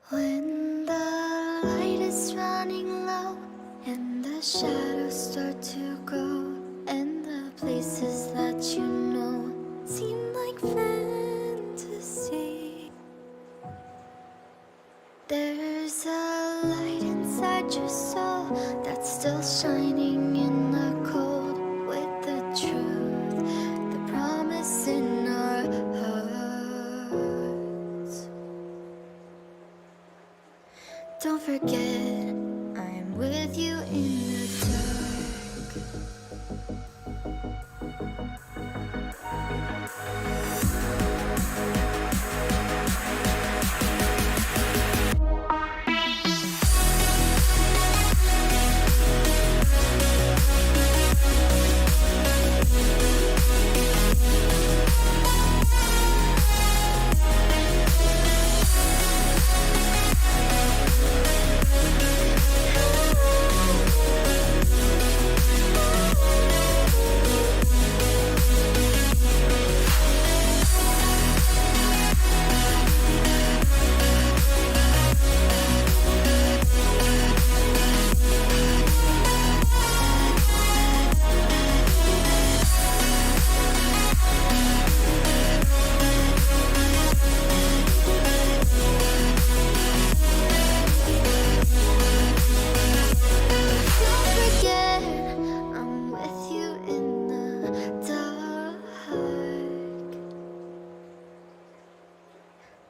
When the light is running low and the shadows start to grow and the places that you know seem like fantasy, there's a light inside your soul that's still shining in the cold, with the truth, the promise in our hearts. Don't forget, I'm with you in the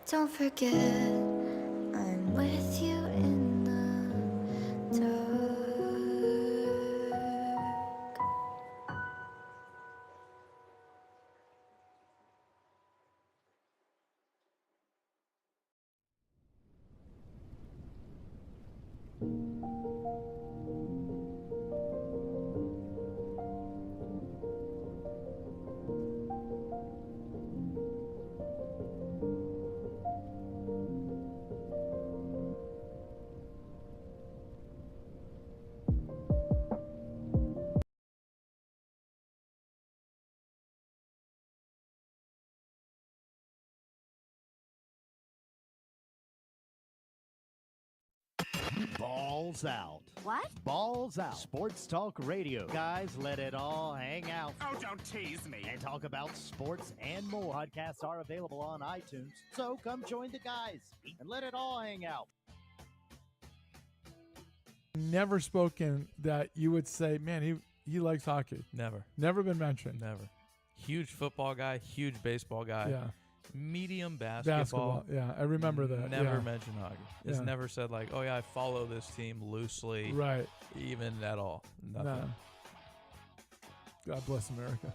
Don't forget, I'm with you in the dark. Balls out. What? Balls out. Sports Talk Radio. Guys, let it all hang out. Oh, don't tease me. And talk about sports and more. Podcasts are available on iTunes. So come join the guys and let it all hang out. Never spoken that you would say, man, he likes hockey. Never been mentioned. Never. Huge football guy, huge baseball guy. Yeah. Medium basketball. Yeah, I remember that. Never yeah. mentioned hockey. It's Yeah. never said like, oh yeah, I follow this team loosely. Right. Even at all. Nothing. No. God bless America.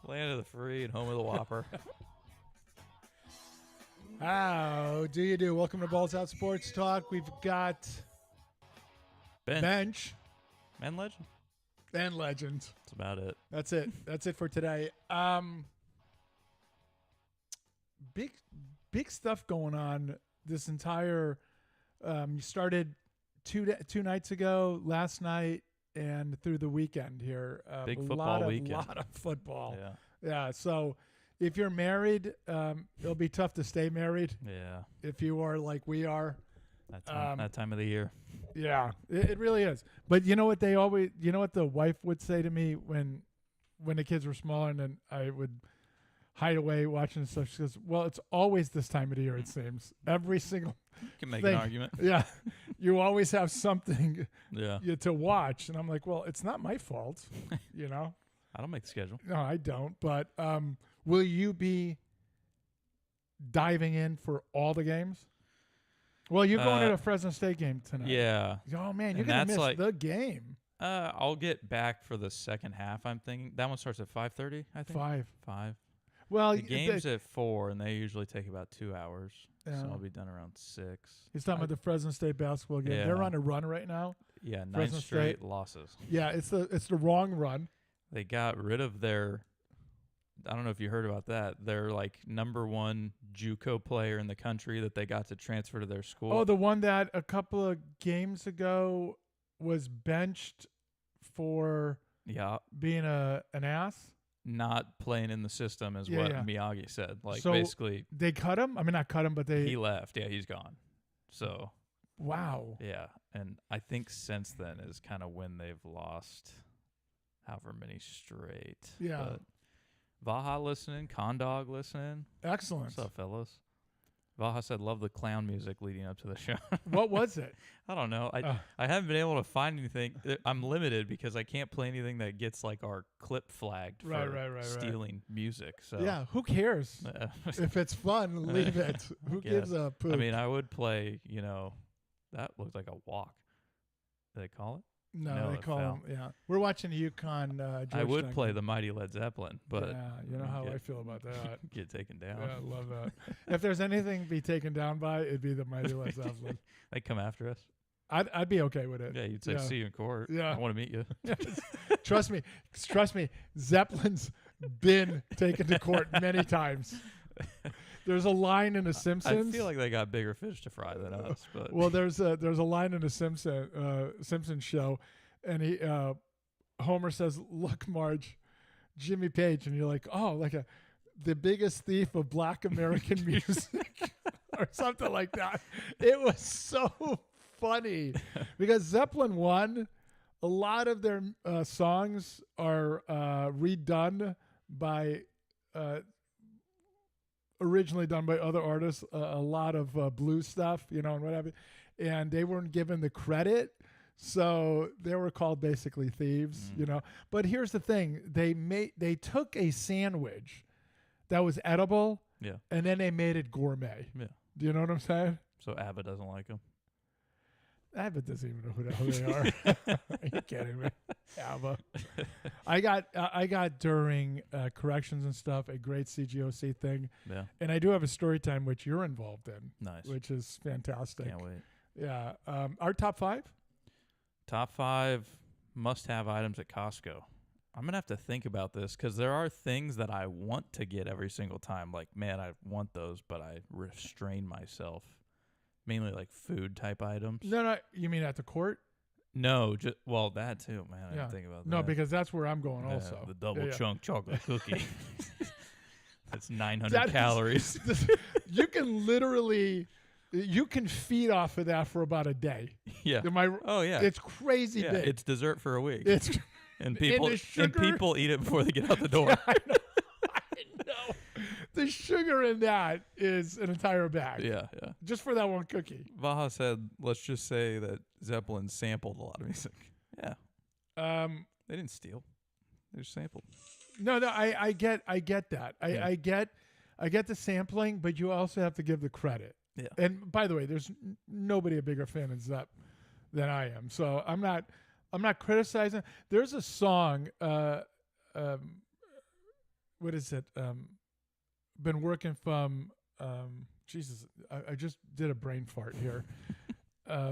Land of the free and home of the Whopper. How do you do? Welcome to Balls Out Sports Talk. We've got Bench Man legend. and Legend. That's about it. That's it. That's it for today. Big stuff going on this entire you started two nights ago, last night and through the weekend here. Big football weekend. A lot of football. Yeah. Yeah, so if you're married, it'll be tough to stay married. Yeah. If you are like we are. That time of the year. Yeah, it really is. But you know what the wife would say to me when the kids were smaller and then I would hide away watching stuff. She goes, well, it's always this time of the year, it seems. Every single You can make thing. an argument. Yeah. You always have something Yeah. to watch. And I'm like, well, it's not my fault, you know? I don't make the schedule. No, I don't. But will you be diving in for all the games? Well, you're going to a Fresno State game tonight. Yeah. Oh, man, you're And going to that's miss like- the game. I'll get back for the second half, I'm thinking. That one starts at 5:30, I think. 5. 5. Well, The game's at 4, and they usually take about 2 hours. Yeah. So I'll be done around 6. He's talking about the Fresno State basketball game. Yeah. They're on a run right now. Yeah, 9 Fresno straight State. losses. Yeah, it's the wrong run. They got rid of their, I don't know if you heard about that, their like number 1 JUCO player in the country that they got to transfer to their school. Oh, the one that a couple of games ago was benched for Yeah. being an ass. not playing in the system is Yeah, what yeah. Miyagi said. Like So- basically They cut him. I mean, not cut him, but he left. Yeah, he's gone. So Wow. yeah, and I think since then is kind of when they've lost however many straight. Yeah. But Vaha listening, Condog listening. Excellent. What's up, fellas? Vaha said love the clown music leading up to the show. What was it? I don't know. Uh. I haven't been able to find anything. I'm limited because I can't play anything that gets like our clip flagged for Right. stealing music. So Yeah. Who cares? If it's fun, leave it. Who gives a poop? I mean, I would play. That looks like a walk. Do they call it? no, no, they it call fell. them. Yeah. We're watching Yukon. I would play the Mighty Led Zeppelin, but yeah, you know how get- I feel about that. get taken down. Yeah, I love that. If there's anything to be taken down by, it'd be the Mighty Led Zeppelin. They come after us. I'd be okay with it. Yeah, you'd say, Yeah. "See you in court." Yeah. I want to meet you. Trust me. Zeppelin's been taken to court many times. There's a line in The Simpsons. I feel like they got bigger fish to fry than us. But Well, there's a line in the Simpsons show, and Homer says, "Look, Marge, Jimmy Page," and you're like, "Oh, like the biggest thief of Black American music," or something like that. It was so funny because Zeppelin 1, a lot of their songs are redone by. Originally done by other artists, a lot of blues stuff, and whatever, and they weren't given the credit, so they were called basically thieves, But here's the thing: they took a sandwich that was edible, yeah, and then they made it gourmet. yeah. Do you know what I'm saying? So ABBA doesn't like them. ABBA doesn't even know who the hell they are. Are you kidding me? ABBA. I got during corrections and stuff a great CGOC thing, Yeah, and I do have a story time which you're involved in, nice. which is fantastic. Can't wait. Yeah. Our top 5? Top 5 must-have items at Costco. I'm gonna have to think about this because there are things that I want to get every single time. Like, man, I want those, but I restrain myself. Mainly like food type items. No, you mean at the court? No, that too, man. I Yeah. didn't think about that. No, because that's where I'm going Yeah, also. the double Yeah, yeah. chunk chocolate cookie. That's 900 That is- calories. You can feed off of that for about a day. Yeah. Am I? Oh yeah. It's crazy yeah, big. it's dessert for a week. It's and the people sugar- eat it before they get out the door. I know. The sugar in that is an entire bag. Yeah. Just for that one cookie. Vaha said, let's just say that Zeppelin sampled a lot of music. Yeah. They didn't steal. They just sampled. No, I get that. Yeah. I get the sampling, but you also have to give the credit. Yeah. And by the way, there's nobody a bigger fan of Zepp than I am. So I'm not criticizing. There's a song. What is it? Been working from. Jesus, I just did a brain fart here.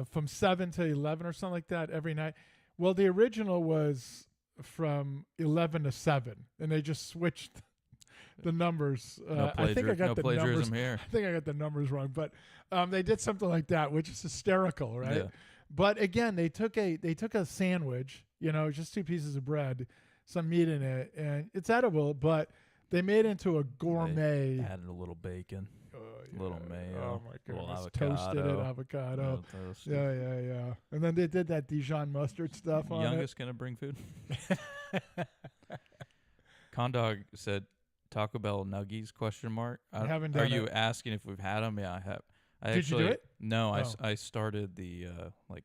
From 7 to 11 or something like that every night. Well, the original was from 11 to 7, and they just switched the numbers. I think I got the numbers. Here. I think I got the numbers wrong, but they did something like that, which is hysterical, right? Yeah. But again, they took a sandwich, just 2 pieces of bread, some meat in it, and it's edible, but they made it into a gourmet. Added a little bacon, Oh, little mayo, Oh my little goodness! avocado, Toasted it avocado. little toast. Yeah. And then they did that Dijon mustard stuff on Youngest gonna bring food. Condog said Taco Bell nuggies ? I haven't Are done you it. asking if we've had them? Yeah, I have. I Did actually, you do it? No, Oh. I started the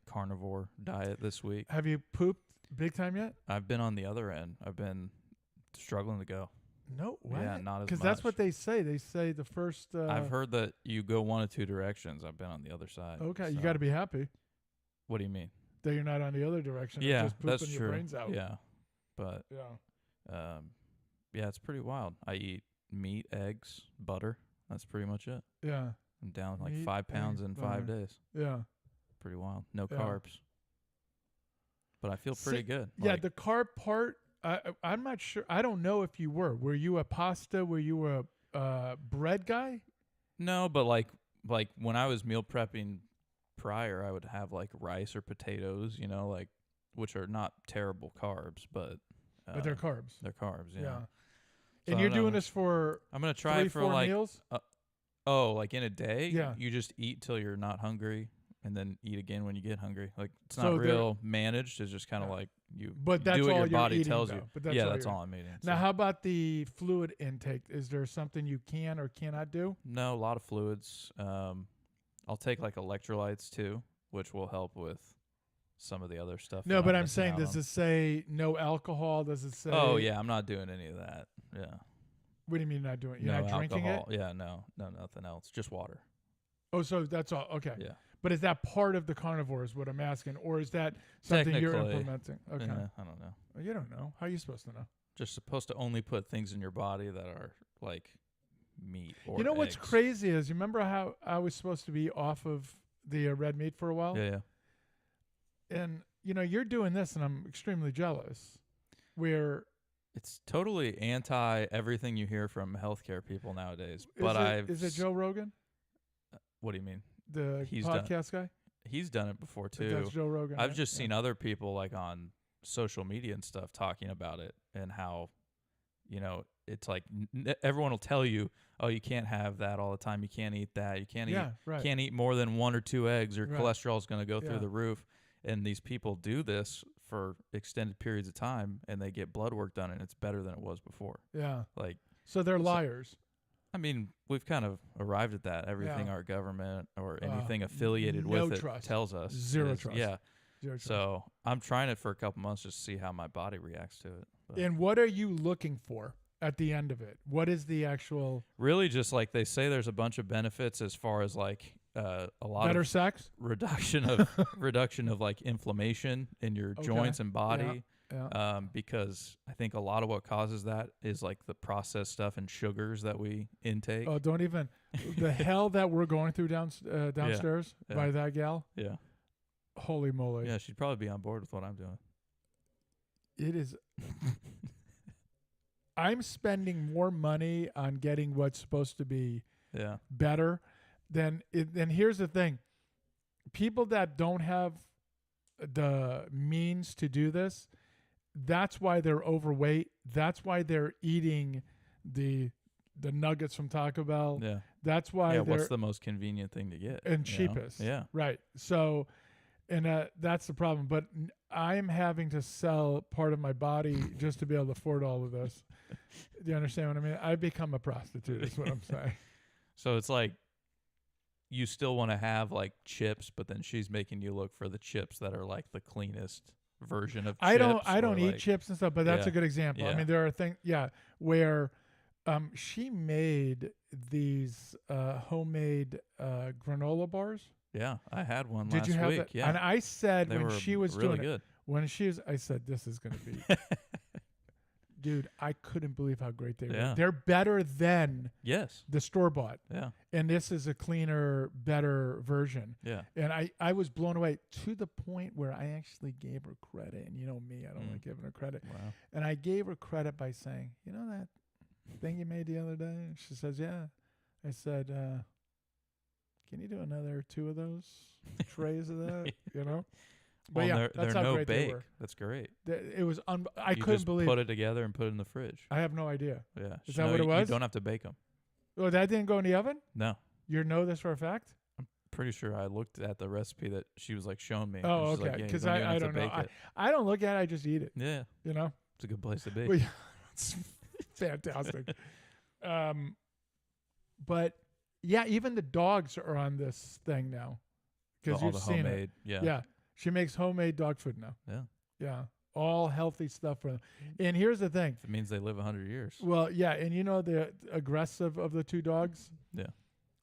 carnivore diet this week. Have you pooped big time yet? I've been on the other end. I've been struggling to go. No way. Yeah, not as Because that's much. what they say. They say the first. I've heard that you go one of 2 directions. I've been on the other side. Okay, you so- got to be happy What do you mean? that you're not on the other direction. and Yeah, just pooping that's your true. brains out. Yeah, but Yeah. yeah, it's pretty wild. I eat meat, eggs, butter. That's pretty much it. Yeah. I'm down like Meat, 5 pounds egg, in 5 butter. days. Yeah. Pretty wild. No Yeah. carbs. But I feel See, pretty good. Yeah, Like, the carb part. I'm not sure. I don't know if you were. Were you a pasta? Were you a bread guy? no, but like when I was meal prepping prior, I would have like rice or potatoes, like which are not terrible carbs, but But they're carbs. they're carbs. Yeah. Yeah. And I you're don't know. doing this for I'm gonna try 3, it for 4 like meals? like in a day. Yeah. You just eat till you're not hungry, and then eat again when you get hungry. Like it's So not there- real managed. It's just kind of Yeah. like you. But you that's do what all your you're body eating, tells though. you. But that's yeah, all that's you're- all I'm eating. Now, so. how about the fluid intake? Is there something you can or cannot do? No, a lot of fluids. I'll take like electrolytes too, which will help with some of the other stuff. No, that but I'm missing saying, out does on. it say no alcohol? Does it say? Oh yeah, I'm not doing any of that. Yeah. What do you mean you're not doing it? You're no not drinking alcohol. it? Yeah, no, nothing else. Just water. Oh, so that's all. Okay. Yeah. But is that part of the carnivore is what I'm asking? Or is that something you're Technically, implementing? Okay. Yeah, I don't know. Well, you don't know. How are you supposed to know? Just supposed to only put things in your body that are like meat or You know what's eggs. crazy is, you remember how I was supposed to be off of the red meat for a while? Yeah, yeah. And, you're doing this and I'm extremely jealous. Where It's totally anti everything you hear from healthcare people nowadays. But is it Joe Rogan? What do you mean? The He's done- podcast guy? He's done it before too. That's Joe Rogan. I've right? just Yeah. seen other people like on social media and stuff talking about it and how, it's like everyone will tell you, oh, you can't have that all the time. You can't eat that. You can't Yeah, right. can't eat more than 1 or 2 eggs. Your Right. cholesterol's going to go Yeah. through the roof. And these people do this for extended periods of time, and they get blood work done, and it's better than it was before. Yeah. Like, So they're liars. I mean, we've kind of arrived at that. Everything Yeah. our government or anything affiliated no with trust. it tells us. Zero is- trust. Yeah. Zero trust. So I'm trying it for a couple months just to see how my body reacts to it. But And what are you looking for at the end of it? What is the actual really, just like they say, there's a bunch of benefits as far as like a lot better of sex? reduction of like inflammation in your Okay. joints and body. Yeah. Because I think a lot of what causes that is like the processed stuff and sugars that we intake. Oh, don't even the hell that we're going through downstairs yeah. by that gal. Yeah. Holy moly! Yeah, she'd probably be on board with what I'm doing. It is. I'm spending more money on getting what's supposed to be Yeah. better than it. And here's the thing: people that don't have the means to do this, that's why they're overweight. That's why they're eating the nuggets from Taco Bell. Yeah. That's why Yeah. they're What's the most convenient thing to get? and you know? cheapest. Yeah. Right. So, and that's the problem. But I'm having to sell part of my body just to be able to afford all of this. Do you understand what I mean? I've become a prostitute, is what I'm saying. So it's like you still want to have like chips, but then she's making you look for the chips that are like the cleanest version of chips. I don't or, eat like- chips and stuff, but that's Yeah. a good example. I Yeah. mean, there are things, where she made these homemade granola bars. Yeah, I had one Did last you have week. that? Yeah, And I said they when were she was really doing good. I said, this is going to be, dude, I couldn't believe how great they Yeah. were. They're better than Yes. the store bought. Yeah. And this is a cleaner, better version. Yeah. And I was blown away to the point where I actually gave her credit. And you know me, I don't like giving her credit. Wow. And I gave her credit by saying, you know that thing you made the other day? And she says, yeah. I said, can you do another 2 of those trays of that? You know? But Well, yeah, they're that's how no great they bake. were. That's great. It was I You couldn't just believe put it together and put it in the fridge. I have no idea. Yeah. Is that what it You was? don't have to bake them. Oh, that didn't go in the oven? No. You know this for a fact? Pretty sure I looked at the recipe that she was like showing me. Oh, and she's okay. Like, yeah, you Because don't even I have to don't know. bake it. I don't look at it. I just eat it. Yeah. You know? It's a good place to be. Well, yeah, it's fantastic. But yeah, even the dogs are on this thing now. Because All you've the seen homemade. it. Yeah. Yeah. She makes homemade dog food now. Yeah. Yeah. All healthy stuff for them. And here's the thing. If it means they live 100 years. Well, yeah, and you know the aggressive of the 2 dogs? Yeah.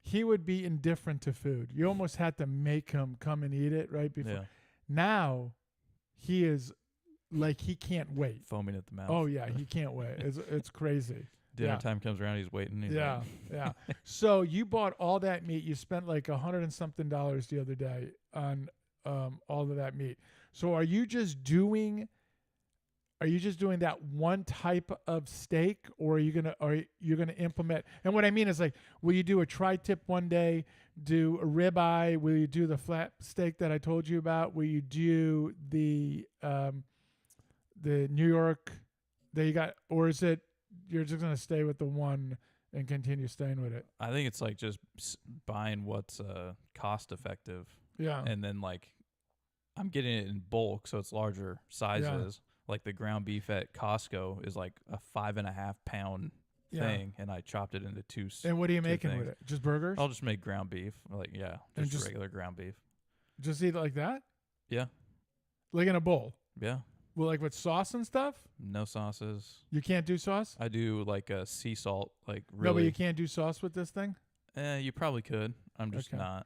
He would be indifferent to food. You almost had to make him come and eat it right before. Yeah. Now he is like he can't wait. Foaming at the mouth. Oh yeah, he can't wait. It's crazy. Dinner yeah. time comes around, he's waiting. He's Yeah, like, yeah. So you bought all that meat. You spent like $100 and something the other day on all of that meat. So are you just doing that one type of steak, or are you gonna implement? And what I mean is, like, will you do a tri-tip one day, do a ribeye? Will you do the flat steak that I told you about? Will you do the New York that you got, or is it you're just gonna stay with the one and continue staying with it? I think it's like just buying what's cost effective, Yeah. and then like I'm getting it in bulk, so it's larger sizes. Like the ground beef at Costco is like a 5.5 pound Yeah. thing, and I chopped it into two. And what are you two making with things. it? Just burgers? I'll just make ground beef, like And just just- regular ground beef. Just eat it like that? Yeah, Like in a bowl? yeah. Well, like with sauce and stuff? No sauces. You can't do sauce? I do like a sea salt, like No, but really. you can't do sauce with this thing? You probably could. I'm just Okay. not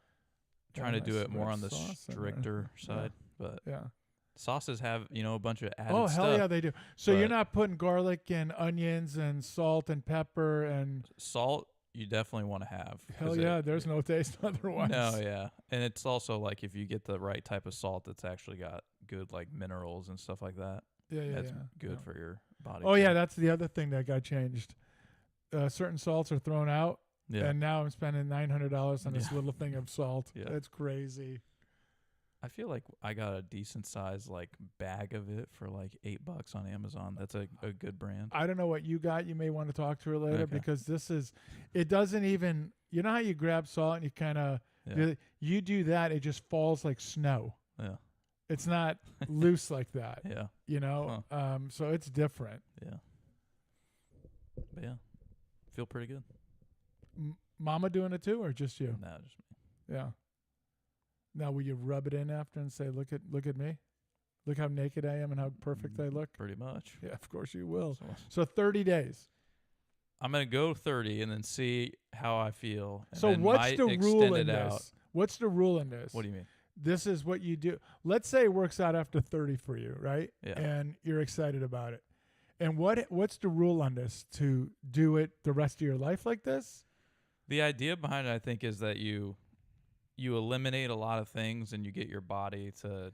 Yeah, trying to nice do it more red on the sauce in there. stricter Yeah. side, but Yeah. sauces have a bunch of added Oh, hell stuff. yeah, they do. So you're but- not putting garlic and onions and salt and pepper and Salt you definitely want to have. 'cause hell it- yeah, there's no taste otherwise. No, yeah, and it's also like if you get the right type of salt that's actually got good like minerals and stuff like that, Yeah, that's yeah. good yeah. for your body. Oh too. yeah, that's the other thing that got changed. Certain salts are thrown out, yeah. and now I'm spending $900 on this Yeah. little thing of salt. Yeah. That's crazy. I feel like I got a decent size like bag of it for like $8 on Amazon. That's a good brand. I don't know what you got. You may want to talk to her later Okay. because it doesn't even, you know how you grab salt and you kind of, Yeah, you do that, it just falls like snow. yeah, It's not loose like that, yeah, you know? So it's different. yeah. But yeah, feel pretty good. Mama doing it too, or just you? Nah, just Yeah. Now, will you rub it in after and say, "Look at me, look how naked I am and how perfect I look"? pretty much. Yeah, of course you will. So So 30 days. I'm gonna go 30 and then see how I feel. And So then what's might the rule extend in it out. this? What's the rule in this? What do you mean? This is what you do. Let's say it works out after 30 for you, right? Yeah. And you're excited about it. And what's the rule on this to do it the rest of your life like this? The idea behind it, I think, is that you eliminate a lot of things and you get your body to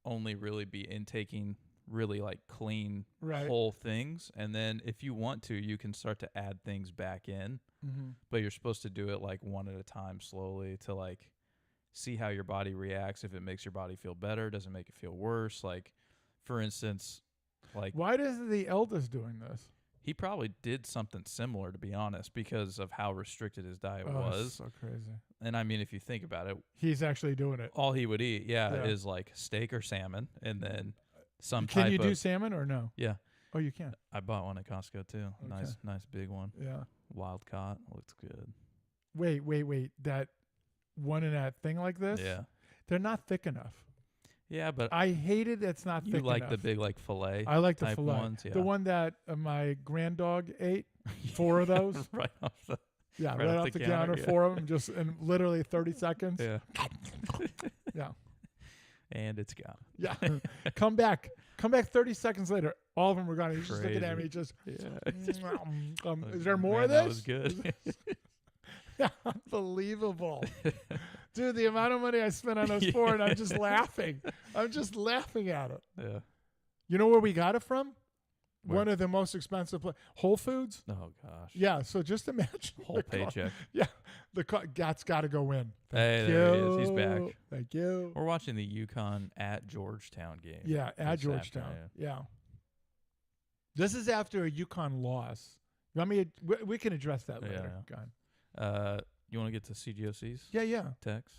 only really be intaking really like clean Right. whole things, and then if you want to, you can start to add things back in, Mm-hmm. but you're supposed to do it like one at a time slowly to like see how your body reacts. If it makes your body feel better, does it make it feel worse? Like for instance, like Why isn't the eldest doing this? he probably did something similar, to be honest, because of how restricted his diet Oh, was. so crazy. And I mean, if you think about it, He's actually doing it. all he would eat, Yeah. is like steak or salmon, and then some Can type you do of salmon or no? yeah. Oh, you can. I bought one at Costco too. Okay. Nice big one. Yeah. Wild caught. Looks good. Wait. That one in that thing like this? Yeah. They're not thick enough. Yeah, but I hate it. It's not you thick like enough. the big like fillet. I like the type fillet. ones, yeah. The one that my granddog ate. 4 of those. right off the Yeah, Right right off off the the counter, counter, yeah. 4 of them, just in literally 30 seconds. yeah. Yeah. And it's gone. Yeah. Come back 30 seconds later. All of them were gone. He's just looking at me. Crazy. Just, Yeah. is there more of Man, this? That was good. Yeah, unbelievable. Dude, the amount of money I spent on those 4, and I'm just laughing. I'm just laughing at it. yeah. You know where we got it from? Where? One of the most expensive Whole Foods. Oh gosh. Yeah, so just imagine Whole the co- paycheck. Yeah, that's got to go in. Hey, Thank there he you. is. He's back. Thank you. We're watching the UConn at Georgetown game. Yeah, at this Georgetown. afternoon. Yeah. This is after a UConn loss. You want me? We can address that later. Yeah. Go on. You want to get to CGOC's Yeah. text?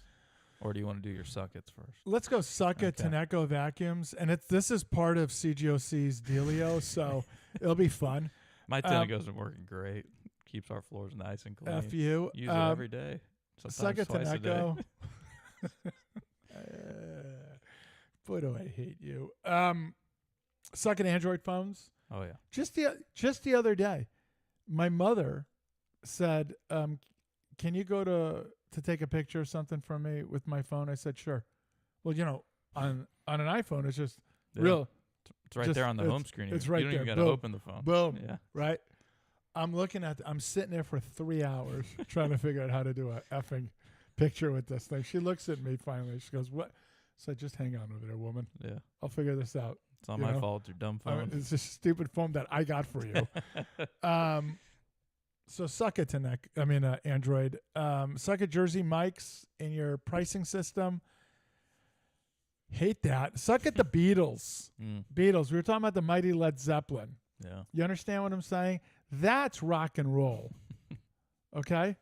Or do you want to do your suckets first? Let's go suck at Okay. Tenneco Vacuums, and this is part of CGOC's dealio, so it'll be fun. My Tenneco isn't working great. Keeps our floors nice and clean. F you. Use it every day. Suck Sometimes at twice a day. Tenneco. Boy, do I hate you. Suck at Android phones. Oh yeah. Just the other day, my mother said, "Can you go to take a picture or something from me with my phone?" I said, "Sure." Well, on an iPhone, it's just Yeah. real It's right just- there on the it's- home screen. it's You right don't even there. got to Boom. open the phone. boom, Yeah. right. I'm sitting there for 3 hours trying to figure out how to do a effing picture with this thing. She looks at me finally. She goes, "What?" So just hang on over there, woman. Yeah. I'll figure this out. It's not You my know? fault. It's your dumb I mean, phone. it's a stupid phone that I got for you. So suck it to Android. Suck at Jersey Mike's in your pricing system. Hate that. Suck at the Beatles. Mm. Beatles. We were talking about the mighty Led Zeppelin. Yeah. You understand what I'm saying? That's rock and roll. Okay?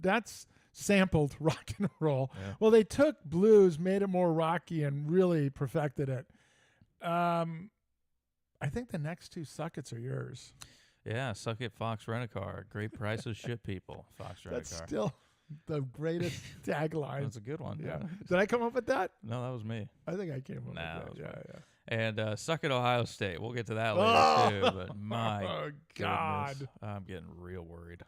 That's sampled rock and roll. Yeah. Well, they took blues, made it more rocky, and really perfected it. I think the next two Suckets are yours. Yeah, Suck It, Fox Rent-A-Car. Great prices, shit people. Fox That's Rent-A-Car. still the greatest tagline. That's a good one. Yeah. Did I come up with that? No, that was me. I think I came up Nah, with that that. was Yeah, yeah. And Suck It, Ohio State. We'll get to that later, too. But my Oh, God. goodness, I'm getting real worried.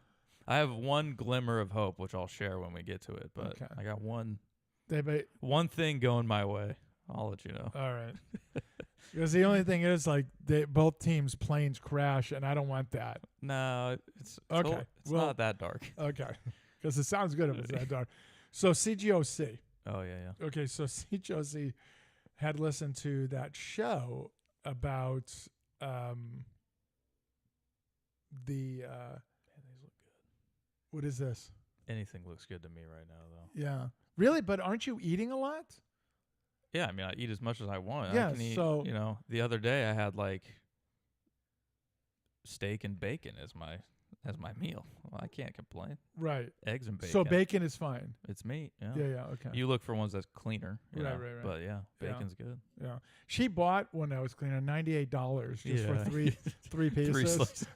I have one glimmer of hope, which I'll share when we get to it. But Okay. I got one They thing going my way. I'll let you know. all right. Because the only thing is, like, both teams' planes crash, and I don't want that. No, it's Okay, It's well- not that dark. Okay. Because it sounds good if it's that dark. So CGOC. Oh, yeah. Okay, so CGOC had listened to that show about the what is this? Anything looks good to me right now, though. Yeah. Really? But aren't you eating a lot? Yeah, I mean, I eat as much as I want. Yeah, I can eat, so- the other day I had like steak and bacon as my meal. Well, I can't complain. Right. Eggs and bacon. So bacon is fine. It's meat. Yeah. Yeah, okay. You look for ones that's cleaner. you Right, know, right, right. But yeah, Yeah. bacon's good. Yeah. She bought one that was cleaner, $98 just for Yeah. three pieces. Three slices.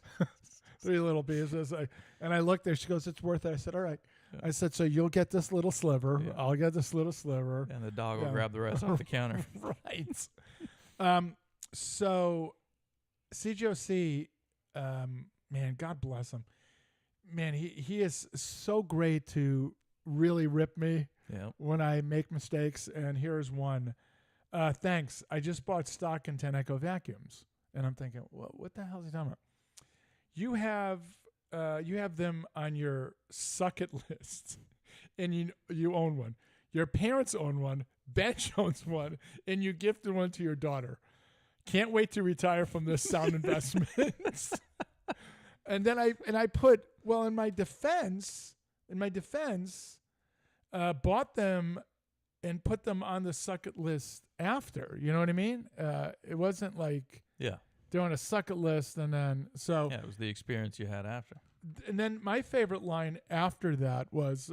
Three little pieces. I looked there. She goes, "It's worth it." I said, "All right." Yeah. I said, "So you'll get this little sliver. Yeah. I'll get this little sliver." And the dog will Yeah. grab the rest off the counter. Right. So CGOC, man, God bless him. Man, he is so great to really rip me Yeah. when I make mistakes. And here's one. Thanks. I just bought stock in Tenneco vacuums. And I'm thinking, what the hell is he talking about? You have them on your suck it list, and you own one. Your parents own one. Bench owns one, and you gifted one to your daughter. Can't wait to retire from this sound investment. And then I put, well, in my defense, bought them and put them on the suck it list after. You know what I mean? It wasn't like Yeah. doing a suck it list and then so. Yeah. It was the experience you had after. And then my favorite line after that was,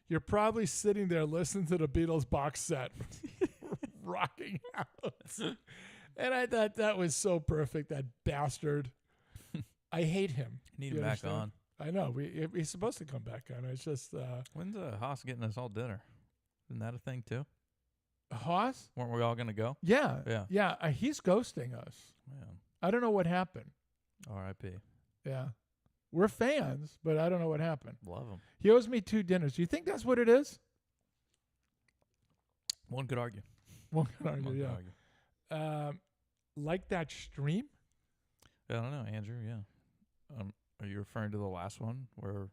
"You're probably sitting there listening to the Beatles box set, rocking out." And I thought that was so perfect. That bastard. I hate him. Need You him back understand? on. I know. He's supposed to come back on. It's just When's Haas getting us all dinner? Isn't that a thing too? Haas. Weren't we all gonna go? Yeah. Yeah. He's ghosting us. Man. I don't know what happened. R.I.P. Yeah. We're fans, but I don't know what happened. Love him. He owes me 2 dinners. Do you think that's what it is? One could argue. One could argue, One could yeah. argue. Like that stream? I don't know, Andrew. Yeah. Are you referring to the last one where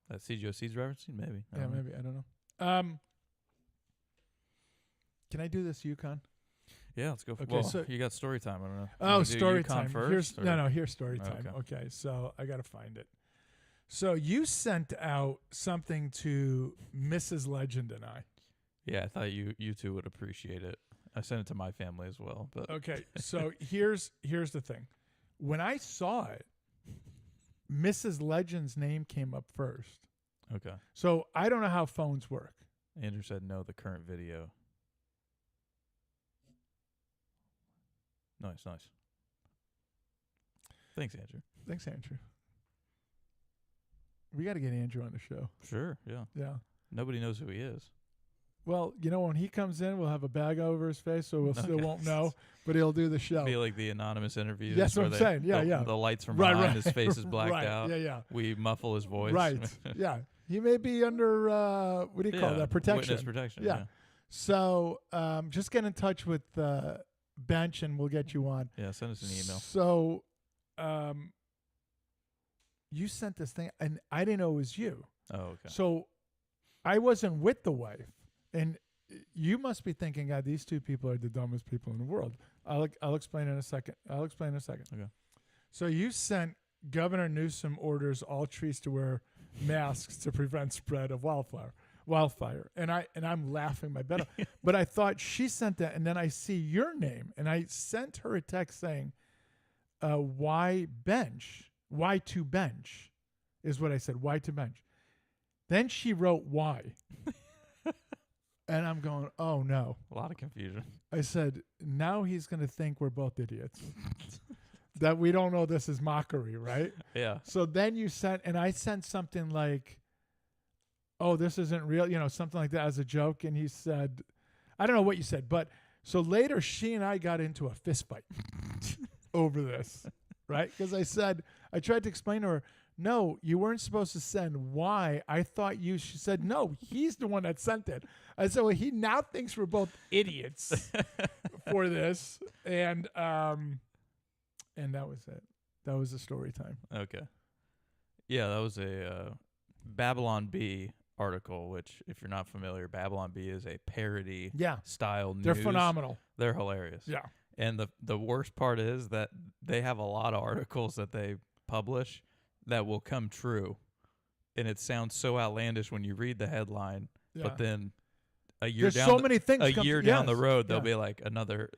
that CGOC's referencing? Maybe. I Yeah, don't know. maybe. I don't know. Can I do this UConn? Yeah, let's go. For, Okay, well, so- you got story time. I don't know. You Oh, wanna do story UConn time. First, Here's story time. Okay. Okay, so I got to find it. So you sent out something to Mrs. Legend and I. Yeah, I thought you two would appreciate it. I sent it to my family as well. But Okay, so here's the thing. When I saw it, Mrs. Legend's name came up first. okay. So I don't know how phones work. Andrew said no. The current video. Nice. Thanks, Andrew. Thanks, Andrew. We got to get Andrew on the show. Sure. Yeah. Yeah. Nobody knows who he is. Well, when he comes in, we'll have a bag over his face, so we'll still Okay. won't know, but he'll do the show. Be like the anonymous interviews. That's what where I'm they- saying. Yeah, the, yeah. The lights from Right, behind right. his face is blacked Right, out. yeah. We muffle his voice. Right. Yeah. He may be under, what do you call Yeah, that? Protection. Witness protection. Yeah. So just get in touch with Bench and we'll get you on. Yeah. Send us an email. So you sent this thing, and I didn't know it was you. Oh, okay. So I wasn't with the wife. And you must be thinking, God, these two people are the dumbest people in the world. I'll explain in a second. Okay. So you sent Governor Newsom orders all trees to wear masks to prevent spread of wildfire. And I'm laughing my butt off. But I thought she sent that, and then I see your name, and I sent her a text saying, why bench? Why to bench? Is what I said. Why to bench? Then she wrote why. And I'm going, oh no. A lot of confusion. I said, now he's going to think we're both idiots. That we don't know this is mockery, right? Yeah. So then you sent, and I sent something like, oh, this isn't real, something like that as a joke. And he said, I don't know what you said, but so later she and I got into a fist fight over this, right? Because I tried to explain to her, no, you weren't supposed to send why. I thought she said, no, he's the one that sent it. I said, well, he now thinks we're both idiots for this. And that was it. That was the story time. Okay. Yeah, that was a Babylon Bee article, which, if you're not familiar, Babylon Bee is a parody style news. They're phenomenal. They're hilarious. Yeah. And the worst part is that they have a lot of articles that they publish that will come true. And it sounds so outlandish when you read the headline, but then a year There's so many things. Down the road, they'll be like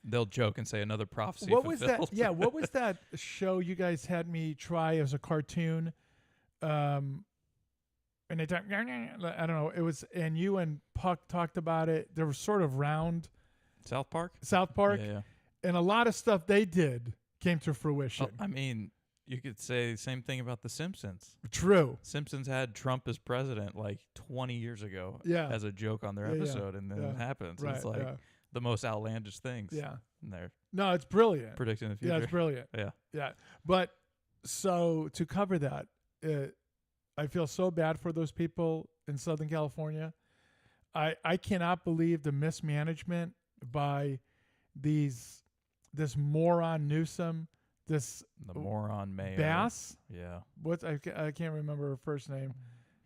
they'll joke and say another prophecy What was fulfilled. that? Yeah, what was that show you guys had me try as a cartoon? And they talked, I don't know. It was, and you and Puck talked about it. They were sort of round. South Park? Yeah. And a lot of stuff they did came to fruition. I mean, you could say the same thing about The Simpsons. True. Simpsons had Trump as president like 20 years ago as a joke on their episode, and then it happens. Right, it's like the most outlandish things. Yeah. And they're No, it's brilliant. predicting the future. Yeah, it's brilliant. Yeah. Yeah. But so to cover that, I feel so bad for those people in Southern California. I cannot believe the mismanagement by this moron Newsom, the moron mayor. Bass. Yeah. I can't remember her first name.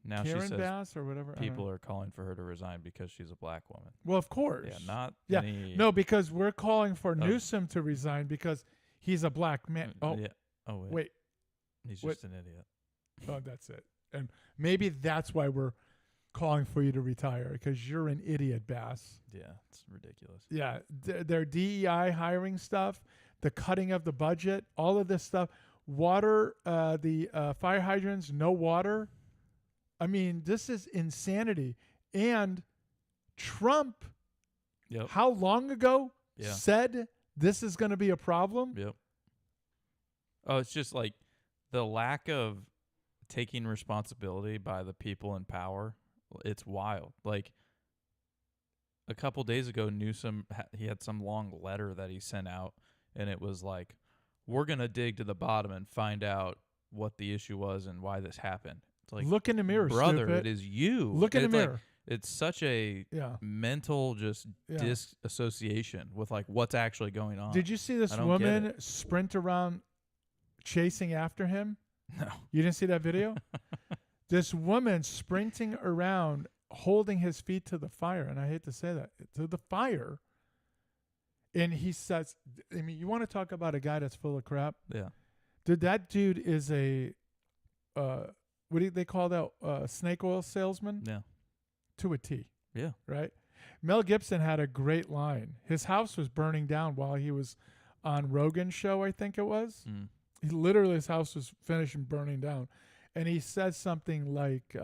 Now Karen she says Bass or whatever. people are calling for her to resign because she's a black woman. Well, of course. Yeah, any... No, because we're calling for Newsom to resign because he's a black man. Oh, yeah. Oh, wait. He's just an idiot. Oh, that's it. And maybe that's why we're calling for you to retire, because you're an idiot, Bass. Yeah, it's ridiculous. Yeah, their DEI hiring stuff, the cutting of the budget, all of this stuff. Water, the fire hydrants, no water. I mean, this is insanity. And Trump, how long ago said this is going to be a problem? Yep. Oh, it's just like the lack of taking responsibility by the people in power. It's wild. Like a couple days ago, Newsom, he had some long letter that he sent out, and it was like, we're going to dig to the bottom and find out what the issue was and why this happened. It's like, look in the mirror, brother, stupid. it is you. Look in the mirror. Like, it's such a mental disassociation with like what's actually going on. Did you see this woman sprint around chasing after him? No. You didn't see that video? This woman sprinting around holding his feet to the fire, and I hate to say that, to the fire. And he says, I mean, you want to talk about a guy that's full of crap? Yeah. Dude, that dude is a, what do they call that? Snake oil salesman? Yeah. To a T. Yeah. Right? Mel Gibson had a great line. His house was burning down while he was on Rogan's show, I think it was. Mm. His house was finished and burning down. And he said something like,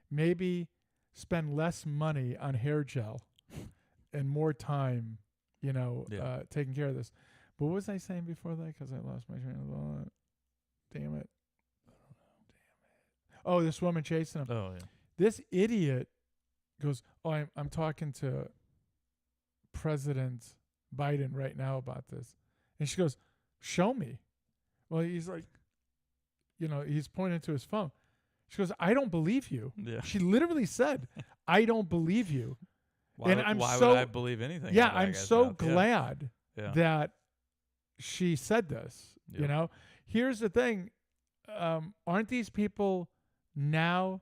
maybe spend less money on hair gel and more time, taking care of this. But what was I saying before that? Because I lost my train of thought. Damn it. Oh, this woman chasing him. Oh, yeah. This idiot goes, oh, I'm talking to President Biden right now about this. And she goes, show me. Well, he's like, he's pointing to his phone. She goes, I don't believe you. Yeah. She literally said, I don't believe you. Why would I believe anything? Yeah, I'm so glad that she said this. Yep. Here's the thing. Aren't these people now,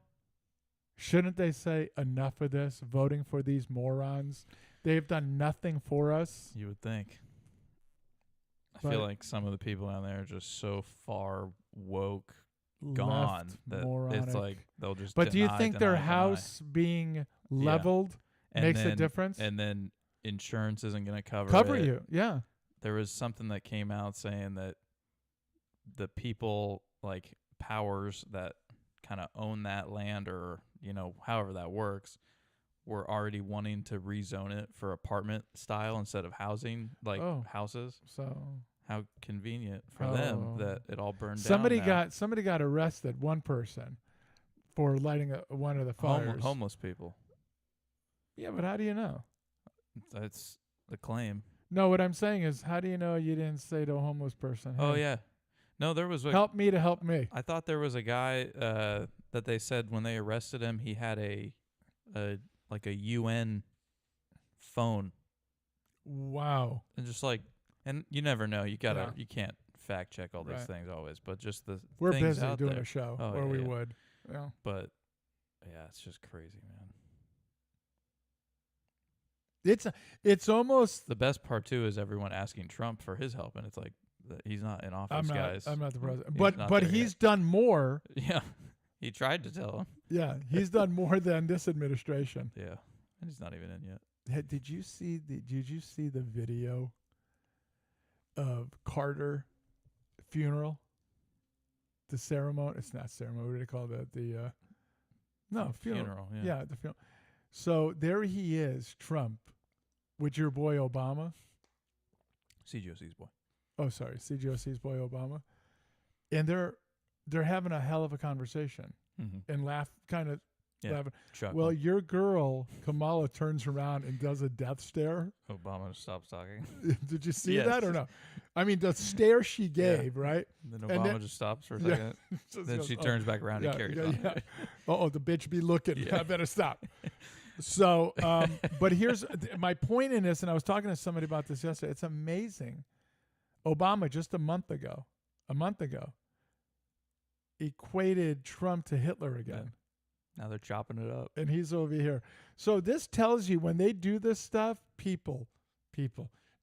shouldn't they say enough of this, voting for these morons? They've done nothing for us. You would think. I feel like some of the people down there are just so far woke, gone, that moronic. It's like they'll just But do you think their house being leveled makes a difference? And then insurance isn't going to cover you. Yeah. There was something that came out saying that the people like powers that kind of own that land, or however that works, were already wanting to rezone it for apartment style instead of housing, like houses. So how convenient for them that it all burned somebody down. Somebody got arrested, one person, for lighting one of the fires. Homeless people. Yeah, but how do you know? That's the claim. No, what I'm saying is, how do you know you didn't say to a homeless person, Oh "Hey, yeah, no, there was help me to help me"? I thought there was a guy that they said when they arrested him, he had a UN phone, Wow. and just like, and you never know. You can't fact check all these Right. things always, but just the We're things busy out doing there. a show, Oh, or yeah, we yeah. would. Yeah. But yeah, it's just crazy, man. It's almost. The best part too is everyone asking Trump for his help, and it's like he's not in office, I'm not. guys. I'm not the president, He's but not but there he's yet. done more. Yeah, he tried to tell him. Yeah, he's done more than this administration. Yeah, and he's not even in yet. Did you see the video of Carter funeral? The ceremony. It's not ceremony. What do they call that? The no funeral. Yeah. The funeral. So there he is, Trump, with your boy Obama. CGOC's boy. Oh, sorry, CGOC's boy Obama, and they're having a hell of a conversation Mm-hmm. and laughing. Chuck. Well, your girl Kamala turns around and does a death stare. Obama stops talking. Did you see Yes. that or no? I mean, the stare she gave, right? Then And Obama then- just stops for a Yeah. second. Just Then goes, she "Oh, turns back around and carries on. yeah. Oh, the bitch be looking. Yeah. I better stop. So, but here's my point in this, and I was talking to somebody about this yesterday. It's amazing. Obama just a month ago, equated Trump to Hitler again. Now they're chopping it up. And he's over here. So this tells you when they do this stuff, people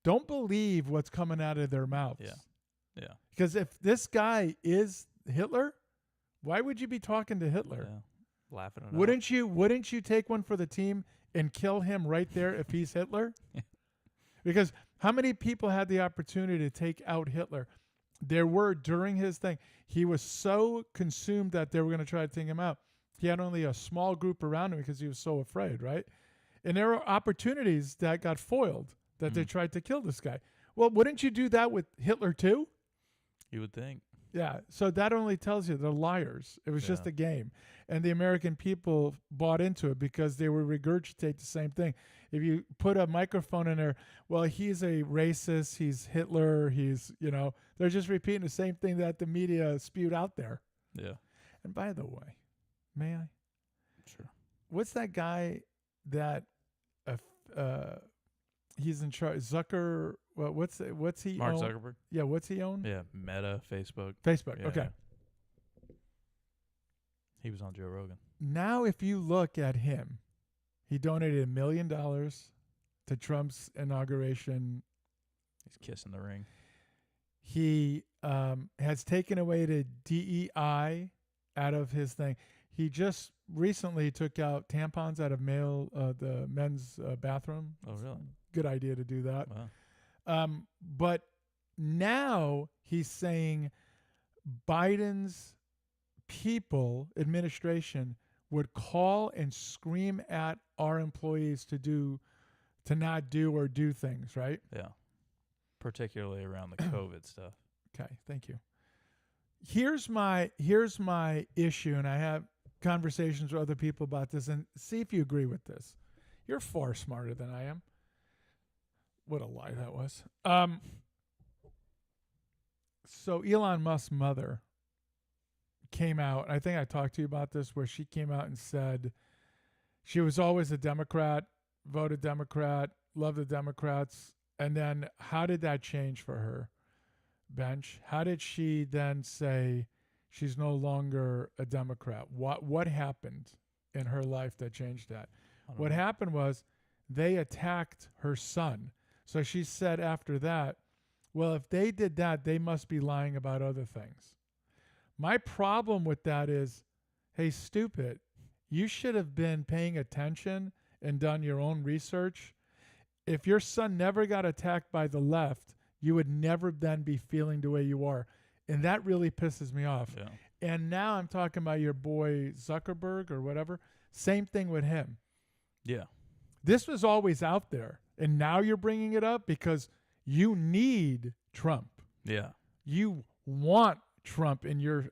don't believe what's coming out of their mouths. Yeah. Because if this guy is Hitler, why would you be talking to Hitler? Yeah. Laughing it Wouldn't you take one for the team and kill him right there if he's Hitler? Because how many people had the opportunity to take out Hitler? There were during his thing. He was so consumed that they were going to try to take him out. He had only a small group around him because he was so afraid, right? And there are opportunities that got foiled that they tried to kill this guy. Well, wouldn't you do that with Hitler too? You would think. Yeah. So that only tells you they're liars. It was just a game. And the American people bought into it because they would regurgitate the same thing. If you put a microphone in there, well, he's a racist, he's Hitler, they're just repeating the same thing that the media spewed out there. Yeah. And by the way, may I? Sure. What's that guy that he's in charge? What's he Mark own? Zuckerberg? Yeah, what's he own? Yeah. Meta, Facebook. Facebook. Yeah, Okay. yeah. He was on Joe Rogan. Now, if you look at him, he donated $1 million to Trump's inauguration. He's kissing the ring. He has taken away the DEI out of his thing. He just recently took out tampons out of the men's bathroom. Oh, really? Good idea to do that. Wow. But now he's saying Biden's administration would call and scream at our employees to not do or do things, right? Yeah. Particularly around the COVID stuff. Okay, thank you. Here's my issue, and I have conversations with other people about this, and see if you agree with this. You're far smarter than I am. What a lie that was. So Elon Musk's mother came out, I think I talked to you about this, where she came out and said she was always a Democrat, voted Democrat, loved the Democrats, and then how did that change for her, Bench? How did she then say she's no longer a Democrat? What happened in her life that changed that? What happened was they attacked her son. So she said after that, well, if they did that, they must be lying about other things. My problem with that is, hey, stupid, you should have been paying attention and done your own research. If your son never got attacked by the left, you would never then be feeling the way you are. And that really pisses me off. Yeah. And now I'm talking about your boy Zuckerberg or whatever. Same thing with him. Yeah. This was always out there. And now you're bringing it up because you need Trump. Yeah. You want Trump in your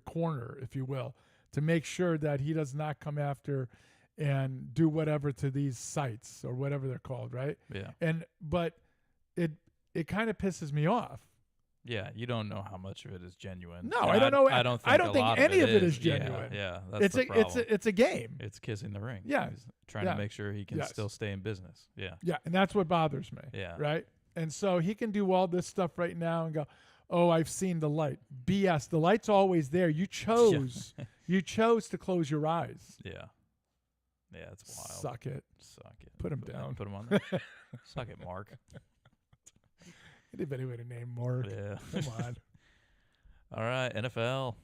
corner, if you will, to make sure that he does not come after and do whatever to these sites or whatever they're called, right? Yeah. But it kind of pisses me off. Yeah, you don't know how much of it is genuine. No, And I don't know. I don't think, I don't a think lot any of of it is Yeah, genuine. Yeah, that's the problem. It's a game. It's kissing the ring. Yeah. He's trying Yeah. to make sure he can Yes. still stay in business. Yeah. Yeah, and that's what bothers me. Yeah. Right? And so he can do all this stuff right now and go, "Oh, I've seen the light." BS. The light's always there. You chose to close your eyes. Yeah. Yeah, it's wild. Suck it. Suck it. Put him down. Put him on there. Suck it, Mark. Anybody would have named Mark. Yeah. Come on. All right, NFL.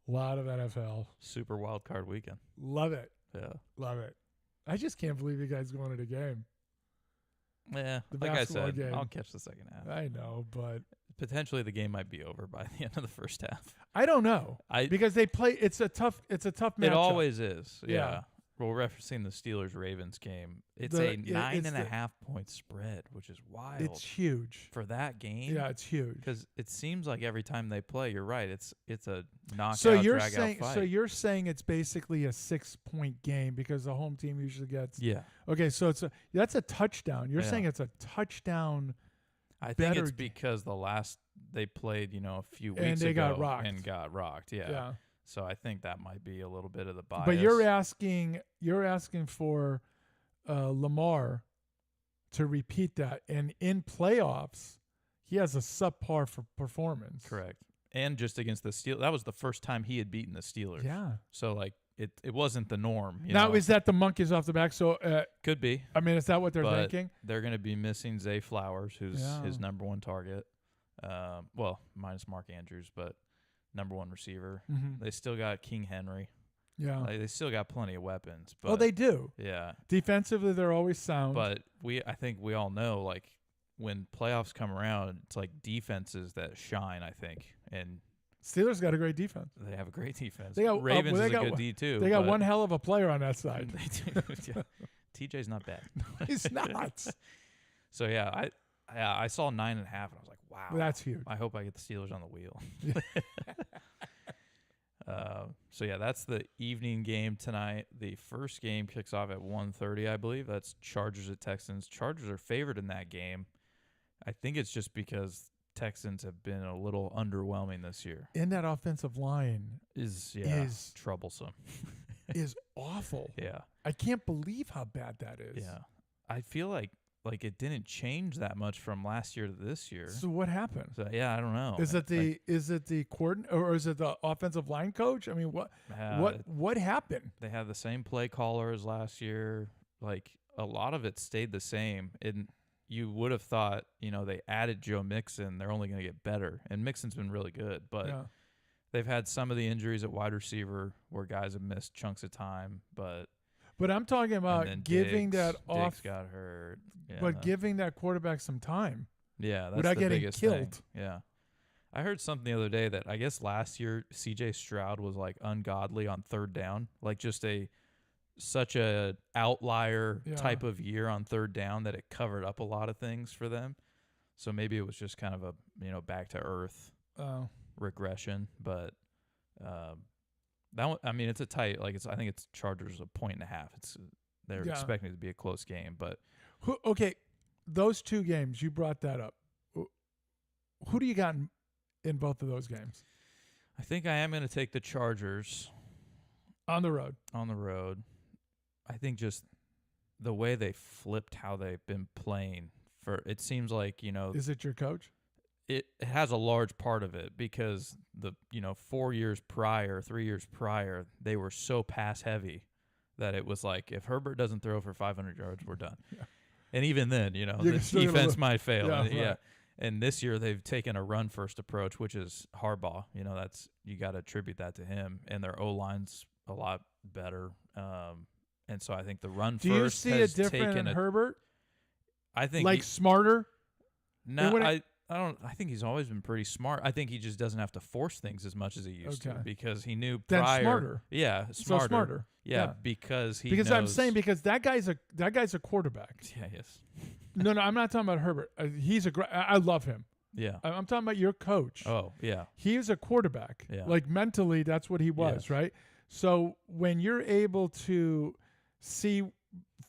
A lot of NFL. Super wild card weekend. Love it. Yeah. Love it. I just can't believe you guys going to the game. Yeah. The Like I basketball said, game. I'll catch the second half. I know, but Potentially the game might be over by the end of the first half. I don't know because they play. It's a tough matchup. It always is. Yeah. Yeah. Well, referencing the Steelers-Ravens game, it's The- a it- nine it's and a the- half point spread, which is wild It's huge. for that game. Yeah, it's huge. Because it seems like every time they play, you're right. It's a knockout, So you're drag-out saying fight. it's basically a 6-point game because the home team usually gets. Yeah, Okay, so that's a touchdown. You're Yeah. saying it's a touchdown. I think better it's g- because the last they played, a few And weeks they ago got rocked. and got rocked. Yeah. So I think that might be a little bit of the bias. But you're asking for Lamar to repeat that, and in playoffs, he has a subpar for performance. correct, and just against the Steelers, that was the first time he had beaten the Steelers. Yeah. So like it wasn't the norm. Now know? is that the monkeys off the back? So Could be. I mean, is that what they're But thinking? they're going to be missing Zay Flowers, who's Yeah. his number one target. Well, minus Mark Andrews, but number one receiver. Mm-hmm. They still got King Henry. Yeah. Like, they still got plenty of weapons. But Oh, they do. yeah. Defensively, they're always sound. But I think we all know, like, when playoffs come around, it's like defenses that shine, I think. And Steelers got a great defense. they have a great defense. They got- Ravens they is a got good one- D, too. They got but one hell of a player on that side. They do. Yeah. TJ's not bad. He's not. So, yeah, I saw 9.5, and I was like, wow. That's huge. I hope I get the Steelers on the wheel. So yeah, that's the evening game tonight. The first game kicks off at 1:30, I believe. That's Chargers at Texans. Chargers are favored in that game. I think it's just because Texans have been a little underwhelming this year. In that offensive line Is troublesome. is awful. Yeah. I can't believe how bad that is. Yeah. I feel like it didn't change that much from last year to this year. So what happened? So yeah, I don't know. Is it the coordinator or is it the offensive line coach? I mean, what happened? They have the same play caller as last year. Like, a lot of it stayed the same. And you would have thought, they added Joe Mixon. They're only going to get better. And Mixon's been really good. But Yeah. they've had some of the injuries at wide receiver where guys have missed chunks of time. But I'm talking and about then giving Diggs that got hurt. Yeah, but giving that quarterback some time. yeah, that's without the getting biggest killed. thing. Yeah. I heard something the other day that I guess last year CJ Stroud was like ungodly on third down, like just such a outlier Yeah. type of year on third down that it covered up a lot of things for them. So maybe it was just kind of a back to earth regression, but that one, I mean, it's a tight, like I think it's Chargers 1.5. They're Yeah. expecting it to be a close game, but Okay, those two games you brought that up. Who do you got in both of those games I think I am going to take the Chargers on the road? on the road. I think just the way they flipped how they've been playing, it seems like, Is it your coach? it has a large part of it because 3 years prior, they were so pass heavy that it was like, if Herbert doesn't throw for 500 yards, we're done. Yeah. And even then, the still gonna defense lose. might fail. Yeah, And, right. And this year they've taken a run first approach, which is Harbaugh. You got to attribute that to him. And their O-line's a lot better. And so I think the run Do you first see has it different taken in Herbert? I think Like smarter? no, when I think he's always been pretty smart. I think he just doesn't have to force things as much as he used to Okay. because he knew Then prior. smarter. Yeah, So smarter. Yeah, Yeah. because he Because I'm knows- saying because that guy's a quarterback. Yeah, yes. No, I'm not talking about Herbert. He's a great. I love him. Yeah. I'm talking about your coach. Oh, yeah. He is a quarterback. Yeah. Like mentally, that's what he was, Yes. right? So when you're able to see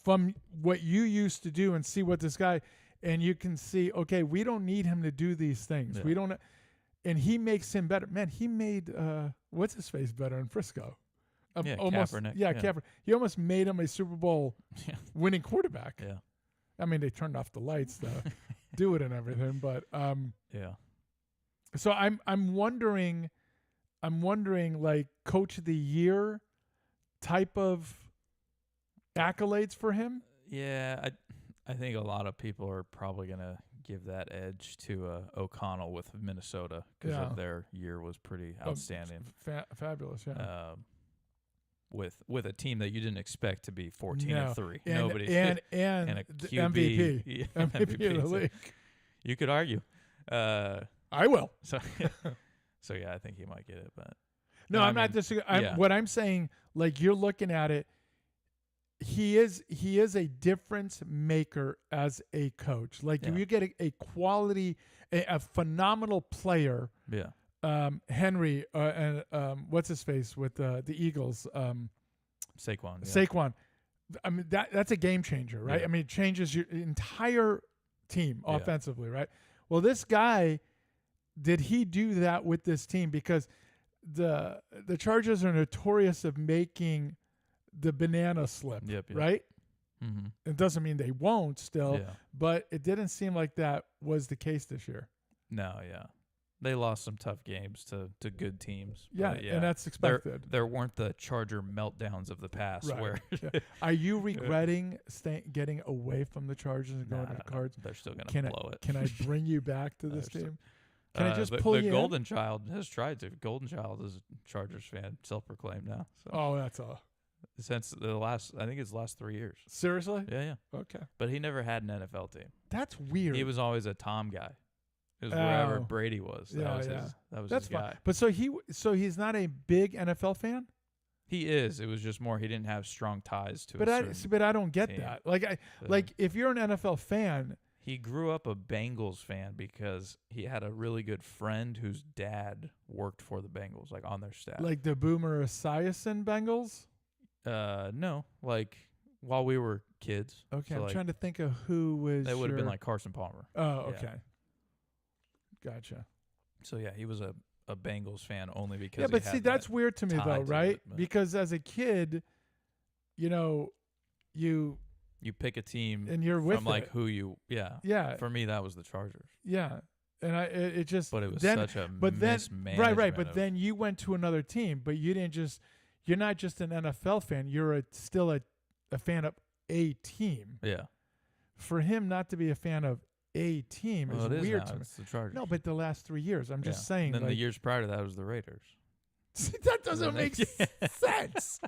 from what you used to do and see what this guy, and you can see, okay, we don't need him to do these things. Yeah. We don't, and he makes him better. Man, he made what's his face better in Frisco. Yeah, Almost, Kaepernick, yeah, yeah. Kaepernick. He almost made him a Super Bowl Yeah. winning quarterback. Yeah. I mean, they turned off the lights to do it and everything, but Yeah. so I'm wondering like coach of the year type of accolades for him. Yeah, I think a lot of people are probably gonna give that edge to O'Connell with Minnesota because Yeah. of their year was pretty outstanding. Fabulous, yeah. With a team that you didn't expect to be 14-3. And, Nobody and a the QB, MVP, yeah, MVP of the so league. you could argue. I will. So so yeah, I think he might get it, but No, I I'm not mean, disagreeing. yeah. What I'm saying, like you're looking at it, he is a difference maker as a coach. Like if Yeah. you get a quality, a phenomenal player, yeah. Henry and what's his face with the Eagles, Saquon. Yeah. Saquon. I mean that's a game changer, right? Yeah. I mean it changes your entire team Yeah. offensively, right? Well, this guy, did he do that with this team? Because the Chargers are notorious of making the banana slip, Yep. right? Mm-hmm. It doesn't mean they won't still, Yeah. but it didn't seem like that was the case this year. No, yeah. They lost some tough games to good teams. Yeah, but and that's expected. There weren't the Charger meltdowns of the past Right. where Yeah. Are you regretting getting away from the Chargers and going to the Nah, Cards? they're still going Can to I blow it. can I bring you back to They're this still- team? Can I just the, pull the you in? Golden Child has tried to. Golden Child is a Chargers fan, self-proclaimed now. So Oh, that's all. since the last, I think it's the last 3 years. Seriously? Yeah, yeah. Okay. But he never had an NFL team. That's weird. He was always a Tom guy. It was wherever Oh. Brady was. That Yeah, was yeah. his. That was That's his fine. guy. But so he's not a big NFL fan? He is. It was just more he didn't have strong ties to. But a certain I don't get team. that. Like thing. if you're an NFL fan, He grew up a Bengals fan because he had a really good friend whose dad worked for the Bengals, like on their staff. like the Boomer Esiason Bengals. No, like while we were kids. Okay, So, I'm like, trying to think of who was. That would have been your- like Carson Palmer. Oh, yeah. okay. Gotcha. So yeah, he was a Bengals fan only because. Yeah, he but had see, that's that weird to me tie though, to right? it, but- Because as a kid, you you pick a team and you're with from like it. who you. Yeah. Yeah, For me, that was the Chargers, yeah, and it just. but it was then, such a but then mismanagement right. But of- then you went to another team, but you didn't just. You're not just an NFL fan. You're still a fan of a team. yeah. For him not to be a fan of a team Well, is it is weird now. to me. It's the Chargers. No, but the last 3 years, I'm just Yeah. saying. Then like, the years prior to that was the Raiders. that doesn't make sense.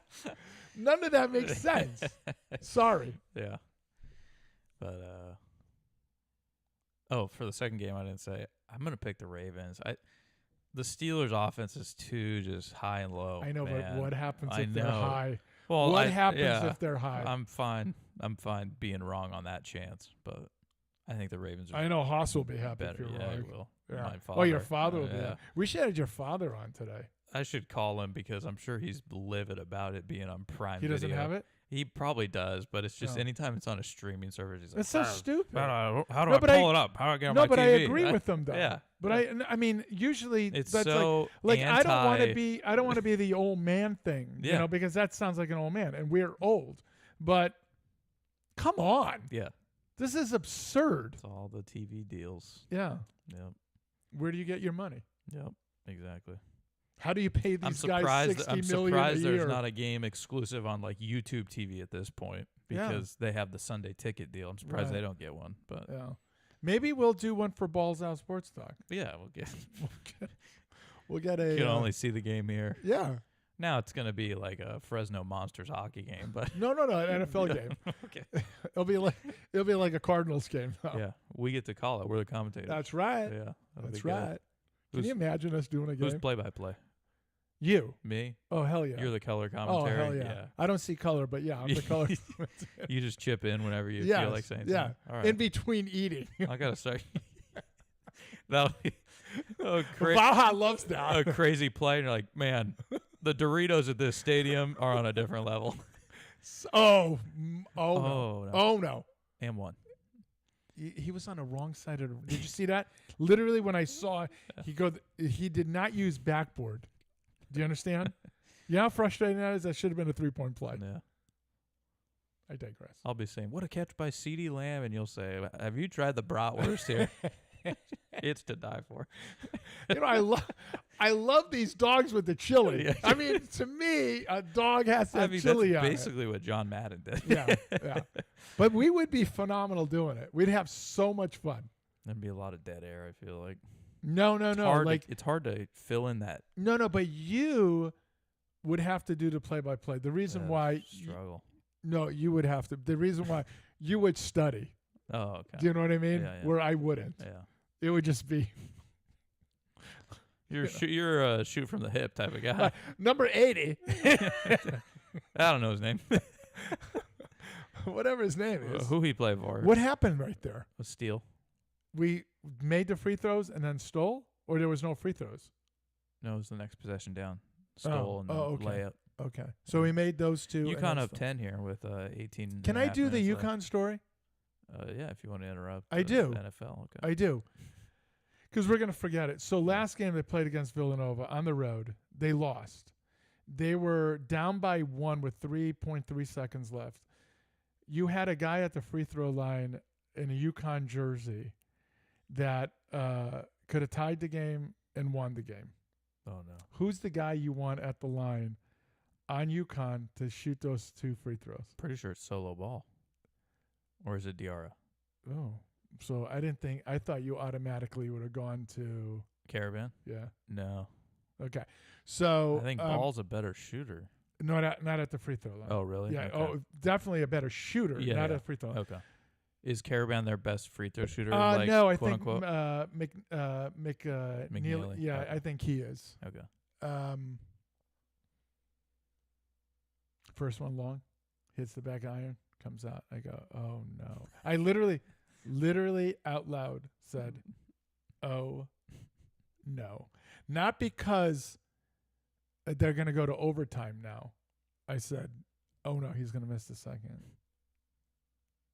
None of that makes sense. Sorry. Yeah. But oh, for the second game I didn't say. I'm gonna pick the Ravens. The Steelers offense is too just high and low. I know, man. but what happens I if they're know. high? Well, What happens yeah, if they're high? I'm fine being wrong on that chance, but I think the Ravens are I know Haas will be happy better. if you're Yeah, he wrong. will. Yeah. My Oh, your father. father will be. Yeah. happy. We should have had your father on today. I should call him because I'm sure he's livid about it being on Prime He doesn't Video. have it. He probably does, but it's just No. anytime it's on a streaming service, he's like, It's so "Ah, stupid. How do No, I but pull it up? How do I get on No, my but I TV?" agree with them though. Yeah. But I mean, usually It's that's so like I don't want to anti- be. I don't want to be the old man thing. You Yeah. know, because that sounds like an old man, and we're old. But come on, Yeah, this is absurd. it's all the TV deals. Yeah. Yep, Where do you get your money? yep, exactly. How do you pay I'm these guys surprised. $60 I'm million surprised a there's year? not a game exclusive on like YouTube TV at this point Yeah. because they have the Sunday ticket deal. I'm surprised Right. they don't get one, but Yeah. Maybe we'll do one for Balls Out Sports Talk. yeah, we'll get. We'll get a. You can only see the game here. Yeah. Now it's gonna be like a Fresno Monsters hockey game, but No, an NFL game. okay. It'll be like a Cardinals game. Though. Yeah, We get to call it. We're the commentators. That's right. Yeah. that'll That's be good. right. Can Who's- you imagine us doing a Who's game? play-by-play? You. Me? Oh, hell yeah. You're the color Oh, commentary. hell yeah. I don't see color, but yeah, I'm the color. You just chip in whenever you Yes, feel like saying yeah. something. All right. In between eating. I gotta start. That'll be Baja loves that. a crazy play. And you're like, man, the Doritos at this stadium are on a different level. Oh no. no. Oh no. And one. He was on the wrong side of the. Did you see that? Literally, when I saw he did not use backboard. Do you understand? You know how frustrating that is? That should have been a 3-point play. Yeah. I digress. I'll be saying, what a catch by CeeDee Lamb. And you'll say, have you tried the bratwurst here? It's to die for. You know, I love these dogs with the chili. Yeah. I mean, to me, a dog has to have That's chili on it. basically what John Madden did. Yeah. But we would be phenomenal doing it. We'd have so much fun. There'd be a lot of dead air, I feel like. No. It's hard to fill in that No, but you would have to do the play-by-play. The reason why struggle. you would have to. The reason why you would study. Oh, okay. Do you know what I mean? Yeah, yeah. Where I wouldn't. Yeah. It would just be You're a shoot from the hip type of guy. number 80. I don't know his name. Whatever his name is. Who he played for? What happened right there? Was Steele? We made the free throws and then stole, or there was no free throws? No, it was the next possession down. Stole and then okay. layup. Okay. So we made those two. and UConn then up stole. 10 here with 18. Can and a I half do the minutes UConn left. story? Yeah, if you want to interrupt. I do. NFL. Okay. I do. Because we're going to forget it. So last game they played against Villanova on the road, they lost. They were down by 1 with 3.3 seconds left. You had a guy at the free throw line in a UConn jersey that could have tied the game and won the game. Oh, no. Who's the guy you want at the line on UConn to shoot those 2 free throws? Pretty sure it's solo ball. Or is it Diarra? Oh, so I thought you automatically would have gone to, Caravan? yeah. No. Okay. So I think Ball's a better shooter. no, not at the free throw line. Oh, really? Yeah. Okay. Oh, definitely a better shooter, Yeah, not yeah. a free throw line. Okay. Is Caravan their best free throw shooter? No, I quote think unquote? McNeely. Yeah, Okay. I think he is. Okay. First one long, hits the back iron, comes out. I go, oh no! I literally out loud said, oh no, not because they're gonna go to overtime now. I said, oh no, he's gonna miss the second,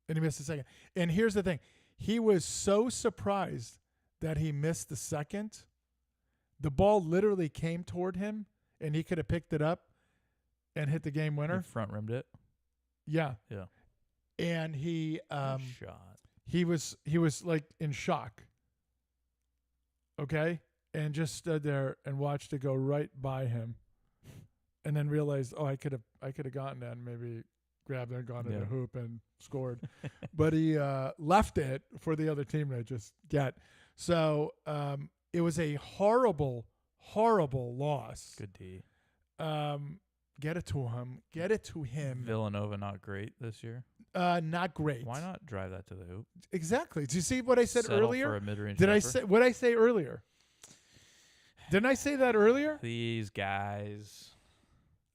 and he missed the second. And here's the thing: he was so surprised that he missed the second. The ball literally came toward him, and he could have picked it up and hit the game winner. He front rimmed it. Yeah. Yeah. And he Shot. he was like in shock. Okay? And just stood there and watched it go right by him. And then realized, I could have gotten that and maybe grabbed it and gone to the hoop and scored. But he left it for the other team to just get. So it was a horrible, horrible loss. Good D. Get it to him. Get it to him. Villanova not great this year. Not great. Why not drive that to the hoop? Exactly. Do you see what I said Settle earlier? for a mid-range Did I jumper? say what did I say earlier? Didn't I say that earlier? These guys.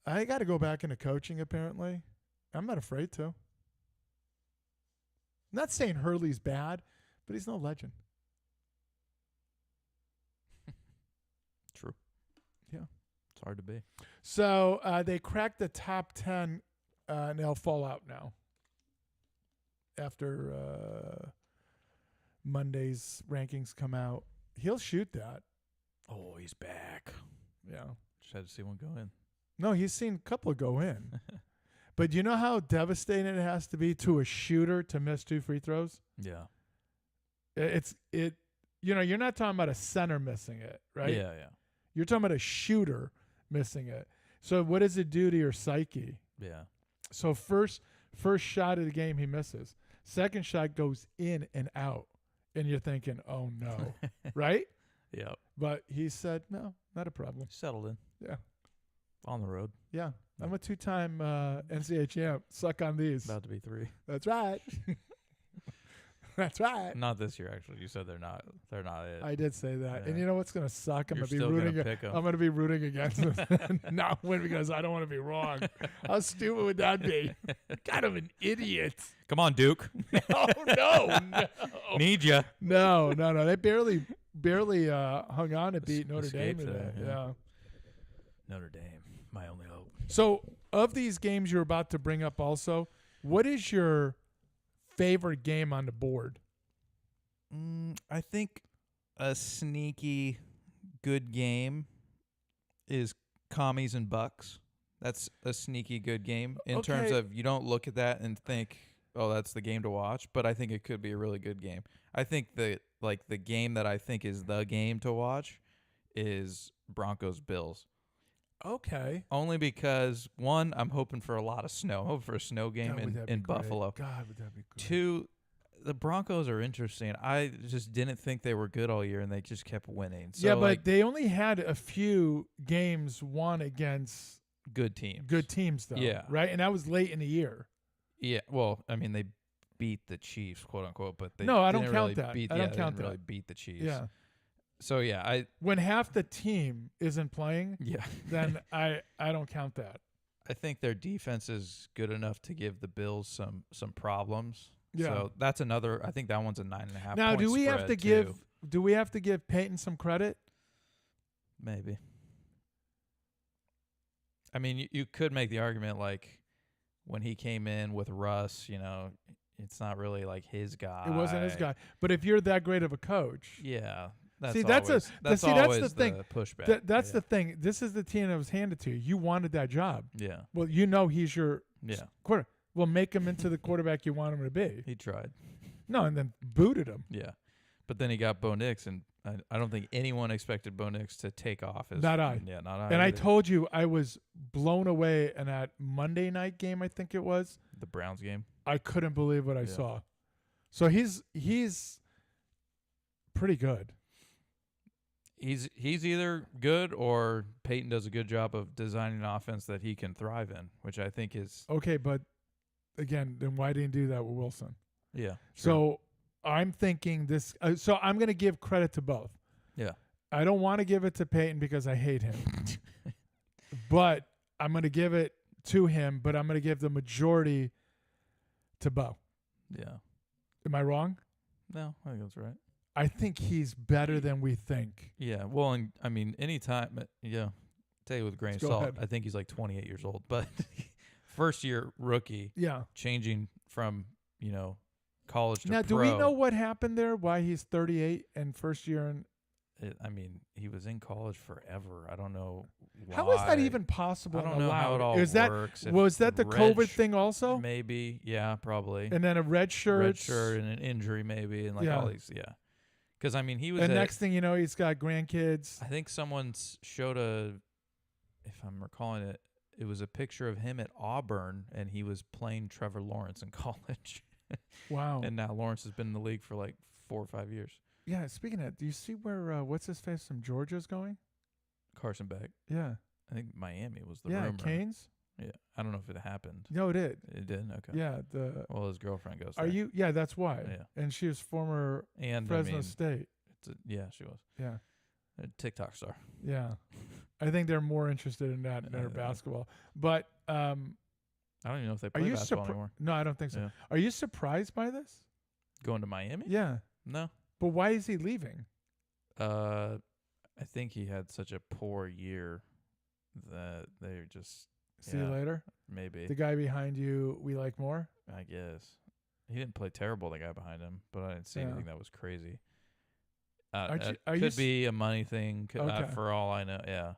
I got to go back into coaching. Apparently, I'm not afraid to. I'm not saying Hurley's bad, but he's no legend. True. Yeah. It's hard to be. So they cracked the top 10, and they'll fall out now. After Monday's rankings come out, he'll shoot that. Oh, he's back. Yeah. Just had to see one go in. No, he's seen a couple go in. But you know how devastating it has to be to a shooter to miss 2 free throws? Yeah. You're not talking about a center missing it, right? Yeah, yeah. You're talking about a shooter missing it. So what does it do to your psyche? Yeah. So first shot of the game he misses. Second shot goes in and out. And you're thinking, oh no. Right? Yeah. But he said, no, not a problem. Settled in. Yeah. On the road. Yeah. I'm a 2-time NCAA champ. Suck on these. About to be 3. That's right. That's right. Not this year, actually. You said they're not. They're not it. I did say that. And Yeah. you know what's gonna suck? I'm You're gonna be still rooting. gonna pick 'em. I'm gonna be rooting against them, not win because I don't want to be wrong. How stupid would that be? God, I'm an idiot. Come on, Duke. Oh no, no, Need ya. no. They barely hung on to beat Notre Dame escaped today. there, Yeah. Notre Dame, my only hope. So, of these games you're about to bring up, also, what is your favorite game on the board? I think a sneaky good game is Commies and Bucks. That's a sneaky good game in terms Okay. of you don't look at that and think, oh, that's the game to watch. But I think it could be a really good game. I think the game that I think is the game to watch is Broncos Bills. Okay. Only because one, I'm hoping for a lot of snow. I'm hoping for a snow game God, would that in be great. Buffalo. God, would that be great. Two, the Broncos are interesting. I just didn't think they were good all year, and they just kept winning. So Yeah, but like, they only had a few games won against good teams. good teams, though. Yeah. Right? And that was late in the year. Yeah. Well, I mean, they beat the Chiefs, quote unquote, but they No, I don't didn't count really that. Beat, I don't yeah, they count didn't really that. beat the Chiefs. Yeah. So yeah, When half the team isn't playing, yeah. then I don't count that. I think their defense is good enough to give the Bills some problems. Yeah. So that's another. I think that one's a 9.5. Now, point do we have spread, to give too. do we have to give Peyton some credit? Maybe. I mean, you could make the argument like when he came in with Russ, it's not really like his guy. It wasn't his guy. But if you're that great of a coach, Yeah. That's See, that's always, a- that's see, that's always the thing. pushback. that's yeah. the thing. This is the team that was handed to you. You wanted that job. Yeah. Well, he's your Yeah. quarter. Well, make him into the quarterback you want him to be. He tried. No, and then booted him. Yeah. But then he got Bo Nix, and I don't think anyone expected Bo Nix to take off. Not I. Yeah, not I. And I either. told you I was blown away in that Monday night game, I think it was. the Browns game. I couldn't believe what I Yeah. saw. So he's pretty good. He's either good or Peyton does a good job of designing an offense that he can thrive in, which I think is Okay, but again, then why didn't you do that with Wilson? yeah. So I'm thinking this. So I'm going to give credit to both. Yeah. I don't want to give it to Peyton because I hate him, but I'm going to give it to him. But I'm going to give the majority to Bo. Yeah. Am I wrong? No, I think that's right. I think he's better than we think. Yeah. Well, and I mean, anytime, yeah, take it with a grain of Go salt. ahead. I think he's like 28 years old, but first year rookie, Yeah. changing from, college to Now, pro. do we know what happened there? Why he's 38 and first year in? I mean, he was in college forever. I don't know why. How is that even possible? I don't and know how allowed? it all Is that works. If was that the COVID red thing also? Maybe, yeah, probably. And then a red shirt. Red shirt and an injury, maybe, and like Yeah. all these, yeah. Because I mean, he was. And at- next thing you know, he's got grandkids. I think someone showed if I'm recalling it, it was a picture of him at Auburn, and he was playing Trevor Lawrence in college. Wow. And now Lawrence has been in the league for like 4 or 5 years. Yeah, speaking of that, do you see where what's his face from Georgia's going? Carson Beck. Yeah. I think Miami was the Yeah, rumor. Canes? Yeah, I don't know if it happened. No, it did. It did. Okay. Yeah, the Well, his girlfriend goes. Are there. you Yeah, that's why. Yeah. And she was former And Fresno I mean, State. yeah, she was Yeah. a TikTok star. Yeah. I think they're more interested in that than basketball. But I don't even know if they are play you basketball surprised? anymore. No, I don't think so. Yeah. Are you surprised by this? Going to Miami? Yeah. No. But why is he leaving? I think he had such a poor year that they're just See you Yeah. later. maybe. The guy behind you we like more? I guess he didn't play terrible. The guy behind him, but I didn't see Yeah. anything that was crazy. Are you Could s- be a money thing. Okay. For all I know, yeah.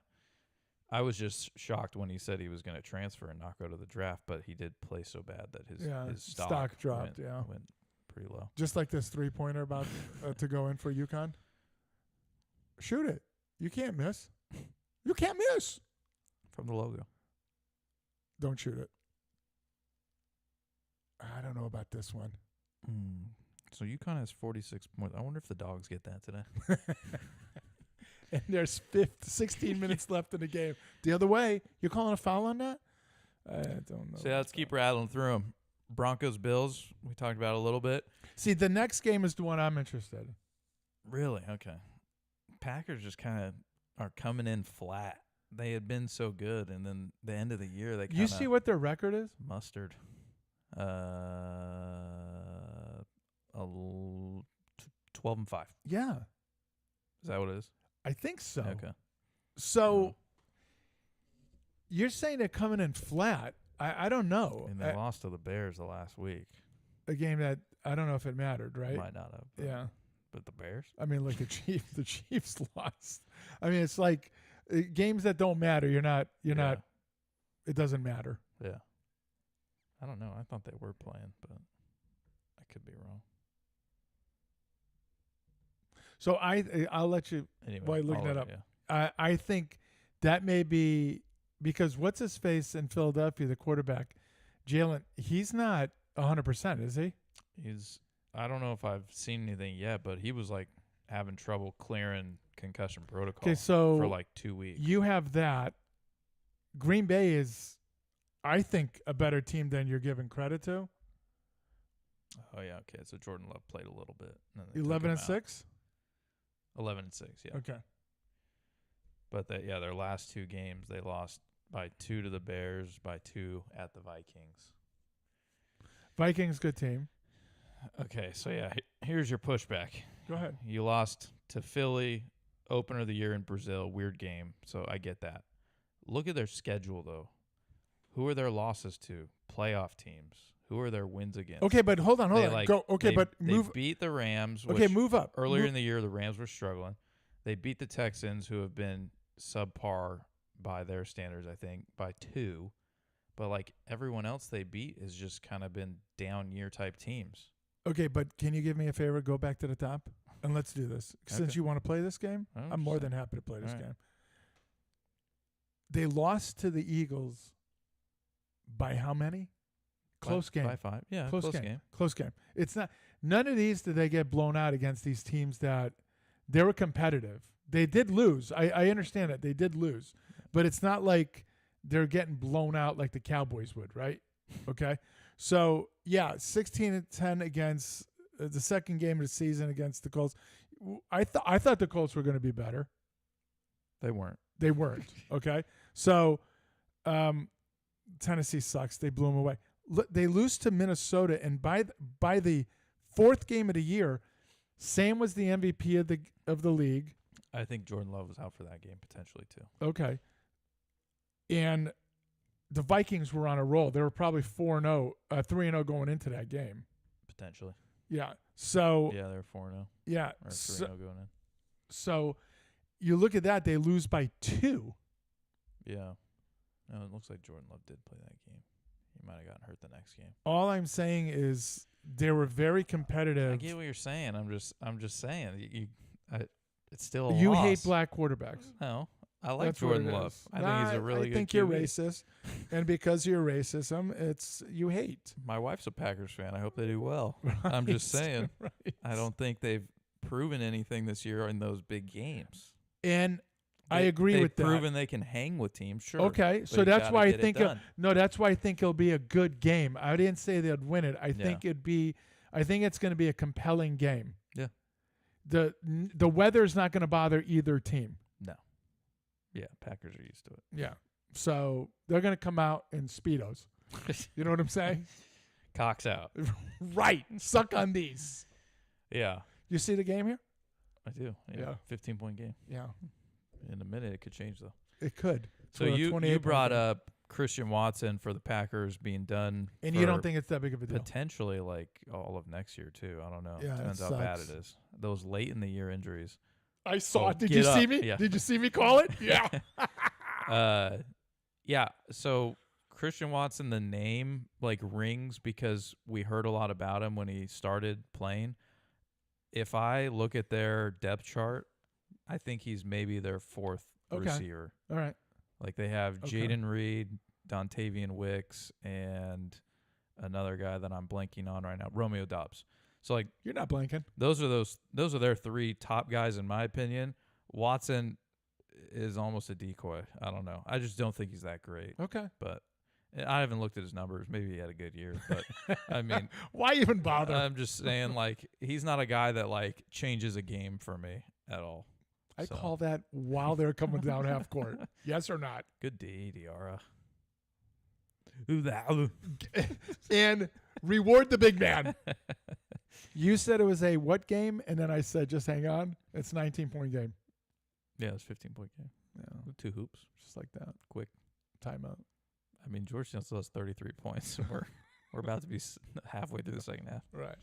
I was just shocked when he said he was going to transfer and not go to the draft, but he did play so bad that his stock dropped, went, went pretty low. Just like this 3-pointer about to go in for UConn. Shoot it. You can't miss. You can't miss. From the logo. Don't shoot it. I don't know about this one. So UConn has 46 points. I wonder if the Dogs get that today. And there's 16 minutes left in the game. The other way, you're calling a foul on that? I don't know. So let's keep rattling through them. Broncos Bills. We talked about a little bit. See, the next game is the one I'm interested in. Really? Okay. Packers just kind of are coming in flat. They had been so good, and then the end of the year they kind You of see what their record is? mustard. 12-5. Yeah, Is that what it is? I think so. Okay. So you're saying they're coming in flat. I don't know. And they lost to the Bears the last week. A game that I don't know if it mattered, right? Might not have. But, Yeah. But the Bears? I mean, like the Chiefs lost. I mean, it's like games that don't matter. You're not. It doesn't matter. Yeah. I don't know. I thought they were playing, but I could be wrong. So I'll let you. Anyway, While looking I'll that let- up. yeah. I think that may be because what's his face in Philadelphia, the quarterback, Jalen. He's not 100%, is he? I don't know if I've seen anything yet, but he was like having trouble clearing concussion protocol Okay, so for like 2 weeks. you have that. Green Bay is, I think, a better team than you're giving credit to. Oh yeah, okay. So Jordan Love played a little bit. And then they took 11 him and out. 6. 11-6, yeah. Okay. But their last 2 games they lost by 2 to the Bears, by 2 at the Vikings. Vikings, good team. Okay, so yeah, here's your pushback. Go ahead. You lost to Philly, opener of the year in Brazil, weird game. So I get that. Look at their schedule though. Who are their losses to? Playoff teams. Who are their wins against? Okay, but hold on. Go. Okay, but they move. beat the Rams. Okay, which move up. Earlier Move- in the year, the Rams were struggling. They beat the Texans, who have been subpar by their standards, I think, by 2. But like everyone else they beat has just kind of been down year type teams. Okay, but can you give me a favor? Go back to the top and let's do this. Since Okay. you want to play this game, I I'm more understand. than happy to play this All right. game. They lost to the Eagles by how many? Close game. By 5. Yeah, Close close game. game. Close game. It's not. None of these did they get blown out against these teams that they were competitive. They did lose. I understand that they did lose, but it's not like they're getting blown out like the Cowboys would, right? Okay. So yeah, 16-10 against the second game of the season against the Colts. I thought the Colts were going to be better. They weren't. They weren't. Okay. So Tennessee sucks. They blew them away. They lose to Minnesota, and by the 4th game of the year, Sam was the MVP of the league. I think Jordan Love was out for that game potentially too. Okay. And the Vikings were on a roll. They were probably 3-0 going into that game. Potentially. Yeah. So Yeah, they're 4-0 yeah. or 3-0 So, going in. so you look at that, they lose by 2. Yeah. No, it looks like Jordan Love did play that game. He might have gotten hurt the next game. All I'm saying is they were very competitive. I get what you're saying. I'm just saying it's still a You loss. hate black quarterbacks. No, I like That's what Jordan it Love. is. I think he's a really I good think you're QB. racist, and because of your racism, it's you hate. My wife's a Packers fan. I hope they do well. I'm just Right, saying. right. I don't think they've proven anything this year in those big games. And I agree they've with that. proven they can hang with teams. Sure. Okay, but so you that's gotta why I get it think done. that's why I think it'll be a good game. I didn't say they'd win it. I think I think it's going to be a compelling game. Yeah. The weather's not going to bother either team. No. Yeah, Packers are used to it. Yeah. So they're going to come out in Speedos. You know what I'm saying? Cox out. Right. Suck on these. Yeah, You see the game here? I do. Yeah. 15-point game. Yeah. In a minute, it could change though. It could. So To a you 28 brought point game. up Christian Watson for the Packers being done, And you don't think it's that big of a deal? potentially like all of next year too. I don't know. Yeah, Depends it how bad sucks. it is. Those late in the year injuries. I saw Oh, it. Did get you see up. me? Yeah. Did you see me call it? Yeah. Yeah. So Christian Watson, the name like rings because we heard a lot about him when he started playing. If I look at their depth chart, I think he's maybe their 4th Okay. receiver. All right. Like they have Okay. Jaden Reed, Dontavian Wicks, and another guy that I'm blanking on right now, Romeo Doubs. So like You're not blanking. those are their 3 top guys in my opinion. Watson is almost a decoy. I don't know. I just don't think he's that great. Okay. But I haven't looked at his numbers. Maybe he had a good year, but I mean, Why even bother? I'm just saying, like, he's not a guy that like changes a game for me at all. I So, call that while they're coming down half court. Yes or not? good D, Diarra. And reward the big man. You said it was a what game? And then I said, just hang on. It's 19-point game. Yeah, it's 15-point game. Yeah, With 2 hoops. just like that. Quick. Timeout. I mean, Georgetown still has 33 points. We're about to be halfway through the second half. Right.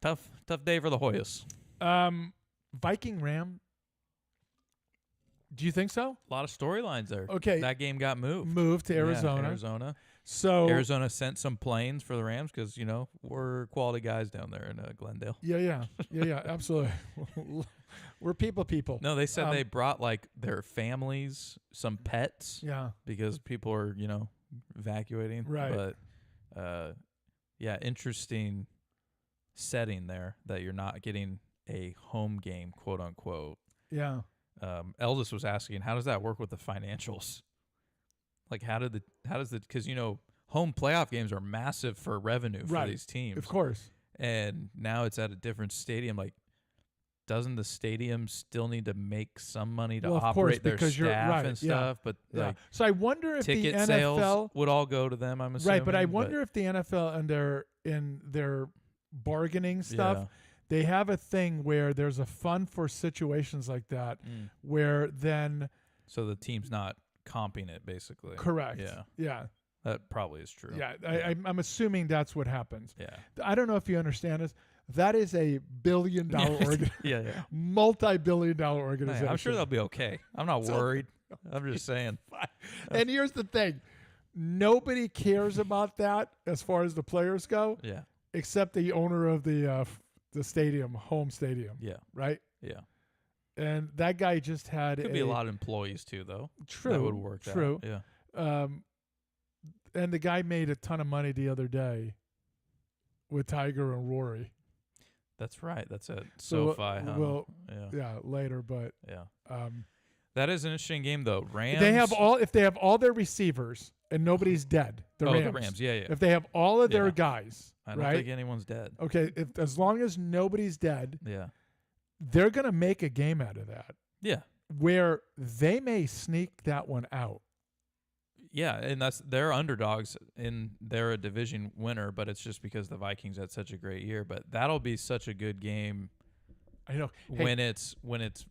Tough day for the Hoyas. Viking Ram. Do you think so? A lot of storylines there. Okay. That game got moved. Moved to Yeah, Arizona. Arizona. So Arizona sent some planes for the Rams because, you know, we're quality guys down there in Glendale. yeah, absolutely. We're people. No, they said they brought, like, their families, some pets, Yeah. because people are, you know, evacuating. Right. But, yeah, interesting setting there that you're not getting a home game, quote unquote. Yeah. Eldest was asking, how does that work with the financials? Like, how does the, because, you know, home playoff games are massive for revenue for Right. these teams. Of course. And now it's at a different stadium. Like, doesn't the stadium still need to make some money to Well, of operate course, their because you're staff right, and yeah. stuff? But Yeah. like, So I wonder if the ticket NFL sales would all go to them, I'm assuming. right, but I wonder if the NFL in their bargaining stuff, they have a thing where there's a fund for situations like that where then So the team's not comping it, basically. correct. Yeah. Yeah. That probably is true. Yeah. I'm assuming that's what happens. Yeah. I don't know if you understand this. That is a billion-dollar yeah. multi-billion-dollar Hey, organization. I'm sure they'll be okay. I'm not worried. I'm just saying. And here's the thing. Nobody cares about that as far as the players go, Yeah. except the owner of the stadium, home stadium, Yeah. right? Yeah. And that guy just had Could be a lot of employees too, though. True. That would work. True. Out. Yeah. And the guy made a ton of money the other day with Tiger and Rory. That's right. That's it. So, SoFi, huh? well, yeah. Yeah, later, but Yeah. That is an interesting game, though. Rams. they have if they have all their receivers and nobody's dead. The Rams. Yeah, yeah. If they have all of their Yeah. guys, I don't right? think anyone's dead. Okay, as long as nobody's dead, Yeah. they're gonna make a game out of that Yeah. where they may sneak that one out. Yeah, and they're underdogs they're a division winner, but it's just because the Vikings had such a great year. But that'll be such a good game I know. Hey, when it's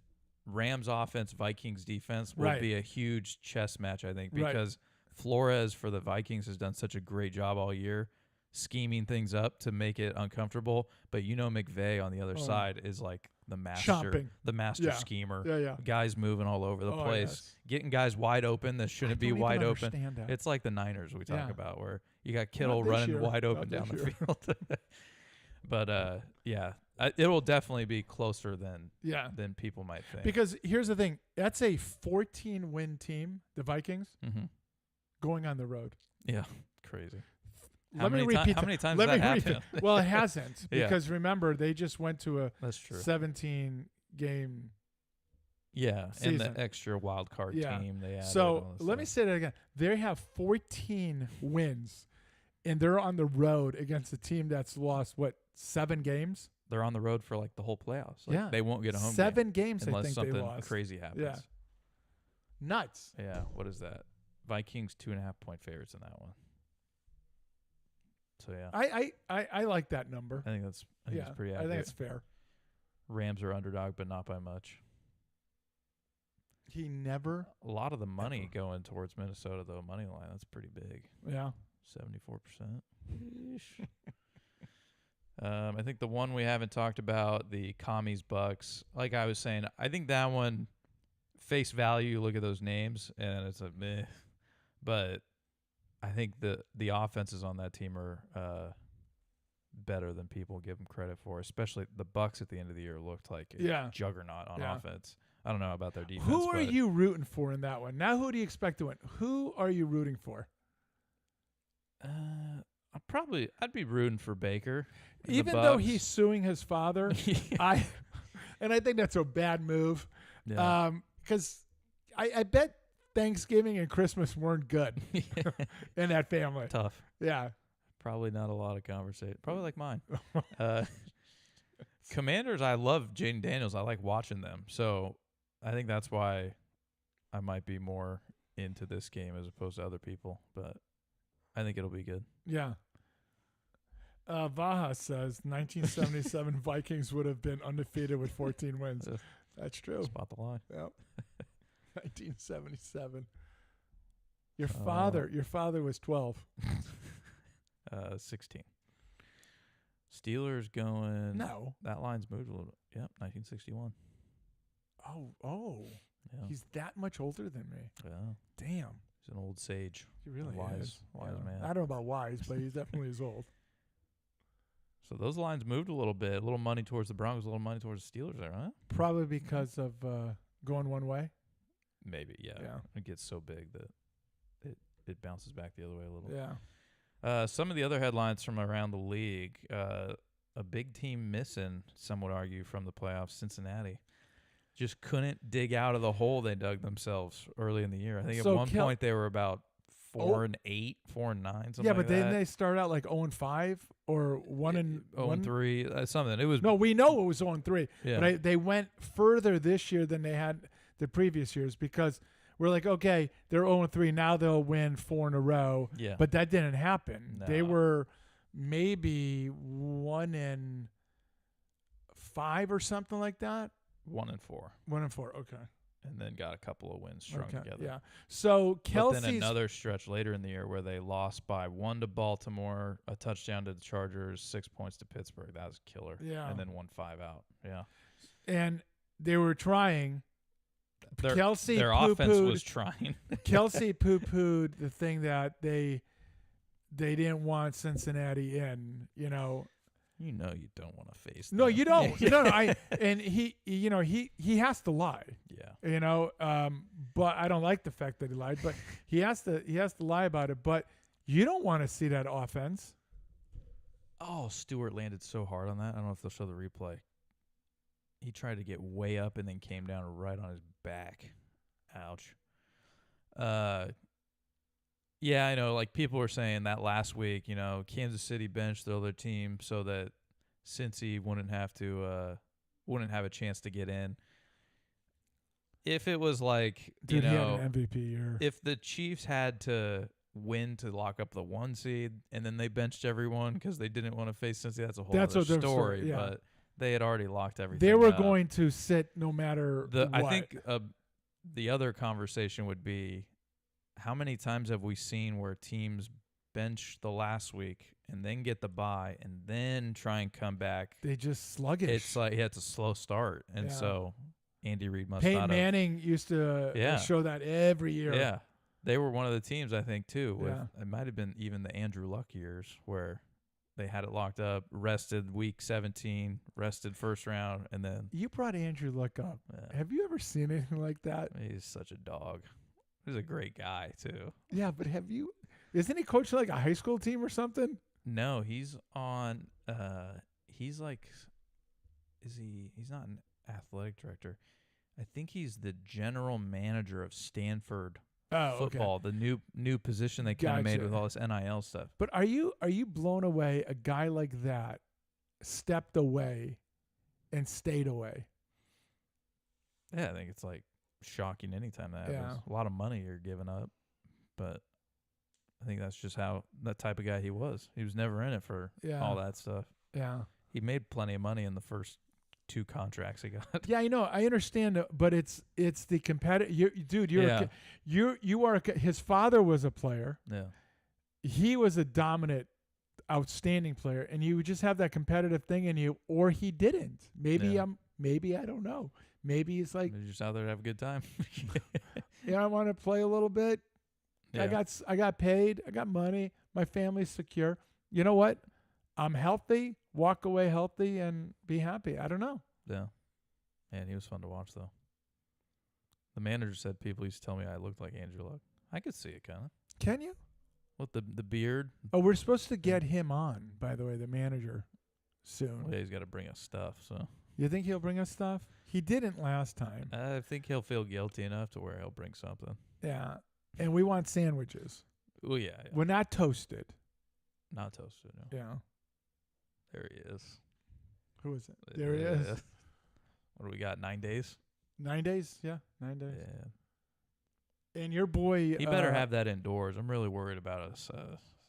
Rams offense, Vikings defense will Right. be a huge chess match, I think, Right. because Flores for the Vikings has done such a great job all year scheming things up to make it uncomfortable. But you know McVay on the other side is like the master Chomping. the schemer. Yeah. Guys moving all over the Oh, place, yes. getting guys wide open that shouldn't be don't even wide open. understand that. It's like the Niners we talk Yeah. about, where you got Kittle this running year. wide Not open down this the year. field. But yeah, it will definitely be closer than people might think. Because here's the thing: that's a 14-win team, the Vikings, going on the road. Yeah, crazy. Let me repeat. How many times Let has me that repeat. happened? Well, it hasn't Yeah. because remember they just went to a That's true. 17-game. Yeah, and season. the extra wild card Yeah. team they added. So all this let me stuff. say that again. They have 14 wins, and they're on the road against a team that's lost 7 games? They're on the road for like the whole playoffs. Like, Yeah. they won't get a home 7 game games. I unless think something they lost. crazy happens. Yeah. Nuts. Yeah, what is that? Vikings 2.5-point favorites in that one. So yeah, I like that number. I think that's it's pretty I accurate. think it's fair. Rams are underdog, but not by much. He never. A lot of the money going towards Minnesota, though, money line. That's pretty big. Yeah. 74%. I think the one we haven't talked about, the Commies Bucks. Like I was saying, I think that one, face value, look at those names, and it's a meh. But I think the offenses on that team are better than people give them credit for. Especially the Bucks at the end of the year looked like a juggernaut on offense. I don't know about their defense. Who are you rooting for in that one? Now, who do you expect to win? Who are you rooting for? I'd be rooting for Baker. and the Even though Bucks. he's suing his father, I think that's a bad move. Yeah. Because I bet Thanksgiving and Christmas weren't good in that family. Tough. Yeah. Probably not a lot of conversation. Probably like mine. Commanders, I love Jaden Daniels. I like watching them. So I think that's why I might be more into this game as opposed to other people. But I think it'll be good. Yeah. Vaha says 1977 Vikings would have been undefeated with 14 wins. That's true. Spot the line. Yep. 1977. Your father was 12. 16. Steelers going. No. That line's moved a little bit. Yep, 1961. Oh. Yeah. He's that much older than me. Yeah. Damn. He's an old sage. He really wise, is. Wise Yeah. man. I don't know about wise, but he definitely is old. So those lines moved a little bit. A little money towards the Broncos, a little money towards the Steelers there, huh? Probably because of going one way. Maybe, yeah. It gets so big that it bounces back the other way a little. Yeah. Some of the other headlines from around the league. A big team missing, some would argue, from the playoffs, Cincinnati. Just couldn't dig out of the hole they dug themselves early in the year. I think So at one point they were about 4-8, 4-9, something yeah, like but that. then they started out like 0-5 or 0-3, something. It was No, we know it was 0-3. Yeah. But they went further this year than they had the previous years because we're like, okay, they're 0-3. Now they'll win 4 in a row. Yeah. But that didn't happen. No. They were maybe 1-5 or something like that. 1-4. 1-4. Okay. And then got a couple of wins strung together. Yeah. So Kelsey's. But then another stretch later in the year where they lost by 1 to Baltimore, a touchdown to the Chargers, 6 points to Pittsburgh. That was killer. Yeah. And then 1-5 out. Yeah. And they were trying. Their Kelsey offense was trying. Kelsey poo-pooed the thing that they didn't want Cincinnati in, You know you don't want to face No, them. you don't. No, and he has to lie. Yeah. But I don't like the fact that he lied, but he has to lie about it, but you don't want to see that offense. Oh, Stewart landed so hard on that. I don't know if they'll show the replay. He tried to get way up and then came down right on his back. Ouch. Yeah, I know. Like people were saying that last week, Kansas City benched their other team so that Cincy wouldn't have a chance to get in. If it was like, Dude, he had an MVP year. if the Chiefs had to win to lock up the 1 seed and then they benched everyone because they didn't want to face Cincy, that's a whole other story. Yeah. But they had already locked everything They were up. going to sit no matter what. I think the other conversation would be, how many times have we seen where teams bench the last week and then get the bye and then try and come back? They just sluggish. It's like it's a slow start, and so Andy Reid must Peyton not Manning used to show that every year. Yeah, they were one of the teams, I think, too. Yeah. It might have been even the Andrew Luck years where they had it locked up, rested week 17, rested first round, and then You brought Andrew Luck up. Yeah. Have you ever seen anything like that? He's such a dog. He's a great guy too. Yeah, but isn't he coaching like a high school team or something? No, he's on. He's like, he's not an athletic director. I think he's the general manager of Stanford football. Okay. The new position they kind of made Gotcha. with all this NIL stuff. But are you blown away? A guy like that stepped away and stayed away. Yeah, I think it's like shocking anytime that happens. Yeah. A lot of money you're giving up, but I think that's just how that type of guy he was. He was never in it for all that stuff. Yeah. He made plenty of money in the first 2 contracts he got. Yeah, I know. I understand, but it's the competitive. Dude, you are. His father was a player. Yeah. He was a dominant, outstanding player, and you just have that competitive thing in you, or he didn't. Maybe I don't know. Maybe he's like, You're just out there to have a good time. I want to play a little bit. Yeah. I got paid. I got money. My family's secure. You know what? I'm healthy. Walk away healthy and be happy. I don't know. Yeah. Man, he was fun to watch, though. The manager said people used to tell me I looked like Andrew Luck. I could see it, kind of. Can you? With the beard. Oh, we're supposed to get him on, by the way, the manager, soon. Well, yeah, he's got to bring us stuff, so. You think he'll bring us stuff? He didn't last time. I think he'll feel guilty enough to where he'll bring something. Yeah. And we want sandwiches. Oh, yeah. We're not toasted. Not toasted, no. Yeah. There he is. Who is it? There he is. What do we got, 9 days? 9 days? Yeah, 9 days. Yeah. And your boy... He better have that indoors. I'm really worried about us.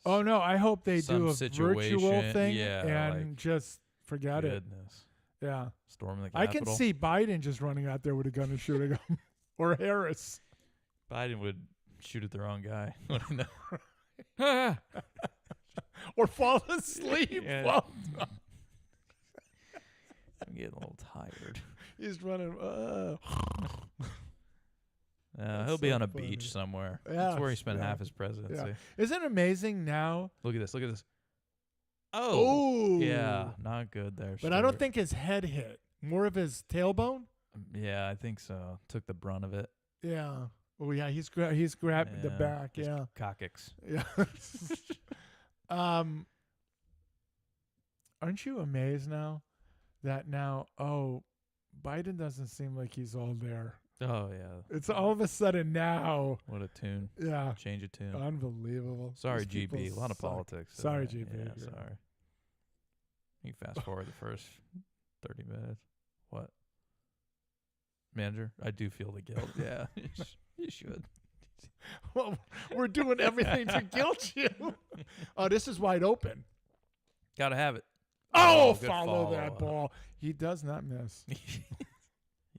Oh, no, I hope they some do a virtual situation, thing yeah, and like, just forget it. Goodness. Yeah. Storming the I Capitol. can see Biden just running out there with a gun and shooting him. Or Harris. Biden would shoot at the wrong guy. I'm Or fall asleep. Yeah. Well, getting a little tired. he's running. He'll be so on a funny. beach somewhere. Yeah, That's where he spent yeah, half his presidency. yeah. Isn't it amazing now? Look at this. Look at this. Oh. Oh. Yeah. Not good there. But I don't Stuart. think his head hit. More of his tailbone? Yeah, I think so. Took the brunt of it. Yeah. Oh, yeah. He's grabbed the back. Just Yeah. Coccyx. Yeah. Aren't you amazed now that Biden doesn't seem like he's all there. Oh, yeah. It's all of a sudden now. What a tune. Yeah. Change of tune. Unbelievable. Sorry, These people GB. A lot of suck. politics. in Sorry, there. GB. Yeah, Yeah. sorry. You can fast forward the first 30 minutes. What? Manager? I do feel the guilt. Yeah. You should. Well, we're doing everything to guilt you. Oh, this is wide open. Gotta have it. Oh, good follow that follow-up. ball. He does not miss.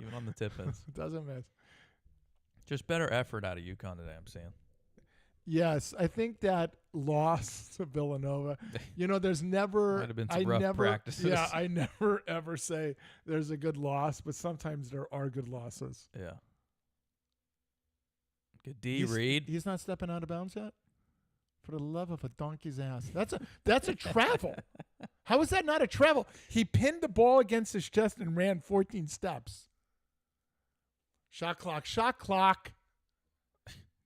Even on the tip ins. Doesn't miss. Just better effort out of UConn today, I'm saying. Yes, I think that loss to Villanova. You know, there's never. Might have been some rough practices. Yeah, I never ever say there's a good loss, but sometimes there are good losses. Yeah. Good D, Reed. He's not stepping out of bounds yet. For the love of a donkey's ass, that's a travel. How is that not a travel? He pinned the ball against his chest and ran 14 steps. Shot clock, shot clock.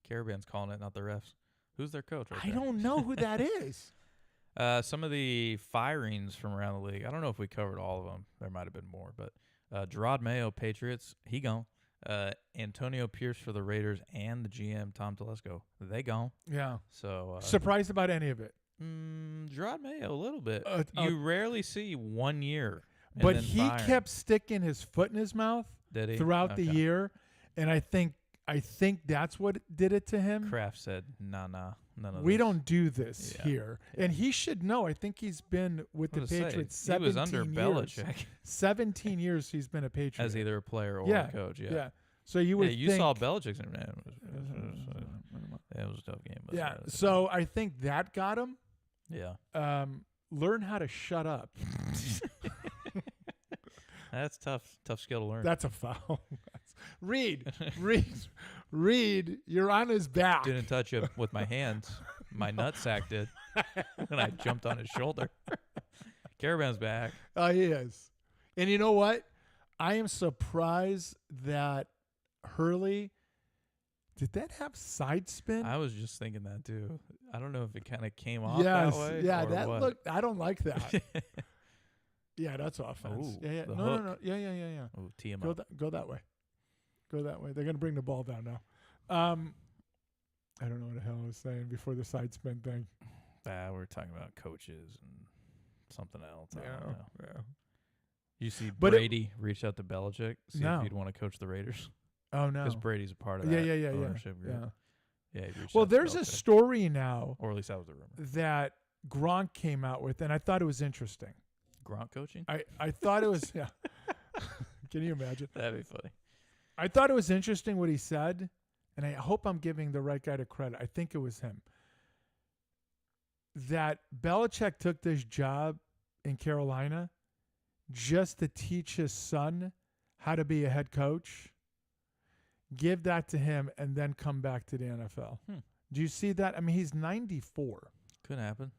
Caravan's calling it, not the refs. Who's their coach? Right I there? don't know who that is. Some of the firings from around the league. I don't know if we covered all of them. There might have been more, but Gerard Mayo, Patriots, he gone. Antonio Pierce for the Raiders and the GM Tom Telesco, they gone. Yeah. So Surprised about any of it. Gerard Mayo a little bit. Uh, You rarely see 1 year, and But then he firing. kept sticking his foot in his mouth Did he? throughout the Okay. year, and I think that's what did it to him. Kraft said, "Nah, none of We this." don't do this Yeah. here, and he should know. I think he's been with the I was gonna say, Patriots he 17 was under years. Belichick 17 years he's been a Patriot. as either a player or Yeah, a coach. Yeah. yeah. So you would you think, saw Belichick's. It was a tough game. But yeah. So I think that got him. yeah, Learn how to shut up. that's tough. Tough skill to learn. That's a foul. Reed, you're on his back. Didn't touch him with my hands. My nutsack did, and I jumped on his shoulder. Caravan's back. Oh, he is. And you know what? I am surprised that Hurley, did that have side spin? I was just thinking that too. I don't know if it kind of came off Yes. that way. Yeah, or that what. looked, I don't like that. Yeah, that's offense. Ooh, Yeah. the No. hook. Yeah. Oh, tee him Go up. that way. Go that way. They're going to bring the ball down now. I don't know what the hell I was saying before the side spin thing. We're talking about coaches and something else. I don't know. Yeah. You see But Brady reach out to Belichick, see No. if he'd want to coach the Raiders. Oh, no. Because Brady's a part of Yeah, that yeah. ownership group. Yeah. Yeah, he reached Well, out to there's a Belichick. story now Or at least that was the rumor. that Gronk came out with, and I thought it was interesting. Gronk coaching? I thought it was, yeah. Can you imagine? That'd be funny. I thought it was interesting what he said, and I hope I'm giving the right guy the credit. I think it was him. That Belichick took this job in Carolina just to teach his son how to be a head coach, give that to him, and then come back to the NFL. Do you see that? I mean, he's 94. Could happen.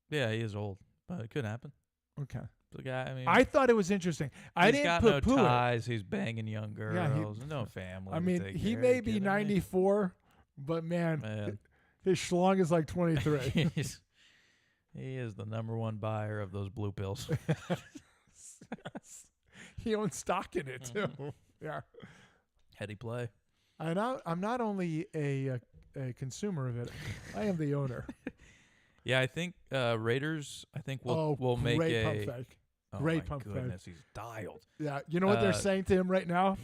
Yeah, he is old, but it could happen. Okay. The guy, I mean, I thought it was interesting. I he's didn't got poo-poo no it. ties. He's banging young girls. Yeah, no family. I to mean, take he care of. may You be kidding me? 94, but man, his schlong is like 23. He is the number one buyer of those blue pills. He owns stock in it too. Yeah. Heady play. I'm not only a consumer of it, I am the owner. Yeah, I think Raiders. I think we'll make great a pump fake. Oh Great my pump fake. goodness, he's dialed. Yeah, you know what they're saying to him right now?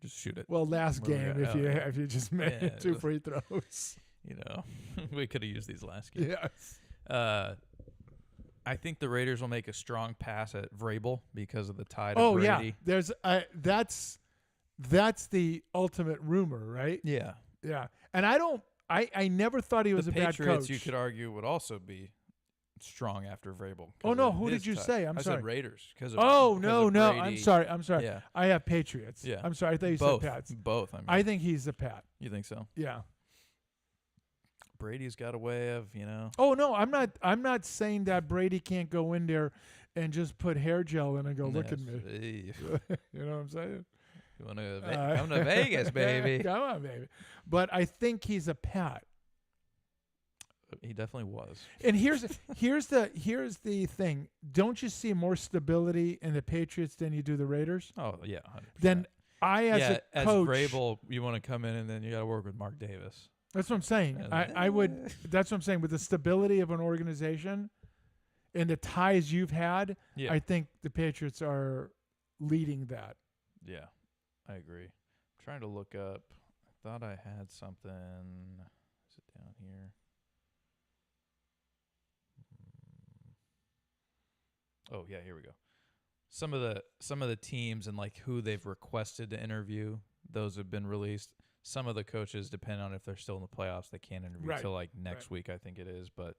Just shoot it. Well, last Where we game, got- if you just made Yeah, 2 free throws. You know, we could have used these last games. Yes. I think the Raiders will make a strong pass at Vrabel because of the tide Oh of yeah, Brady. there's that's the ultimate rumor, right? Yeah. Yeah, and I never thought he was The a bad Patriots, coach. you could argue, would also be strong after Vrabel. 'cause Oh, no, of who his did you tide. say? I'm I sorry. said Raiders. Oh because no, of no, Brady. I'm sorry. Yeah. I have Patriots. Yeah. I'm sorry. I thought you Both. said Pats. Both. I mean, I think he's a Pat. you think so? Yeah. Brady's got a way of, Oh no, I'm not saying that Brady can't go in there and just put hair gel in and go look at me. Hey, You know what I'm saying? you want to come to Vegas, baby? Come on, baby. But I think he's a Pat. He definitely was. And here's the thing. Don't you see more stability in the Patriots than you do the Raiders? Oh yeah. 100%. Then I as yeah, a as coach, Vrabel, you want to come in and then you got to work with Mark Davis. that's what I'm saying. I would. That's what I'm saying. With the stability of an organization and the ties you've had, Yeah. I think the Patriots are leading that. Yeah, I agree. I'm trying to look up. I thought I had something. Is it down here? Oh yeah, here we go. Some of the teams and like who they've requested to interview, those have been released. Some of the coaches, depending on if they're still in the playoffs, they can't interview Right. till like next week, I think it is. But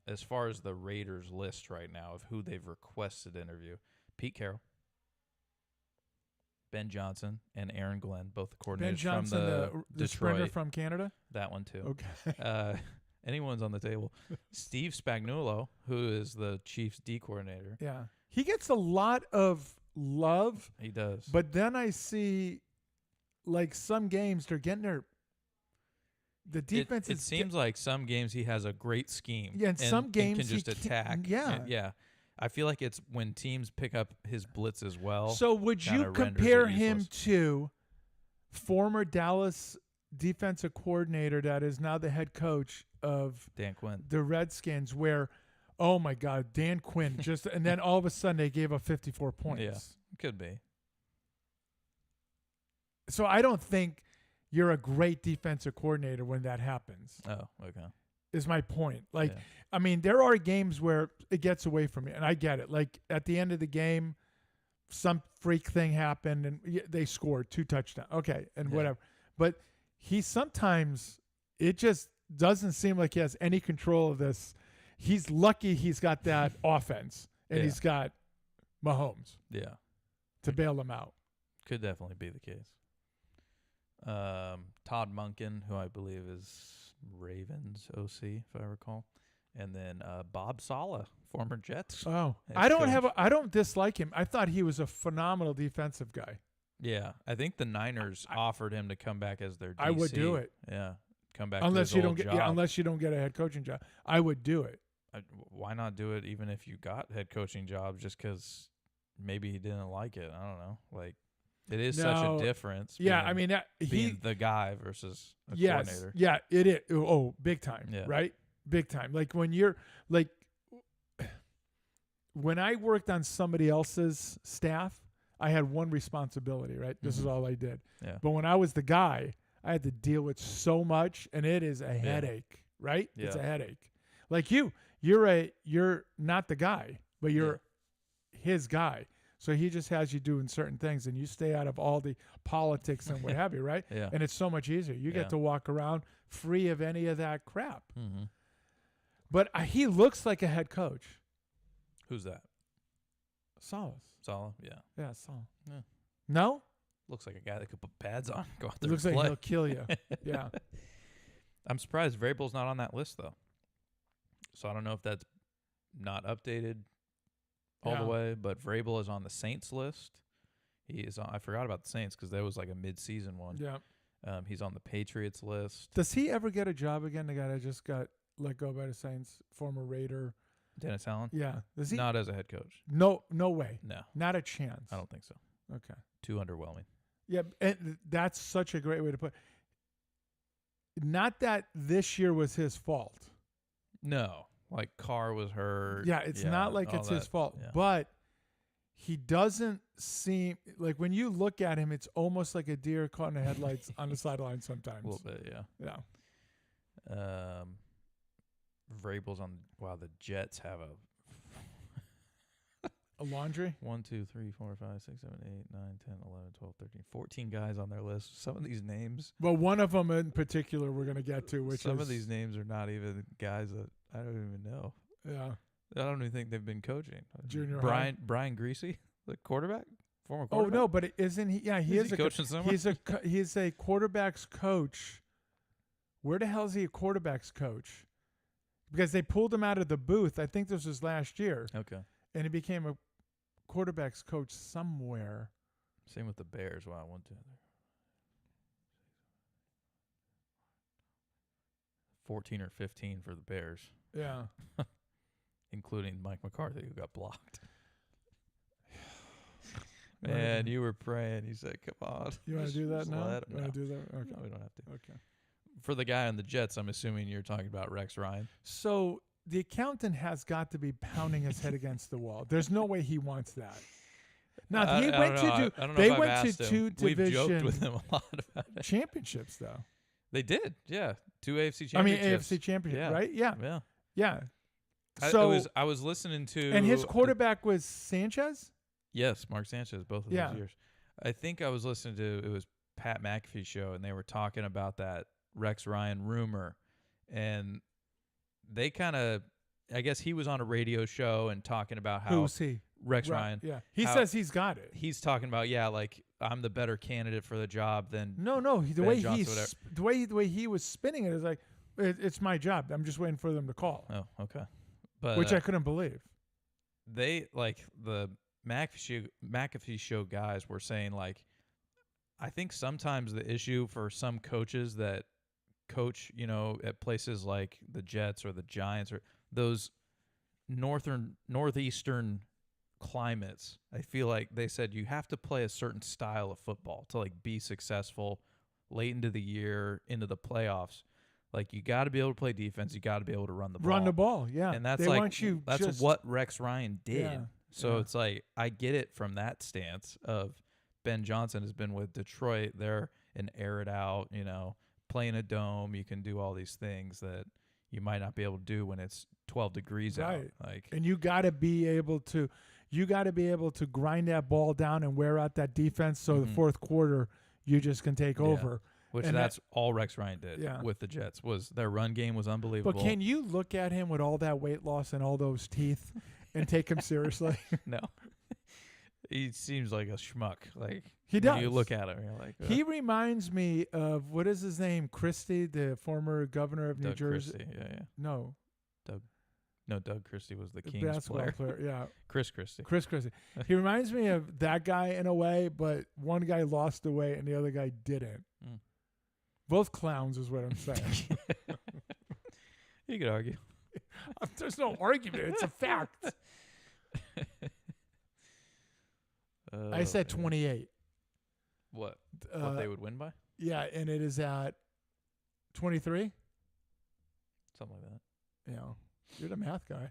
as far as the Raiders list right now of who they've requested to interview, Pete Carroll, Ben Johnson, and Aaron Glenn, both the coordinators Ben Johnson, from the sprinter Detroit. from Canada. That one too. Okay. Anyone's on the table. Steve Spagnuolo, who is the Chiefs D coordinator. Yeah, he gets a lot of love, He does. but then I see, like some games, they're getting the defense. It seems like some games he has a great scheme. Yeah, and some games can he just can't- attack. yeah. And yeah. I feel like it's when teams pick up his blitz as well. So would you kinda renders it compare him useless. to former Dallas defensive coordinator that is now the head coach of Dan Quinn. the Redskins, where, oh my God, Dan Quinn just, and then all of a sudden they gave up 54 points. Yeah. Could be. So I don't think you're a great defensive coordinator when that happens, Oh, okay. is my point. Like, Yeah. I mean, there are games where it gets away from you, and I get it. Like, at the end of the game, some freak thing happened, and they scored 2 touchdowns. Okay, and Yeah. whatever. But he sometimes, it just doesn't seem like he has any control of this. He's lucky he's got that offense, and Yeah. he's got Mahomes Yeah. to bail him out. Could definitely be the case. Todd Monken, who I believe is Ravens OC, if I recall. And then Bob Sala, former Jets. Oh, Head I don't coach. I don't dislike him. I thought he was a phenomenal defensive guy. Yeah, I think the Niners offered him to come back as their DC. I would do it. Yeah, come back Unless to you his don't old get job. yeah, unless you don't get a head coaching job. I would do it. Why not do it even if you got head coaching jobs just because maybe he didn't like it? I don't know. Like, it is such No. a difference. Yeah, being, I mean being the guy versus a yes, coordinator. yeah, it is. Oh, big time. Yeah. Right? Big time. Like when you're like when I worked on somebody else's staff, I had one responsibility, right? This is Mhm. all I did. Yeah. But when I was the guy, I had to deal with so much, and it is a headache, right? It's a Yeah. headache. Like you're not the guy, but you're his guy. So he just has you doing certain things, and you stay out of all the politics and what have you, right? Yeah. And it's so much easier. You Yeah. get to walk around free of any of that crap. Mm-hmm. But he looks like a head coach. Who's that? Salas. Sala? Yeah. Yeah, Salas. Yeah. No? Looks like a guy that could put pads on. Go out It there looks and like play. he'll kill you. Yeah. I'm surprised Vrabel's not on that list though. So I don't know if that's not updated all the Yeah. way, but Vrabel is on the Saints list. He is on, I forgot about the Saints because that was like a mid-season one. Yeah. He's on the Patriots list. Does he ever get a job again? The guy that just got let go by the Saints, former Raider. Dennis Allen? Yeah. Does he? Not as a head coach. No way. No, Not a chance. I don't think so. Okay. Too underwhelming. Yeah, and that's such a great way to put it. Not that this year was his fault. No, like Carr was hurt. Yeah, it's not like all it's his that, fault. yeah. But he doesn't seem like when you look at him, it's almost like a deer caught in the headlights on the sideline sometimes. A little bit, yeah. Yeah. Vrabel's on. Wow, the Jets have A laundry? 1, 2, 3, 4, 5, 6, 7, 8, 9, 10, 11, 12, 13, 14 guys on their list. Some of these names. Well, one of them in particular we're going to get to, which some is of these names are not even guys that I don't even know. Yeah. I don't even think they've been coaching. Junior Brian Greasy, the quarterback, former Oh quarterback. no, but isn't he? Yeah, he Is is he a coaching somewhere? he's a quarterback's coach. Where the hell is he a quarterback's coach? Because they pulled him out of the booth. I think this was last year, Okay. and he became a quarterback's coach somewhere. Same with the Bears. Wow, 1, 2, 3. 14 or 15 for the Bears, Yeah. including Mike McCarthy, who got blocked. Man, you were praying. You said, "Come on." You want to just- do that just now? let him- You want no. to do that? Okay. No, we don't have to. Okay. For the guy on the Jets, I'm assuming you're talking about Rex Ryan. So the accountant has got to be pounding his head against the wall. There's no way he wants that. Now he went to do. I don't know They if I've went asked to him. two We've joked division with him a lot about it. championships, though. They did, yeah. 2 AFC I mean championships. AFC championship, Yeah. right? Yeah, Yeah. yeah. I So was listening to and his quarterback was Sanchez. Yes, Mark Sanchez, both of Yeah. those years. I think I was listening to it was Pat McAfee's show, and they were talking about that Rex Ryan rumor, and they kind of, I guess he was on a radio show and talking about how Who's he? Rex Right, Ryan. Yeah, he how- says he's got it. He's talking about like I'm the better candidate for the job than No, the Ben way Johnson, whatever. the way he was spinning it is like it's my job. I'm just waiting for them to call, Oh, okay. But which I couldn't believe. they like the McAfee show guys were saying like I think sometimes the issue for some coaches that coach, at places like the Jets or the Giants or those northeastern climates, I feel like they said you have to play a certain style of football to like be successful late into the year, into the playoffs. Like you got to be able to play defense, you got to be able to run the ball. Run the ball, yeah. And that's they like want you that's just, what Rex Ryan did. Yeah, So yeah. it's like I get it from that stance of Ben Johnson has been with Detroit. They're an air it out, playing a dome. You can do all these things that you might not be able to do when it's 12 degrees out. Right. Like and you got to be able to grind that ball down and wear out that defense. So the Mhm. fourth quarter, you just can take Yeah. over. which and that's all Rex Ryan did Yeah. with the Jets was their run game was unbelievable. But can you look at him with all that weight loss and all those teeth and take him seriously? No. He seems like a schmuck. Like He when does. you look at him, you're like He reminds me of what is his name? Christie, the former governor of New Doug Jersey. Christie. Yeah. No, No, Doug Christie was the the Kings basketball player. player. Yeah, Chris Christie. Chris Christie. He reminds me of that guy in a way, but one guy lost the weight and the other guy didn't. Mm. Both clowns is what I'm saying. You could argue. There's no argument. It's a fact. I said 28. What? What they would win by? Yeah, and it is at 23. Something like that. You know, you're the math guy.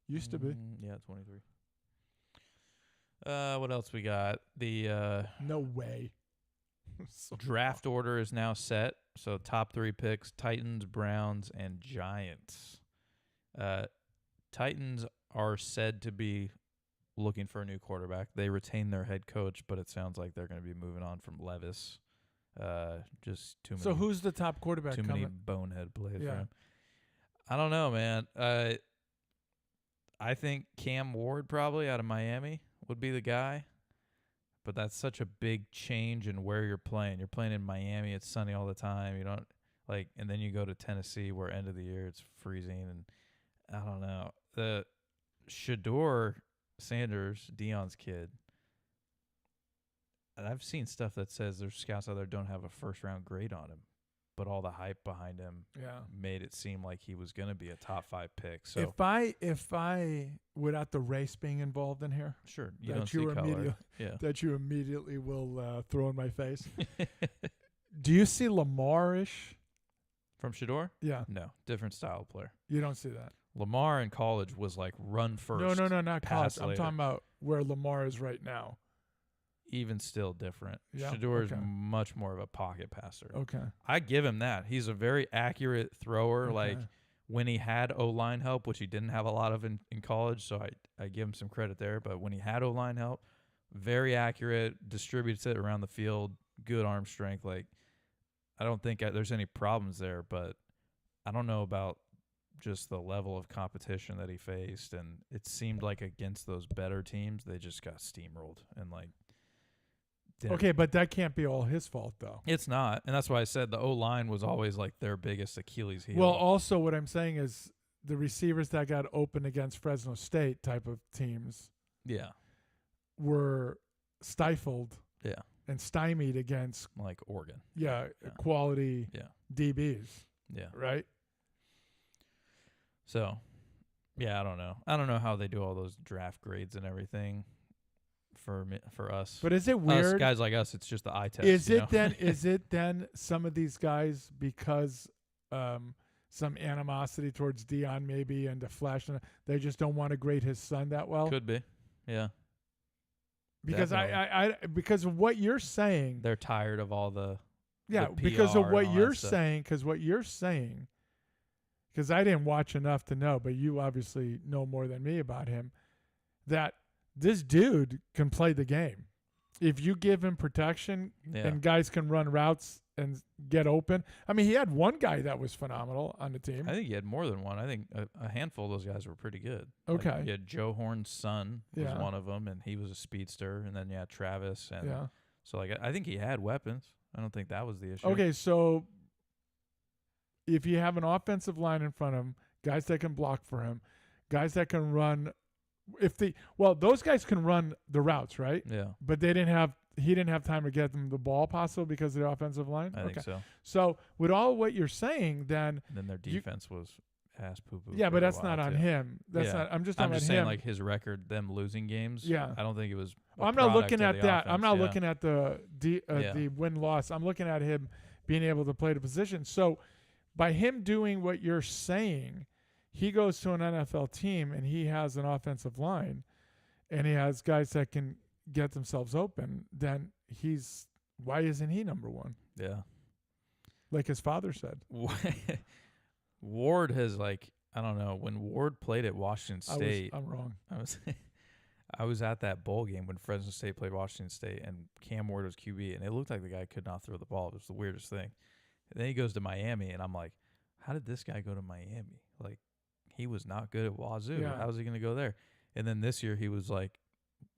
Used to be. Yeah, 23. What else we got? The No way. draft order is now set. So top 3 picks: Titans, Browns, and Giants. Titans are said to be looking for a new quarterback. They retain their head coach, but it sounds like they're going to be moving on from Levis. Just too many. So who's the top quarterback too coming? many bonehead plays for Yeah. him. I don't know, man. I think Cam Ward probably out of Miami would be the guy. But that's such a big change in where you're playing. You're playing in Miami, it's sunny all the time. You don't and then you go to Tennessee where end of the year it's freezing, and I don't know. The Shador Sanders, Dion's kid. And I've seen stuff that says there's scouts out there don't have a first round grade on him. but all the hype behind him made it seem like he was going to be a top 5 pick. So if I without the race being involved in here, sure, that don't see color. Yeah. that you immediately will throw in my face. Do you see Lamar-ish? From Shedeur? Yeah. No, different style of player. You don't see that. Lamar in college was like run first. No, not college. pass I'm later. talking about where Lamar is right now. Even still different. Yeah, Shedeur is okay. much more of a pocket passer. Okay. I give him that. He's a very accurate thrower. Okay. Like when he had O-line help, which he didn't have a lot of in college, so I give him some credit there. But when he had O-line help, very accurate, distributes it around the field, good arm strength. Like I don't think there's any problems there, but I don't know about just the level of competition that he faced. And it seemed like against those better teams, they just got steamrolled and like. Okay, but that can't be all his fault, though. It's not, and that's why I said the O-line was always like their biggest Achilles heel. Well, also what I'm saying is the receivers that got open against Fresno State type of teams yeah, were stifled yeah, and stymied against like Oregon. yeah. Yeah, quality DBs, yeah. right? So, yeah, I don't know. I don't know how they do all those draft grades and everything for us. But is it Us weird? guys like us, it's just the eye test. Is you it know? then? Is it then some of these guys because some animosity towards Dion maybe and the flash, they just don't want to grade his son that well? Could be, yeah. Because I because of what you're saying. They're tired of all the because of PR what and all you're that stuff. saying. Because what you're saying. Because I didn't watch enough to know, but you obviously know more than me about him. That this dude can play the game. If you give him protection and guys can run routes and get open. I mean, he had one guy that was phenomenal on the team. I think he had more than one. I think a handful of those guys were pretty good. Okay. Like you had Joe Horn's son was Yeah. one of them, and he was a speedster. And then you had Travis. And Yeah. so, like, I think he had weapons. I don't think that was the issue. Okay, so if you have an offensive line in front of him, guys that can block for him, guys that can run those guys can run the routes, right? Yeah, But he didn't have time to get them the ball possible because of the offensive line? I think so. So with all what you're saying, then And then their defense was ass poo-poo. yeah, for but a that's while, not on too. him. That's Yeah. not. I'm just talking about saying him. like his record, them losing games. Yeah. I don't think it was. I'm not looking product at of the that. I'm offense, not yeah. looking at the win loss. I'm looking at him being able to play the position. So by him doing what you're saying, he goes to an NFL team and he has an offensive line, and he has guys that can get themselves open. Then why isn't he number one? Yeah. Like his father said. Ward has I don't know, when Ward played at Washington State. I'm wrong. I was at that bowl game when Fresno State played Washington State, and Cam Ward was QB, and it looked like the guy could not throw the ball. It was the weirdest thing. And then he goes to Miami, and I'm like, how did this guy go to Miami? Like, he was not good at Wazoo. Yeah. How was he going to go there? And then this year, he was like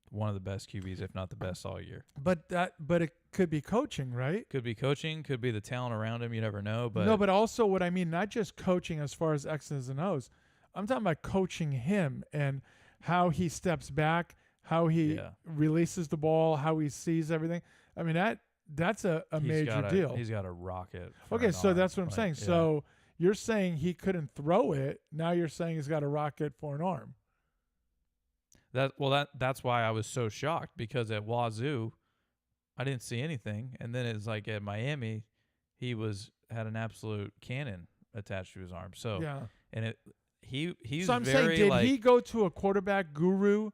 one of the best QBs, if not the best all year. But it could be coaching, right? Could be coaching, could be the talent around him. You never know. But No, but also what I mean, not just coaching as far as X's and O's. I'm talking about coaching him and how he steps back, how he releases the ball, how he sees everything. I mean, that's a major deal. He's got a rocket. for Okay, an so arm. that's what I'm saying. Yeah. So you're saying he couldn't throw it. Now you're saying he's got a rocket for an arm. That's why I was so shocked, because at Wazoo, I didn't see anything, and then it's like at Miami, he had an absolute cannon attached to his arm. So Yeah. and he's So I'm very saying, did he go to a quarterback guru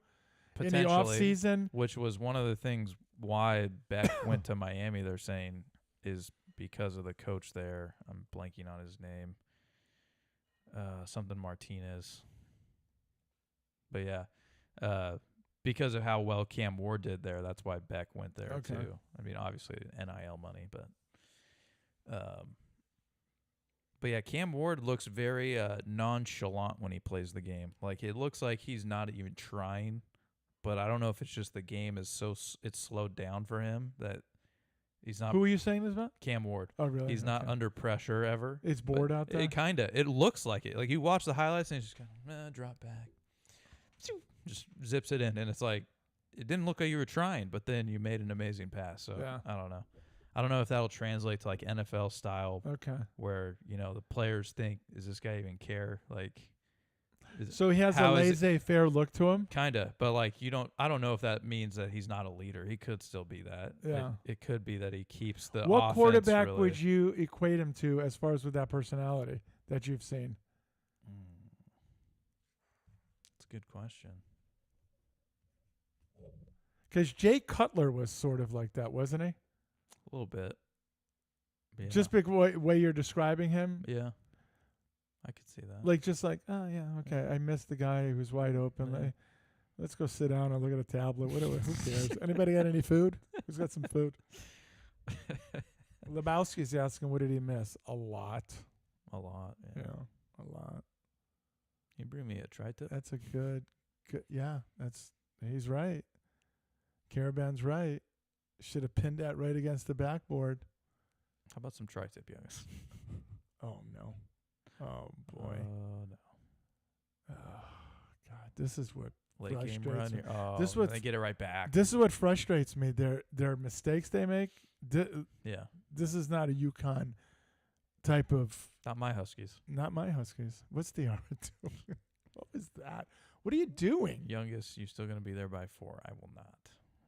in the off potentially, season? which was one of the things why Beck went to Miami. They're saying is because of the coach there. I'm blanking on his name. Something Martinez. But yeah. Because of how well Cam Ward did there, that's why Beck went there too. I mean, obviously NIL money, but yeah, Cam Ward looks very nonchalant when he plays the game. Like, it looks like he's not even trying, but I don't know if it's just the game is it's slowed down for him that he's not. Who are you saying this about? Cam Ward. Oh, really? He's not Okay. under pressure ever. It's bored out there? It looks like it. Like, you watch the highlights and he's just kind of drop back. Just zips it in, and it's like, it didn't look like you were trying, but then you made an amazing pass. So Yeah. I don't know. I don't know if that'll translate to like NFL style, Okay. where the players think, "Does this guy even care?" Like, So he has a how is laissez-faire look to him. kinda, but like I don't know if that means that he's not a leader. He could still be that. Yeah. It could be that he keeps the. What offense quarterback really. would you equate him to as far as with that personality that you've seen? That's a good question. Because Jay Cutler was sort of like that, wasn't he? A little bit. Yeah. Just because way you're describing him, yeah. I could see that. like just like, oh yeah, okay, I missed the guy who's wide open. Yeah. Let's go sit down and look at a tablet. Whatever. Who cares? Anybody got any food? Who's got some food? Lebowski's asking, what did he miss? A lot. A lot. Yeah, Yeah. a lot. Can you bring me a tri-tip? That's a good. Yeah, he's right. Caravan's right. Should have pinned that right against the backboard. How about some tri-tip, youngest? Oh no. Oh boy. No. Oh, God, this is what Late game frustrates run. me. Oh, This and what's- they get it right back. This is what frustrates me. Their mistakes they make. Yeah. This is not a UConn type of. Not my Huskies. Not my Huskies. What's the R doing? What was that? What are you doing? Youngest, you're still going to be there by 4. I will not.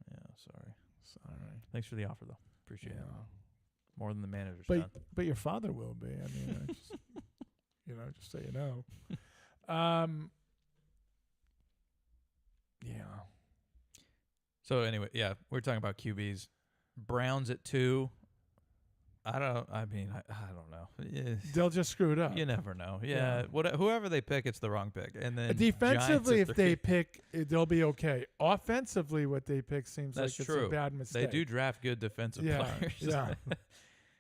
Yeah, sorry. Sorry. Thanks for the offer, though. Appreciate it. Yeah. More than the manager's But done. but your father will be. I mean, just, just so you know. Yeah. So, anyway, yeah, we're talking about QBs. Browns at 2. I don't know. Eh, They'll just screw it up. You never know. Yeah. Yeah. Whoever they pick, it's the wrong pick. And then Defensively, Giants if at they 3. pick, they'll be okay. Offensively, what they pick seems That's like true. it's a bad mistake. They do draft good defensive Yeah, players. yeah.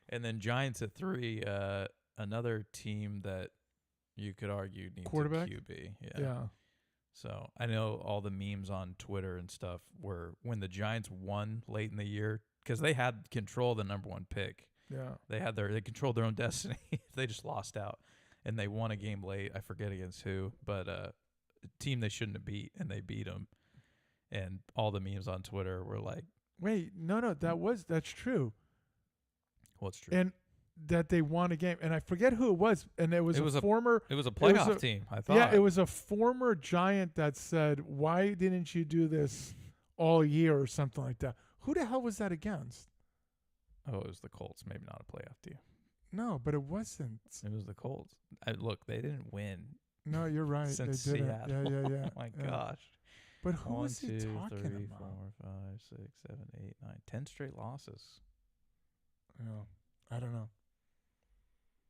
And then Giants at 3, another team that you could argue needs Quarterback? a QB. Yeah. So I know all the memes on Twitter and stuff were when the Giants won late in the year because they had control of the number 1 pick. Yeah. They controlled their own destiny. They just lost out, and they won a game late. I forget against who, but a team they shouldn't have beat, and they beat them. And all the memes on Twitter were like, Wait, no, that's true. "What's true?" And that they won a game, and I forget who it was, and it was a former. It was a playoff a- team. I thought. Yeah, it was a former Giant that said, "Why didn't you do this all year?" or something like that. Who the hell was that against? Oh, it was the Colts. Maybe not a playoff team. No, but it wasn't. It was the Colts. Look, they didn't win No, you're right. since they didn't. Seattle. Yeah. Oh my yeah. gosh. But who 1, was he 2, talking 3, about? 4, 5, 6, 7, 8, 9, 10 straight losses. Yeah, I don't know.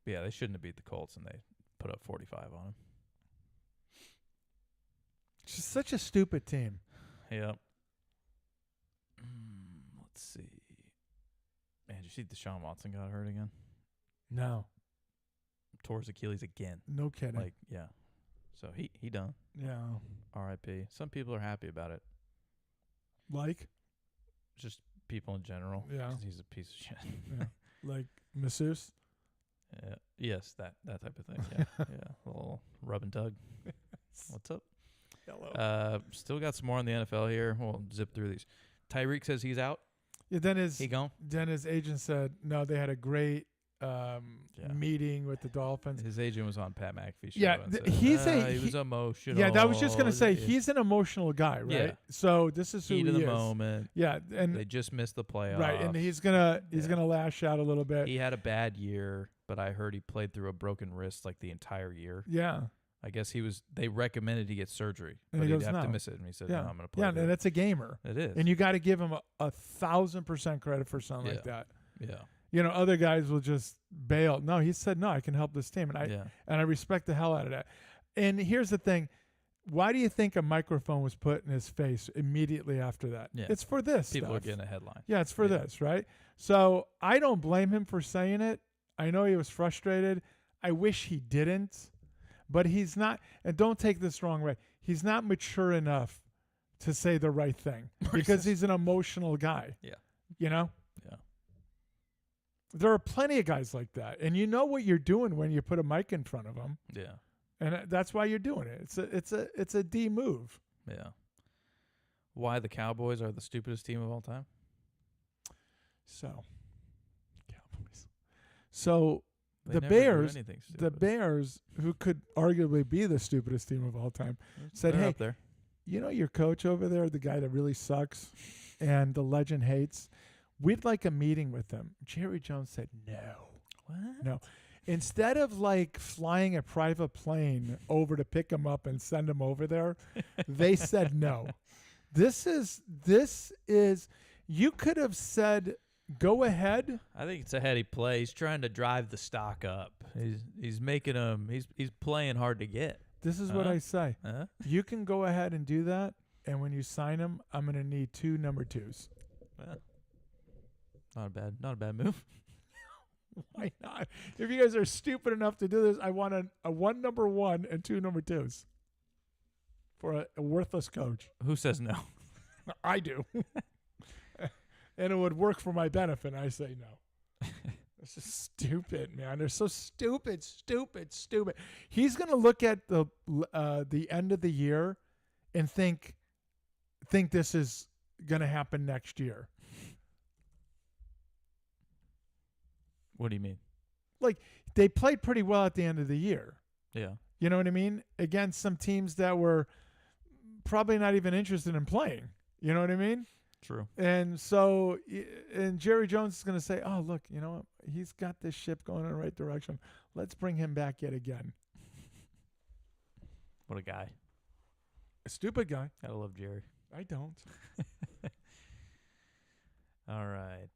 But yeah, they shouldn't have beat the Colts, and they put up 45 on them. Just such a stupid team. Yep. Let's see. Man, did you see Deshaun Watson got hurt again? No, Tore his Achilles again. no kidding. Like, yeah. So he done. yeah, R.I.P. Some people are happy about it. like Just people in general. Yeah. 'Cause he's a piece of shit. yeah, like masseuse. Yeah. Yes, that type of thing. Yeah. Yeah. A little rub and tug. What's up? Hello. Still got some more on the NFL here. We'll zip through these. Tyreek says he's out. Yeah, then his He gone? agent said no. They had a great meeting with the Dolphins. His agent was on Pat McAfee's show. Yeah, and th- said, he's a- he he- was emotional. Yeah, that was just gonna say Yeah. he's an emotional guy, right? Yeah. So this is who Heat he of the is. moment. Yeah, and They just missed the playoffs. right, and he's gonna Yeah. lash out a little bit. He had a bad year, but I heard he played through a broken wrist like the entire year. Yeah, I guess they recommended he get surgery, And but he he'd goes, have to "No." miss it. And he said, yeah, no, I'm going to play yeah, through and it. it's a gamer, It is. and you got to give him 1,000% credit for something like Yeah. that. Yeah. Other guys will just bail. No, he said no. I can help this team, and Yeah. I respect the hell out of that. And here's the thing: why do you think a microphone was put in his face immediately after that? Yeah. It's for this. People are stuff. getting a headline. Yeah, it's for Yeah. this, right? So I don't blame him for saying it. I know he was frustrated. I wish he didn't, but he's not. And don't take this wrong way. He's not mature enough to say the right thing because he's an emotional guy. Yeah. Yeah. Yeah. There are plenty of guys like that, and you know what you're doing when you put a mic in front of them, Yeah. and that's why you're doing it. It's a D move. Yeah. Why the Cowboys are the stupidest team of all time? So So They the never do Bears, anything the stupid. Bears, who could arguably be the stupidest team of all time, said, They're "Hey, up there. you know your coach over there, the guy that really sucks and the legend hates? We'd like a meeting with him." Jerry Jones said, "No." What? No. Instead of like flying a private plane over to pick him up and send him over there, they said no. This is you could have said go ahead. I think it's a heady play. He's trying to drive the stock up. He's making him. He's playing hard to get. This is what Uh-huh. I say. Huh? You can go ahead and do that, and when you sign him, I'm going to need 2 number 2s. Well, not a bad move. Why not? If you guys are stupid enough to do this, I want a 1 number 1 and 2 number 2s for a worthless coach. Who says no? I do. And it would work for my benefit. I say no. This is stupid, man. They're so stupid. He's going to look at the end of the year and think this is going to happen next year. What do you mean? Like, they played pretty well at the end of the year. Yeah. You know what I mean? Against some teams that were probably not even interested in playing. You know what I mean? True. And so, and Jerry Jones is going to say, "Oh, look, you know what? He's got this ship going in the right direction. Let's bring him back yet again." What a guy. A stupid guy. Gotta love Jerry. I don't. All right.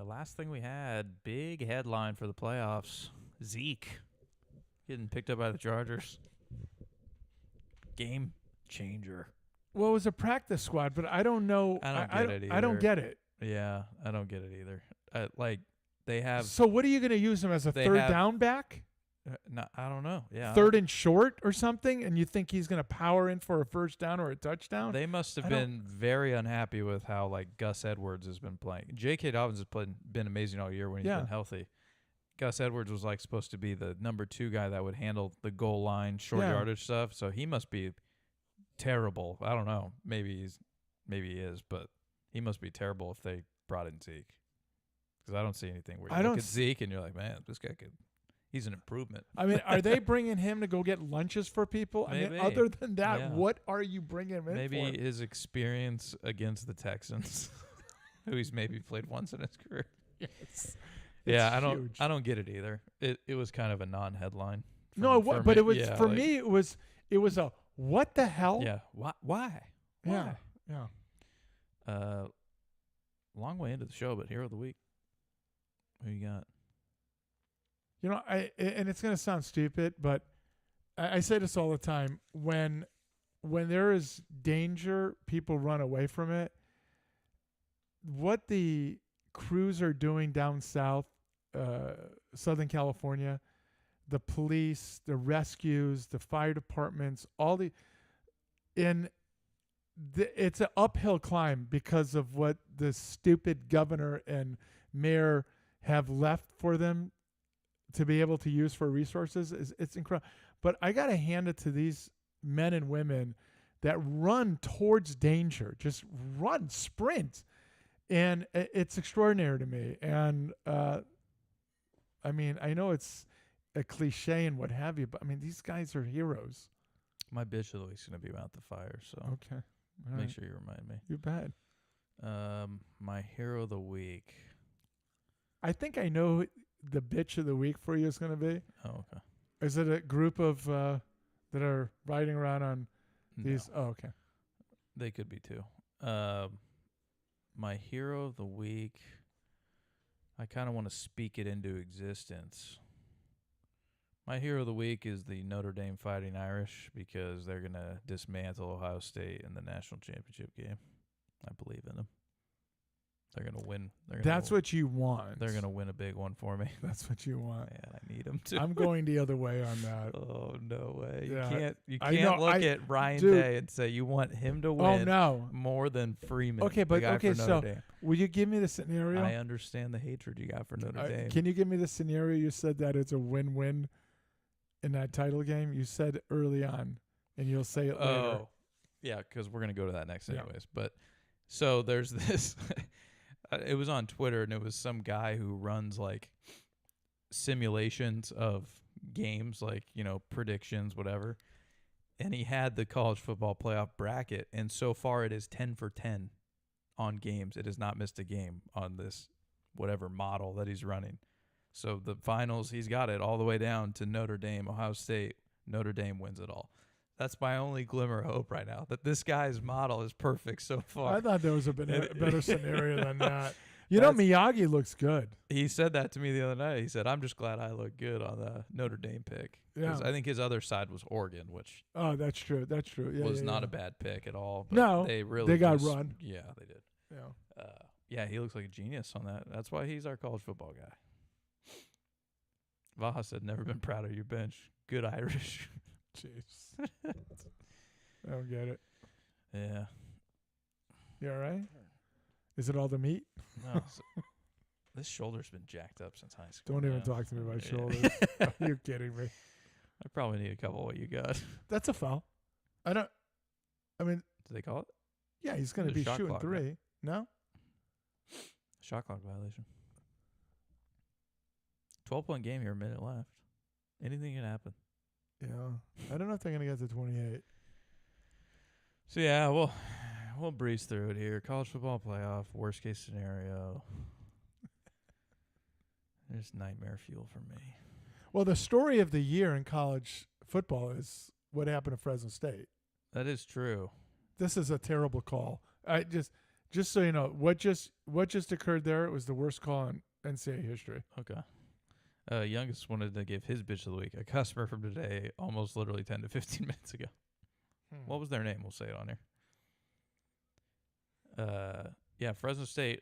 Last thing we had, big headline for the playoffs. Zeke getting picked up by the Chargers. Game changer. Well, it was a practice squad, but I don't know. I don't get it I don't either. get it. Yeah, I don't get it either. Like, they have... So what are you going to use him as a They third have- down back? no, I don't know. Yeah. Third and short or something? And you think he's going to power in for a first down or a touchdown? They must have I don't- been very unhappy with how, like, Gus Edwards has been playing. J.K. Dobbins has been amazing all year when he's Yeah. been healthy. Gus Edwards was, like, supposed to be the number 2 guy that would handle the goal line, short Yeah. yardage stuff. So he must be terrible. I don't know. Maybe he is, but he must be terrible if they brought in Zeke. Because I don't see anything where you I look don't at Zeke and you're like, man, this guy he's an improvement. I mean, are they bringing him to go get lunches for people? I Maybe. mean, other than that, Yeah. what are you bringing him in Maybe for? his experience against the Texans, who he's maybe played once in his career. Yes. Yeah, It's I huge. don't get it either. It was kind of a non-headline. No, it for but me. it was Yeah, for like, me. It was a what the hell? Yeah. Why? yeah, yeah. Long way into the show, but hero of the week. Who you got? You know, and it's gonna sound stupid, but I say this all the time. When there is danger, people run away from it. What the crews are doing down south, Southern California, the police, the rescues, the fire departments, it's an uphill climb because of what the stupid governor and mayor have left for them to be able to use for resources. It's incredible. But I got to hand it to these men and women that run towards danger, just run, sprint. And it's extraordinary to me. And I mean, I know it's a cliche and what have you, but I mean, these guys are heroes. My bitch of the week's gonna be about the fire, so Okay. All make right. sure you remind me. You bet. My hero of the week. I think I know who the bitch of the week for you is going to be. Oh, okay. Is it a group of that are riding around on these? No, Oh, okay. they could be too. My hero of the week. I kind of want to speak it into existence. My hero of the week is the Notre Dame Fighting Irish because they're going to dismantle Ohio State in the national championship game. I believe in them. They're going to win. That's what you want. They're going to win a big one for me. That's what you want. Man, I need them to. I'm going the other way on that. Oh, no way. Yeah, You I can't know, look at Ryan dude. Day and say you want him to Oh win no. more than Freeman. Okay, the but guy okay, for so Notre Dame. will you give me the scenario? I understand the hatred you got for Notre Dame. Can you give me the scenario? You said that it's a win-win in that title game. You said early on, and you'll say it later. Oh, yeah, because we're going to go to that next Yeah. anyways. But so there's this. It was on Twitter, and it was some guy who runs like simulations of games, like, predictions, whatever. And he had the college football playoff bracket, and so far it is 10 for 10 on games. It has not missed a game on this whatever model that he's running. So the finals, he's got it all the way down to Notre Dame, Ohio State. Notre Dame wins it all. That's my only glimmer of hope right now, that this guy's model is perfect so far. I thought there was a better scenario than that. Miyagi looks good. He said that to me the other night. He said, I'm just glad I look good on the Notre Dame pick. Yeah. I think his other side was Oregon, which Oh, that's true. That's true. Yeah, was not a a bad pick at all. But No, they got run. Yeah, they did. Yeah. Yeah, he looks like a genius on that. That's why he's our college football guy. Vaha said, never been proud of your bench. Good Irish. Jeez. I don't get it. Yeah. You all right? Is it all the meat? No, this shoulder's been jacked up since high school. Don't even man. talk to me about Yeah. shoulders. Are you kidding me? I probably need a couple of what you got. That's a foul. I mean, Do they call it? yeah, he's going to There's be a shot shooting clock, 3. No? Shot clock violation. 12-point game here, a minute left. Anything can happen. Yeah. I don't know if they're going to get to 28. So, yeah, we'll breeze through it here. College football playoff, worst case scenario. There's nightmare fuel for me. Well, the story of the year in college football is what happened at Fresno State. That is true. This is a terrible call. I just so you know, what just occurred there, it was the worst call in NCAA history. Okay. Youngest wanted to give his bitch of the week. A customer from today, almost literally 10 to 15 minutes ago. What was their name? We'll say it on here. Yeah, Fresno State,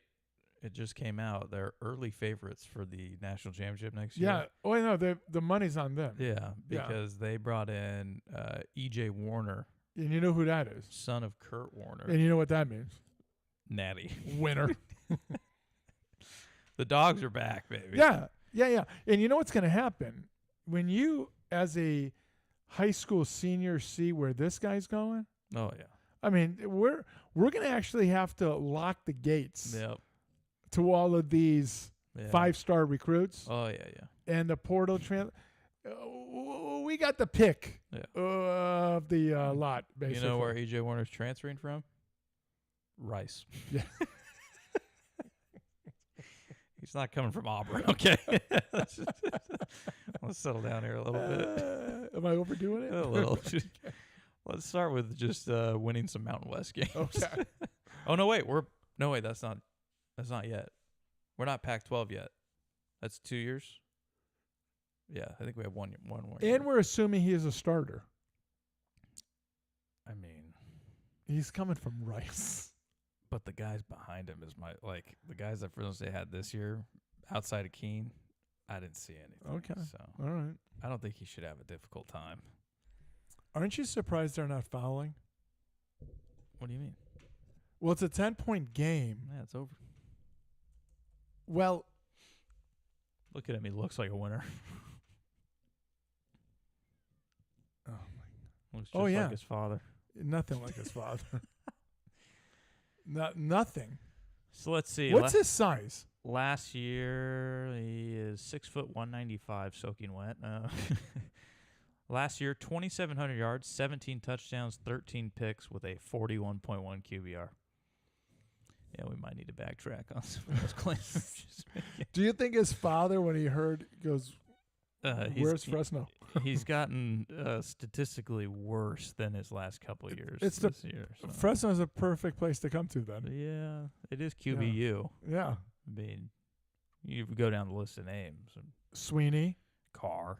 it just came out. They're early favorites for the national championship next year. Yeah. Oh, I know. The money's on them. Yeah, Yeah. because they brought in E.J. Warner, And you know who that is. son of Kurt Warner. And you know what that means. Natty. Winner. The dogs are back, baby. Yeah. And you know what's going to happen? When you, as a high school senior, see where this guy's going, Oh, yeah. I mean, we're going to actually have to lock the gates Yep. to all of these Yeah. 5-star recruits Oh, yeah. and the portal we got the pick Yeah. of the lot, basically. You know where E.J. Warner's transferring from? Rice. Yeah. He's not coming from Auburn, okay? Let's settle down here a little bit. Am I overdoing it? A little. Let's start with just winning some Mountain West games. Okay. Oh, no, wait. That's not yet. We're not Pac-12 yet. That's 2 years? Yeah, I think we have one more year. And we're assuming he is a starter. I mean, He's coming from Rice. but the guys behind him is the guys that Fresno State had this year, outside of Keene, I didn't see anything. Okay. So All right. I don't think he should have a difficult time. Aren't you surprised they're not fouling? What do you mean? Well, it's a 10-point game. Yeah, it's over. Well, Look at him. He looks like a winner. oh Looks just Oh, yeah. like his father. nothing like his father. Nothing. So let's see. What's his size? Last year, he is 6 foot 195, soaking wet. Last year, 2,700 yards, 17 touchdowns, 13 picks with a 41.1 QBR. Yeah, we might need to backtrack on some of those claims. Do you think his father, when he heard, goes, "Where's He- Fresno?" He's gotten statistically worse than his last couple of years. It's the this year. So. Fresno's a perfect place to come to then. Yeah, it is QBU. Yeah. I mean, you go down the list of names. Sweeney, Carr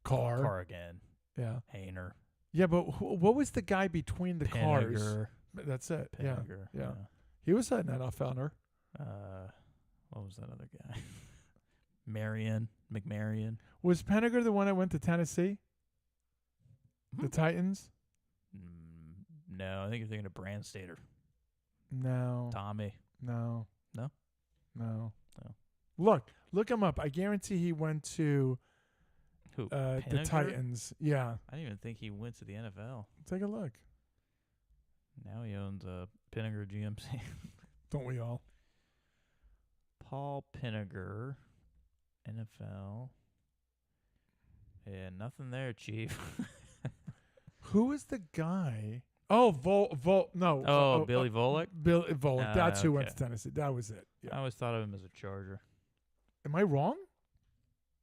again, Yeah. Hayner, Yeah, but what was the guy between the cars? Pinniger, That's it. Yeah. Pinniger, Yeah. He was an NFLer. What was that other guy? McMarion. Was Penniger the one that went to Tennessee? The Titans? No, I think you're thinking of Brandstater. No. Tommy. No. No? No. No. Look him up. I guarantee he went to Who? the Pinniger? Titans. Yeah. I didn't even think he went to the NFL. Take a look. Now he owns a Pinniger GMC. Don't we all? Paul Pinniger NFL. Yeah, nothing there, Chief. Who is the guy? Oh, no. Oh, Billy Volek? Billy Volek. That's who went okay. to Tennessee. That was it. I Yeah. always thought of him as a Charger. Am I wrong?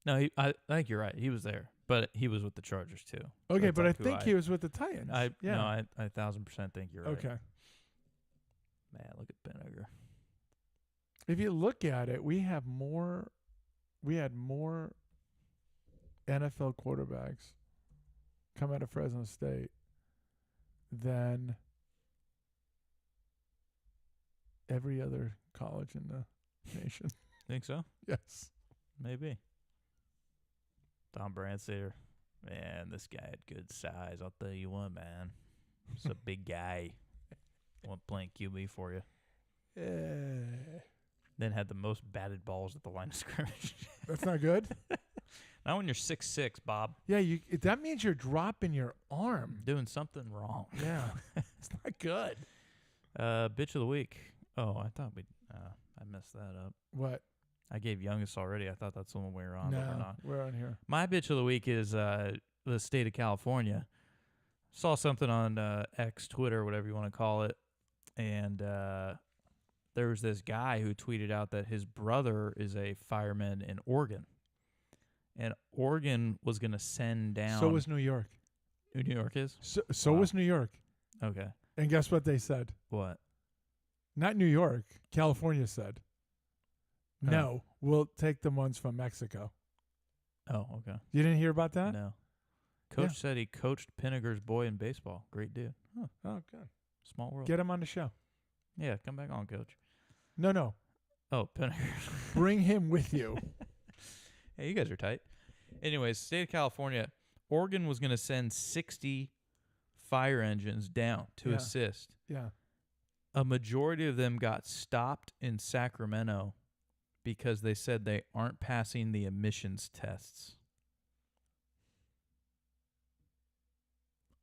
No, I think you're right. He was there, but he was with the Chargers too. Okay, That's but like I who think he was with the Titans. I yeah. 1,000% think you're right. Okay. Man, look at Pinniger. If you look at it, we had more NFL quarterbacks come out of Fresno State than every other college in the nation. Think so? Yes. Maybe. Tom Brandstater. Man, this guy had good size. I'll tell you what, man. He's a big guy. One playing QB for you. Then had the most batted balls at the line of scrimmage. That's not good. Not when you're 6'6", Bob. Yeah, that means you're dropping your arm. Doing something wrong. Yeah. It's not good. Bitch of the week. Oh, I thought I messed that up. What? I gave youngest already. I thought that's the one we were on, but we're No, not. we're on here. My bitch of the week is the state of California. Saw something on X, Twitter, whatever you want to call it, and there was this guy who tweeted out that his brother is a fireman in Oregon, and Oregon was going to send down. So was New York. Who New York is? So Wow. was New York. Okay. And guess what they said? What? Not New York. California said. Oh. No, we'll take the ones from Mexico. Oh, okay. You didn't hear about that? No. Coach Yeah. said he coached Pinniger's boy in baseball. Great dude. Huh. Oh, good. Small world. Get him on the show. Yeah, come back on, Coach. No. Oh, Pinniger. Bring him with you. Hey, you guys are tight. Anyways, state of California, Oregon was going to send 60 fire engines down to Yeah. assist. Yeah. A majority of them got stopped in Sacramento because they said they aren't passing the emissions tests.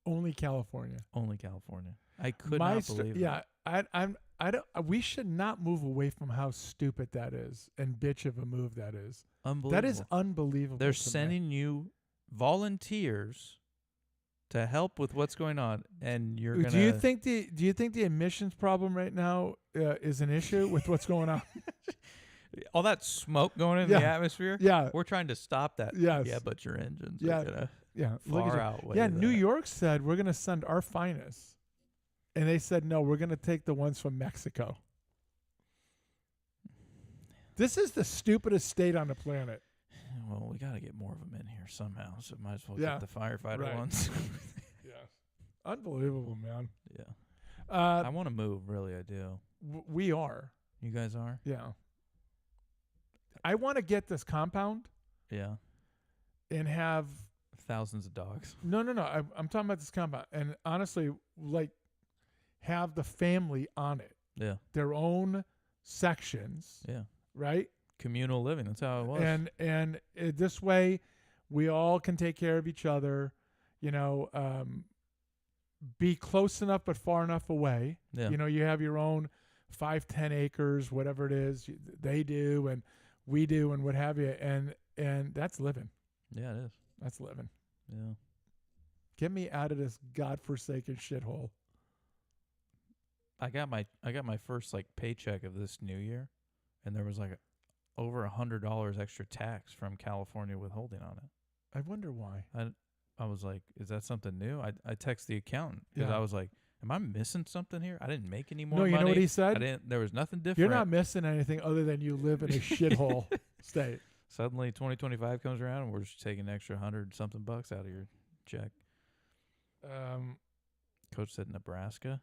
Only California. Only California. I could not believe it. Yeah, I don't. We should not move away from how stupid that is and bitch of a move that is. Unbelievable. That is unbelievable. They're to me. sending you volunteers to help with what's going on, and you're gonna. Do you think the emissions problem right now is an issue with what's going on? all that smoke going in Yeah. the atmosphere? Yeah. We're trying to stop that. Yes. Yeah, but your engines Yeah. are gonna Yeah. Look at far you. outweigh Yeah. that. New York said we're going to send our finest, and they said no, we're going to take the ones from Mexico. This is the stupidest state on the planet. Well, we got to get more of them in here somehow, so might as well Yeah. get the firefighter Right. ones. Yeah. Unbelievable, man. Yeah. I Uh, want to move, really, I do. we are. You guys are? Yeah. I want to get this compound Yeah. and have Thousands of dogs. no. I'm talking about this compound, and honestly, like, have the family on it, Yeah. their own sections, Yeah. right? Communal living. That's how it was. And this way, we all can take care of each other. Be close enough but far enough away. yeah. You have your own 5-10 acres, whatever it is they do and we do and what have you, and that's living. Yeah, it is. That's living. Yeah. Get me out of this godforsaken shithole. I got my first paycheck of this new year, and there was over $100 extra tax from California withholding on it. I wonder why. I was like, is that something new? I text the accountant because Yeah. I was like, am I missing something here? I didn't make any more No, money. you know what he I said? didn't. There was nothing different. You're not missing anything other than you live in a shithole state. Suddenly 2025 comes around and we're just taking an extra $100-something bucks out of your check. Coach said Nebraska? ?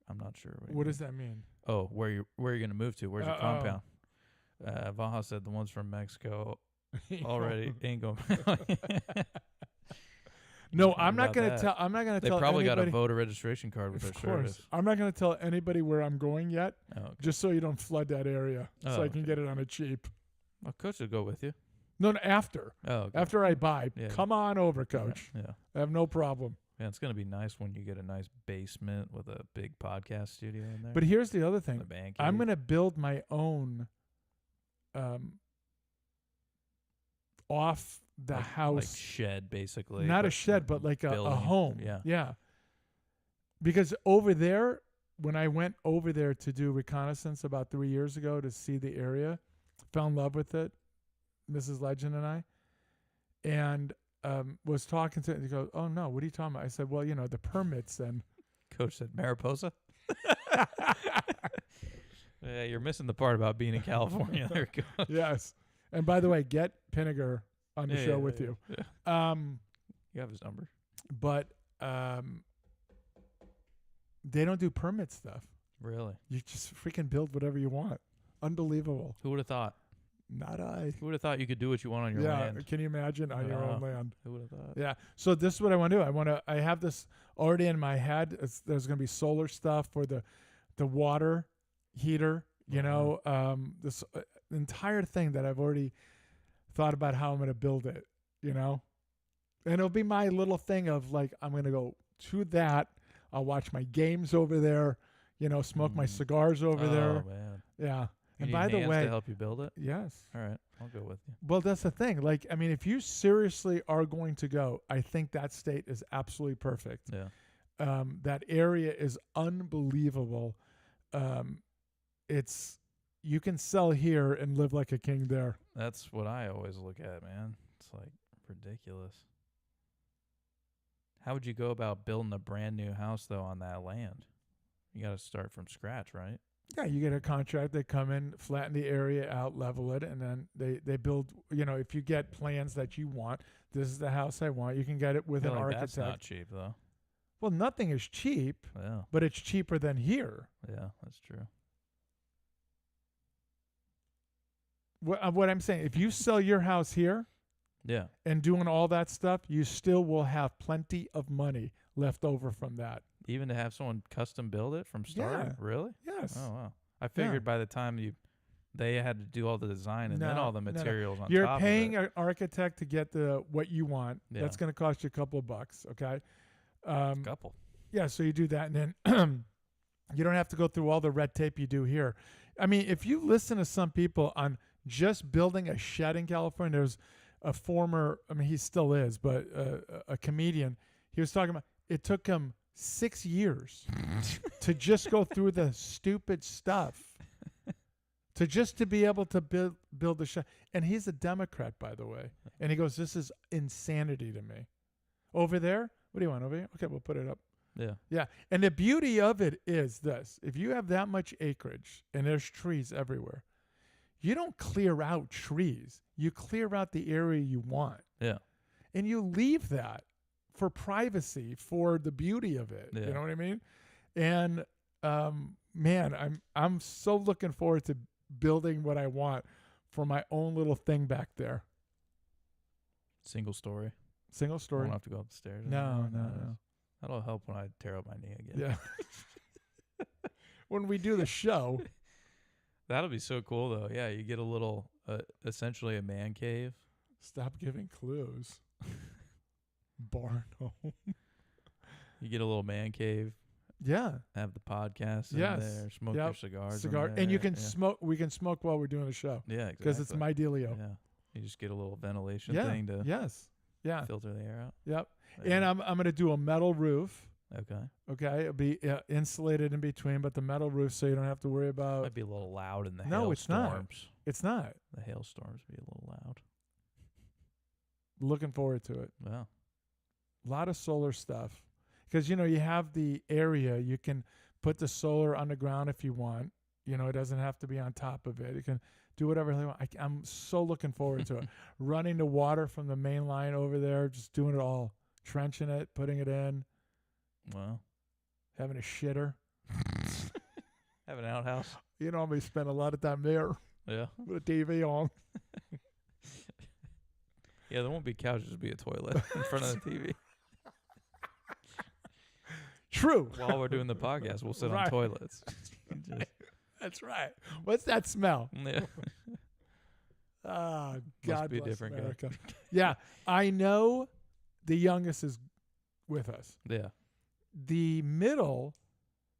I'm not sure. What does that mean? Oh, where you gonna move to? Where's your Oh. compound? Vaha said the ones from Mexico already ain't going. No, What I'm not about going to that? tell. I'm not going to They tell probably got a anybody. voter registration card with Of their course, service. I'm not going to tell anybody where I'm going yet, Oh, okay. just so you don't flood that area, so Oh, I can okay. get it on a cheap. Well, Coach will go with you. No, after Oh, okay. after I buy, Yeah. come on over, Coach. Yeah. I have no problem. Yeah, it's gonna be nice when you get a nice basement with a big podcast studio in there. But here's the other The thing: band I'm cave. going to build my own off the like house. shed, basically. Not a but shed, but like a building. home. Yeah. Yeah. Because over there, when I went over there to do reconnaissance about 3 years ago to see the area, fell in love with it, Mrs. Legend and I, and was talking to it. And he goes, "Oh, no, what are you talking about?" I said, "Well, the permits and." Coach said Mariposa. Yeah, you're missing the part about being in California. There we go. Yes. And by the way, get Pinniger on the show with you. Yeah. You have his number. But they don't do permit stuff. Really? You just freaking build whatever you want. Unbelievable. Who would have thought? Not I. Who would have thought you could do what you want on your Yeah. land? Can you imagine on your own land? Who would have thought? Yeah. So this is what I want to do. I have this already in my head. There's going to be solar stuff for the water heater, this entire thing that I've already thought about how I'm going to build it, And it'll be my little thing of like, I'm going to go to that. I'll watch my games over there, smoke my cigars over there. Oh, man. Yeah. You And need by the hands way, to help you build it? yes. All right. I'll go with you. Well, that's the thing. Like, I mean, if you seriously are going to go, I think that state is absolutely perfect. Yeah. That area is unbelievable. You can sell here and live like a king there. That's what I always look at, man. It's like ridiculous. How would you go about building a brand new house, though, on that land? You got to start from scratch, right? Yeah, you get a contract. They come in, flatten the area out, level it, and then they build. If you get plans that you want, this is the house I want. You can get it with I feel an like architect. That's not cheap, though. Well, nothing is cheap, Yeah. but it's cheaper than here. Yeah, that's true. What I'm saying, if you sell your house here Yeah. and doing all that stuff, you still will have plenty of money left over from that. Even to have someone custom build it from start? Yeah. Really? Yes. Oh, wow. I figured by the time they had to do all the design and then No, all the no, no. materials on You're top paying of it. an architect to get what you want. Yeah. That's going to cost you a couple of bucks, okay? Couple. Yeah, so you do that, and then you don't have to go through all the red tape you do here. I mean, if you listen to some people on just building a shed in California, there's a former, he still is, but a comedian, he was talking about it took him 6 years to just go through the stupid stuff to be able to build the shed. And he's a Democrat, by the way. And he goes, "This is insanity to me." Over there? What do you want over here? Okay, we'll put it up. Yeah. Yeah. And the beauty of it is this. If you have that much acreage and there's trees everywhere, you don't clear out trees. You clear out the area you want. Yeah. And you leave that for privacy, for the beauty of it. Yeah. You know what I mean? And man, I'm so looking forward to building what I want for my own little thing back there. Single story. Single I story. won't have to go up the stairs. No, anymore. no, Nice. no. That'll help when I tear up my knee again. Yeah. When we do the show. That'll be so cool, though. Yeah, you get a little, essentially a man cave. Stop giving clues. Barn home. You get a little man cave. Yeah. Have the podcast in Yes. there. Smoke Yep. your cigars. Cigar. In And you there. can smoke. We can smoke while we're doing the show. Yeah, exactly. Because it's my dealio. Yeah. You just get a little ventilation Yeah. thing to Yes. Yeah. filter the air out. Yep. Yeah. And I'm going to do a metal roof. Okay. Okay. It'll be insulated in between, but the metal roof so you don't have to worry about. Might be a little loud in the No, it's not. hailstorms. It's not. The hailstorms be a little loud. Looking forward to it. Wow. A lot of solar stuff. Because, you have the area. You can put the solar underground if you want. It doesn't have to be on top of it. You can do whatever you want. I'm so looking forward to it. Running the water from the main line over there, just doing it all. Trenching it, putting it in, Wow. having a shitter. Have an outhouse. I'm going to spend a lot of time there Yeah. with a TV on. Yeah, there won't be couches. There'll be a toilet in front of the TV. True. While we're doing the podcast, we'll sit on Right. toilets. Just- That's right. What's that smell? yeah. Ah, God be a bless different guy. America. Yeah, I know the youngest is with us. Yeah. The middle,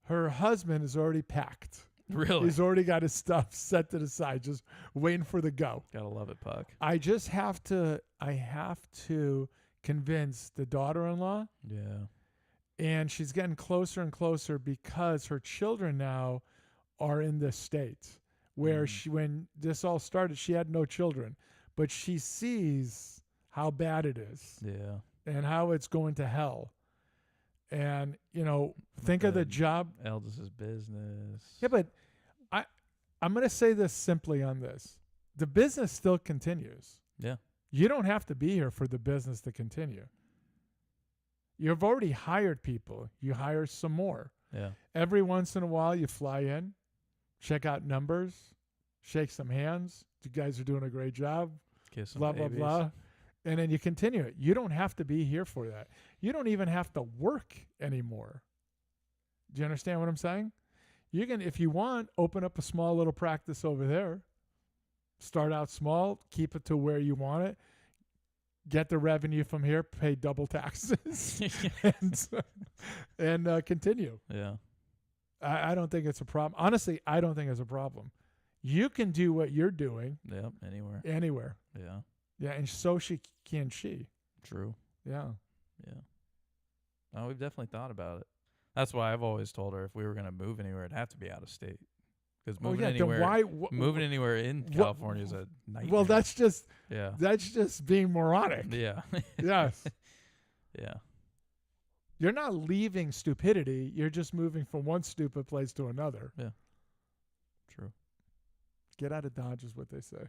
her husband is already packed. Really? He's already got his stuff set to the side, just waiting for the go. Gotta love it, Puck. I have to convince the daughter-in-law, Yeah. and she's getting closer and closer because her children now are in the States where when this all started, she had no children, but she sees how bad it is Yeah. and how it's going to hell. And, think of the job. Eldest's business. Yeah, but I'm going to say this simply on this. The business still continues. Yeah. You don't have to be here for the business to continue. You've already hired people. You hire some more. Yeah. Every once in a while, you fly in, check out numbers, shake some hands. You guys are doing a great job. Kiss some Blah, babies. blah, blah. And then you continue it. You don't have to be here for that. You don't even have to work anymore. Do you understand what I'm saying? You can, if you want, open up a small little practice over there. Start out small, keep it to where you want it. Get the revenue from here, pay double taxes, and continue. Yeah. I don't think it's a problem. Honestly, I don't think it's a problem. You can do what you're doing Yep. anywhere. Yeah. Yeah, and so can she. True. Yeah. Yeah. No, we've definitely thought about it. That's why I've always told her if we were going to move anywhere, it'd have to be out of state. Because moving anywhere, then why? moving anywhere in California is a nightmare. Well, that's just yeah, being moronic. yeah, Yes. yeah, You're not leaving stupidity. You're just moving from one stupid place to another. true. Get out of Dodge is what they say.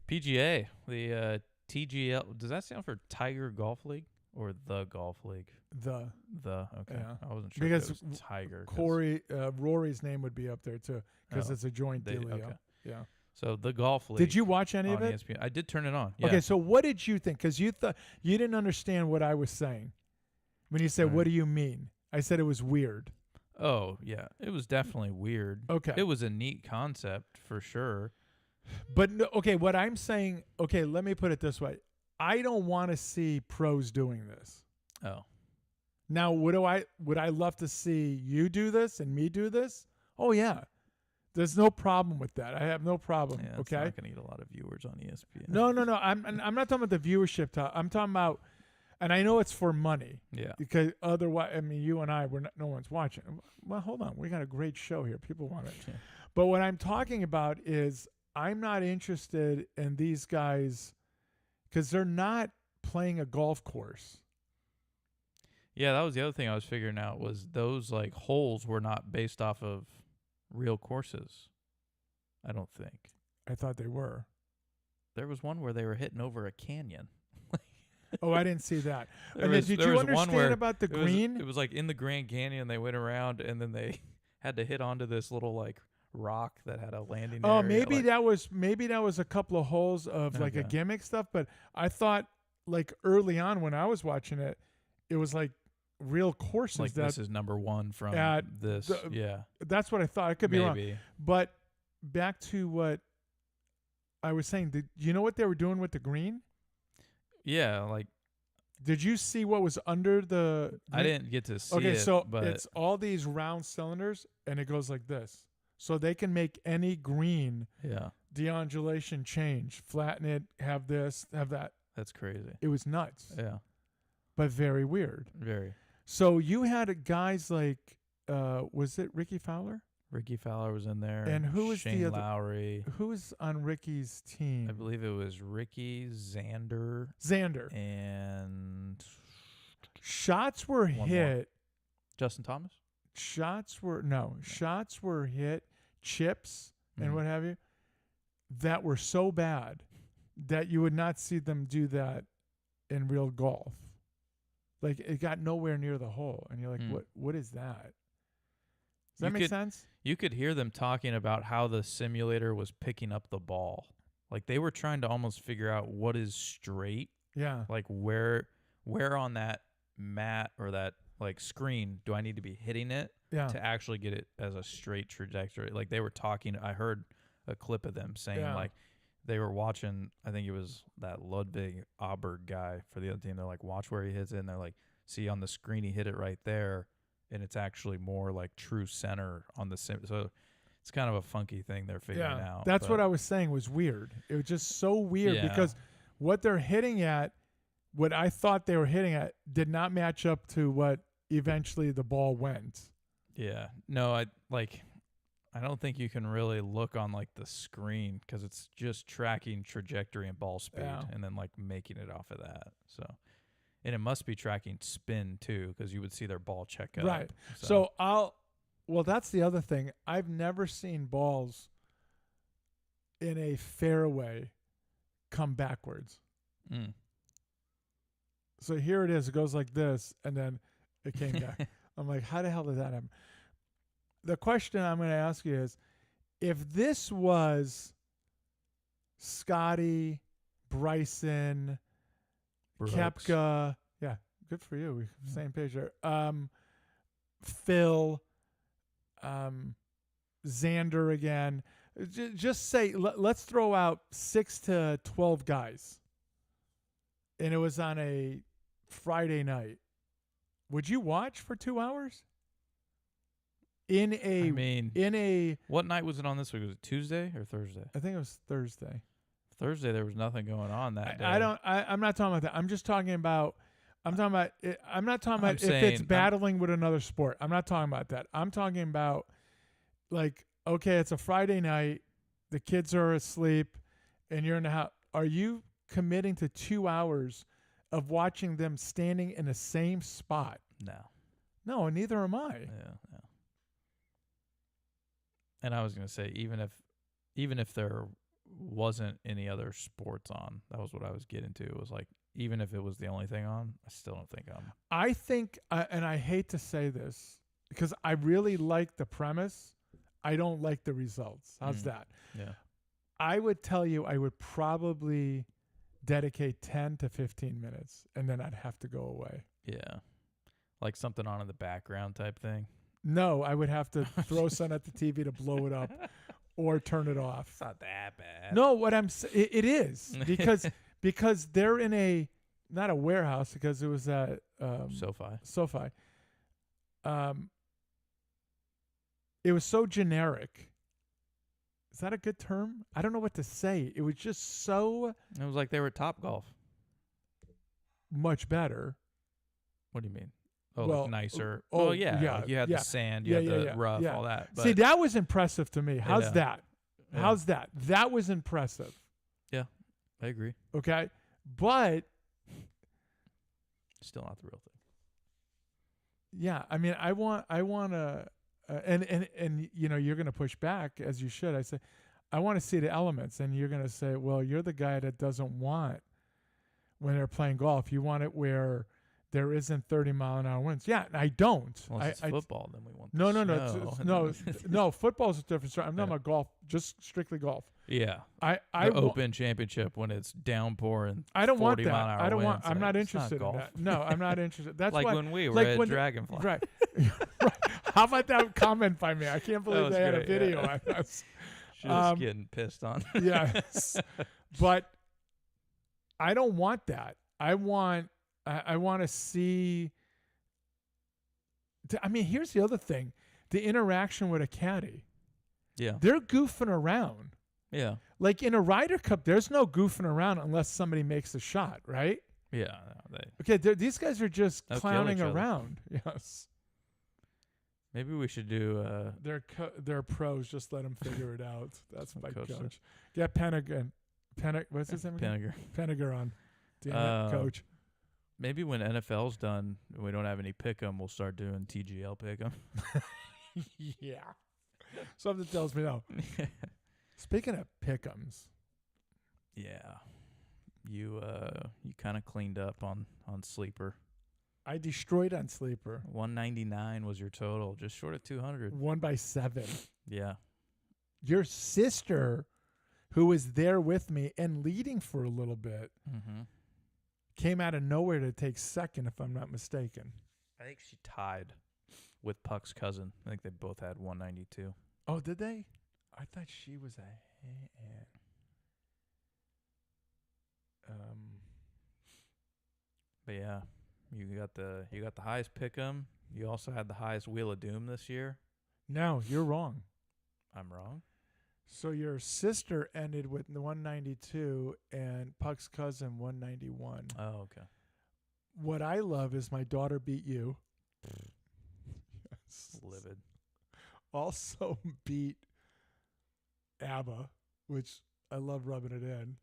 PGA, the TGL. Does that stand for Tiger Golf League or the Golf League? The Okay, Yeah. I wasn't sure Because if it was Tiger. 'cause Rory's name would be up there too because Oh, it's a joint deal. okay. Yeah. So the Golf League. Did you watch any of on it? ESPN. I did turn it on. Yeah. Okay, so what did you think? Because you thought you didn't understand what I was saying when you said, Right. "What do you mean?" I said it was weird. Oh yeah, it was definitely weird. Okay. It was a neat concept for sure. But no, okay, what I'm saying, okay, let me put it this way. I don't want to see pros doing this. Oh. Now, would I love to see you do this and me do this? Oh yeah. There's no problem with that. I have no problem. Yeah, it's okay. not gonna get a lot of viewers on ESPN. No. I'm not talking about the viewership. I'm talking about, and I know it's for money Yeah. because otherwise, I mean, you and I, no one's watching. Well, hold on. We got a great show here. People want it. Yeah. But what I'm talking about is I'm not interested in these guys because they're not playing a golf course. Yeah, that was the other thing I was figuring out was those like holes were not based off of real courses. I don't think. I thought they were. There was one where they were hitting over a canyon. Oh, I didn't see that. There And then was- did there you was one understand where about the It was- green? It was like in the Grand Canyon. They went around and then they had to hit onto this little like rock that had a landing Oh, area. maybe like, that was a couple of holes of like a Okay. gimmick stuff. But I thought like early on when I was watching it, it was like real courses. like that this is number one from at this. the- Yeah, that's what I thought. I could be wrong. maybe. But back to what I was saying. Did you know what they were doing with the green? Yeah, like Did you see what was under the? I didn't get to see Okay, it. so but it's all these round cylinders, and it goes like this. So they can make any green yeah, deondulation change, flatten it, have this, have that. that's crazy. It was nuts, Yeah, but very weird. very. So you had guys like, was it Ricky Fowler? Ricky Fowler was in there. And who was the Shane other- Lowry? Who was on Ricky's team? I believe it was Ricky, Xander, Xander. and Shots were One more. hit. Justin Thomas. Shots were hit, chips and Mhm. what have you, that were so bad that you would not see them do that in real golf. Like it got nowhere near the hole, and you're like, Mm. what is that? Does that You make could- sense? You could hear them talking about how the simulator was picking up the ball. Like they were trying to almost figure out what is straight, Yeah. like where on that mat or that like screen do I need to be hitting it Yeah. to actually get it as a straight trajectory. Like they were talking, I heard a clip of them saying Yeah. like they were watching, I think it was that Ludwig Aberg guy for the other team. They're like, watch where he hits it. And they're like, see on the screen, he hit it right there. And it's actually more like true center on the sim. So It's kind of a funky thing they're figuring out. That's what but- I was saying was weird. It was just so weird Yeah. because what they're hitting at, what I thought they were hitting at, did not match up to what eventually the ball went. Yeah. No, I don't think you can really look on like the screen because it's just tracking trajectory and ball speed Yeah. and then like making it off of that. So, and it must be tracking spin too because you would see their ball check up. Right. So well, that's the other thing. I've never seen balls in a fairway come backwards. Mm. So here it is. It goes like this, and then it came back. I'm like, how the hell did that happen? The question I'm going to ask you is, if this was Scotty, Bryson, Brooks. Koepka, yeah, good for you. We're same page there. Phil, Xander again. Just say, let's throw out 6 to 12 guys, and it was on a Friday night. Would you watch for 2 hours? In a What night was it on this week? Was it Tuesday or Thursday? I think it was Thursday. Thursday there was nothing going on that day. I'm not talking about that. I'm just talking about. I'm not talking about if saying- it's battling with another sport. I'm not talking about that. I'm talking about, like, okay, it's a Friday night, the kids are asleep, and you're in the house. Are you committing to 2 hours of watching them standing in the same spot? No, and neither am I. Yeah. And I was gonna say even if there wasn't any other sports on, that was what I was getting to. It was like even if it was the only thing on, I still don't think I think, and I hate to say this because I really like the premise. I don't like the results. How's that? Yeah. I would tell you I would probably dedicate 10 to 15 minutes, and then I'd have to go away. Yeah. Like something on in the background type thing. No, I would have to throw something at the TV to blow it up or turn it off. It's not that bad. No, what I'm saying, it is because they're in not a warehouse because it was at SoFi. It was so generic. Is that a good term? I don't know what to say. It was just so It was like they were at Topgolf. much better. What do you mean? Oh, Well, like nicer. oh, Oh, yeah. yeah, Like you had yeah. the sand, you Yeah, had yeah, the yeah, rough, yeah. all that. But See, that was impressive to me. How's Yeah. that? Yeah. How's that? That was impressive. I agree. Okay, but Still not the real thing. yeah, I mean, I want to, and you know, you're going to push back as you should. I say, I want to see the elements, and you're going to say, well, you're the guy that doesn't want when they're playing golf. You want it where there isn't 30-mile-an-hour winds. Yeah, I don't. Unless it's football, then we want the No, snow. no. Football's a different story. I'm talking about golf, just strictly golf. Yeah. I The Open Championship when it's downpouring. I don't want 40 that. mile an hour I don't want. winds, I'm like, not it's interested in golf. that. No, I'm not interested. That's like why, when we were like at when- Dragonfly. Right. Right. How about that comment by me? I can't believe was they had a great, yeah. video on us. Just getting pissed on. Yes. But I don't want that. I want to see. I mean, here's the other thing: the interaction with a caddy. Yeah. They're goofing around. Yeah. Like in a Ryder Cup, there's no goofing around unless somebody makes a shot, right? Yeah. No, Okay, these guys are just They'll kill clowning each other. around. Yes, maybe we should do. they're pros. Just let them figure it out. That's my Coach coach. said. Get Pennigan. What's his name again? Penniger. Penniger on. Damn it, coach. Maybe when NFL's done, and we don't have any pick'em, we'll start doing TGL pick'em. Yeah. Something tells me no. Speaking of pick'ems, Yeah. You kind of cleaned up on Sleeper. I destroyed on Sleeper. 199 was your total, just short of 200. Won by 7. Yeah. Your sister, who was there with me and leading for a little bit, Mm-hmm. came out of nowhere to take second, if I'm not mistaken. I think she tied with Puck's cousin. I think they both had 192. Oh, did they? I thought she was ahead. But yeah, you got the highest pick'em. You also had the highest Wheel of Doom this year. No, you're wrong. I'm wrong. So your sister ended with 192 and Puck's cousin 191. Oh, okay. What I love is my daughter beat you. Yes. Livid. Also beat ABBA, which I love rubbing it in.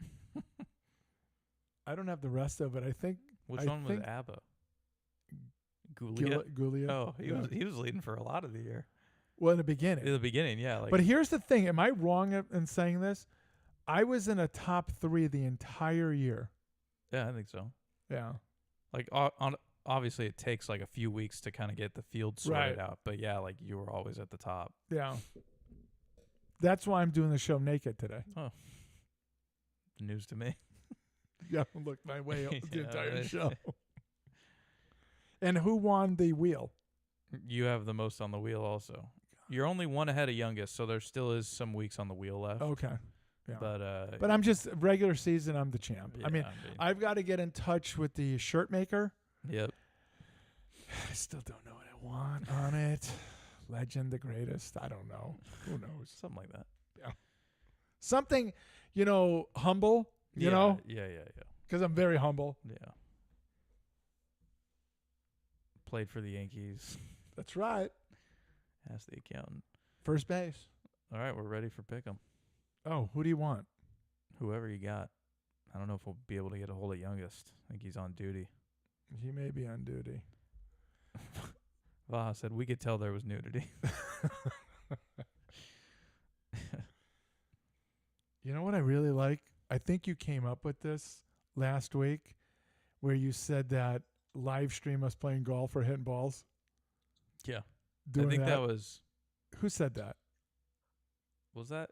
I don't have the rest of it. I think Which one was think ABBA? Gulia? Gulia. Oh, Yeah. he was leading for a lot of the year. Well, in the beginning. In the beginning, yeah. Like, But here's the thing. Am I wrong in saying this? I was in a top 3 the entire year. yeah, I think so. Yeah. Like, obviously, it takes like a few weeks to kind of get the field sorted out. But yeah, like you were always at the top. Yeah. That's why I'm doing the show naked today. News to me. Yeah, look my way up the Yeah, entire right. show. And who won the wheel? You have the most on the wheel also. You're only one ahead of youngest, so there still is some weeks on the wheel left. Okay. Yeah. But I'm just regular season. I'm the champ. I mean, yeah, I've got to get in touch with the shirt maker. yep. I still don't know what I want on it. Legend, the greatest. I don't know. Who knows? Something like that. Something, humble. You yeah, know, Yeah. because I'm very humble. Yeah. Played for the Yankees. That's right. Ask the accountant. First base. All right, we're ready for pick'em. Oh, who do you want? Whoever you got. I don't know if we'll be able to get a hold of youngest. I think he's on duty. He may be on duty. Vaha said we could tell there was nudity. You know what I really like? I think you came up with this last week where you said that live stream us playing golf or hitting balls. Yeah. Doing I think that was Who said that? was it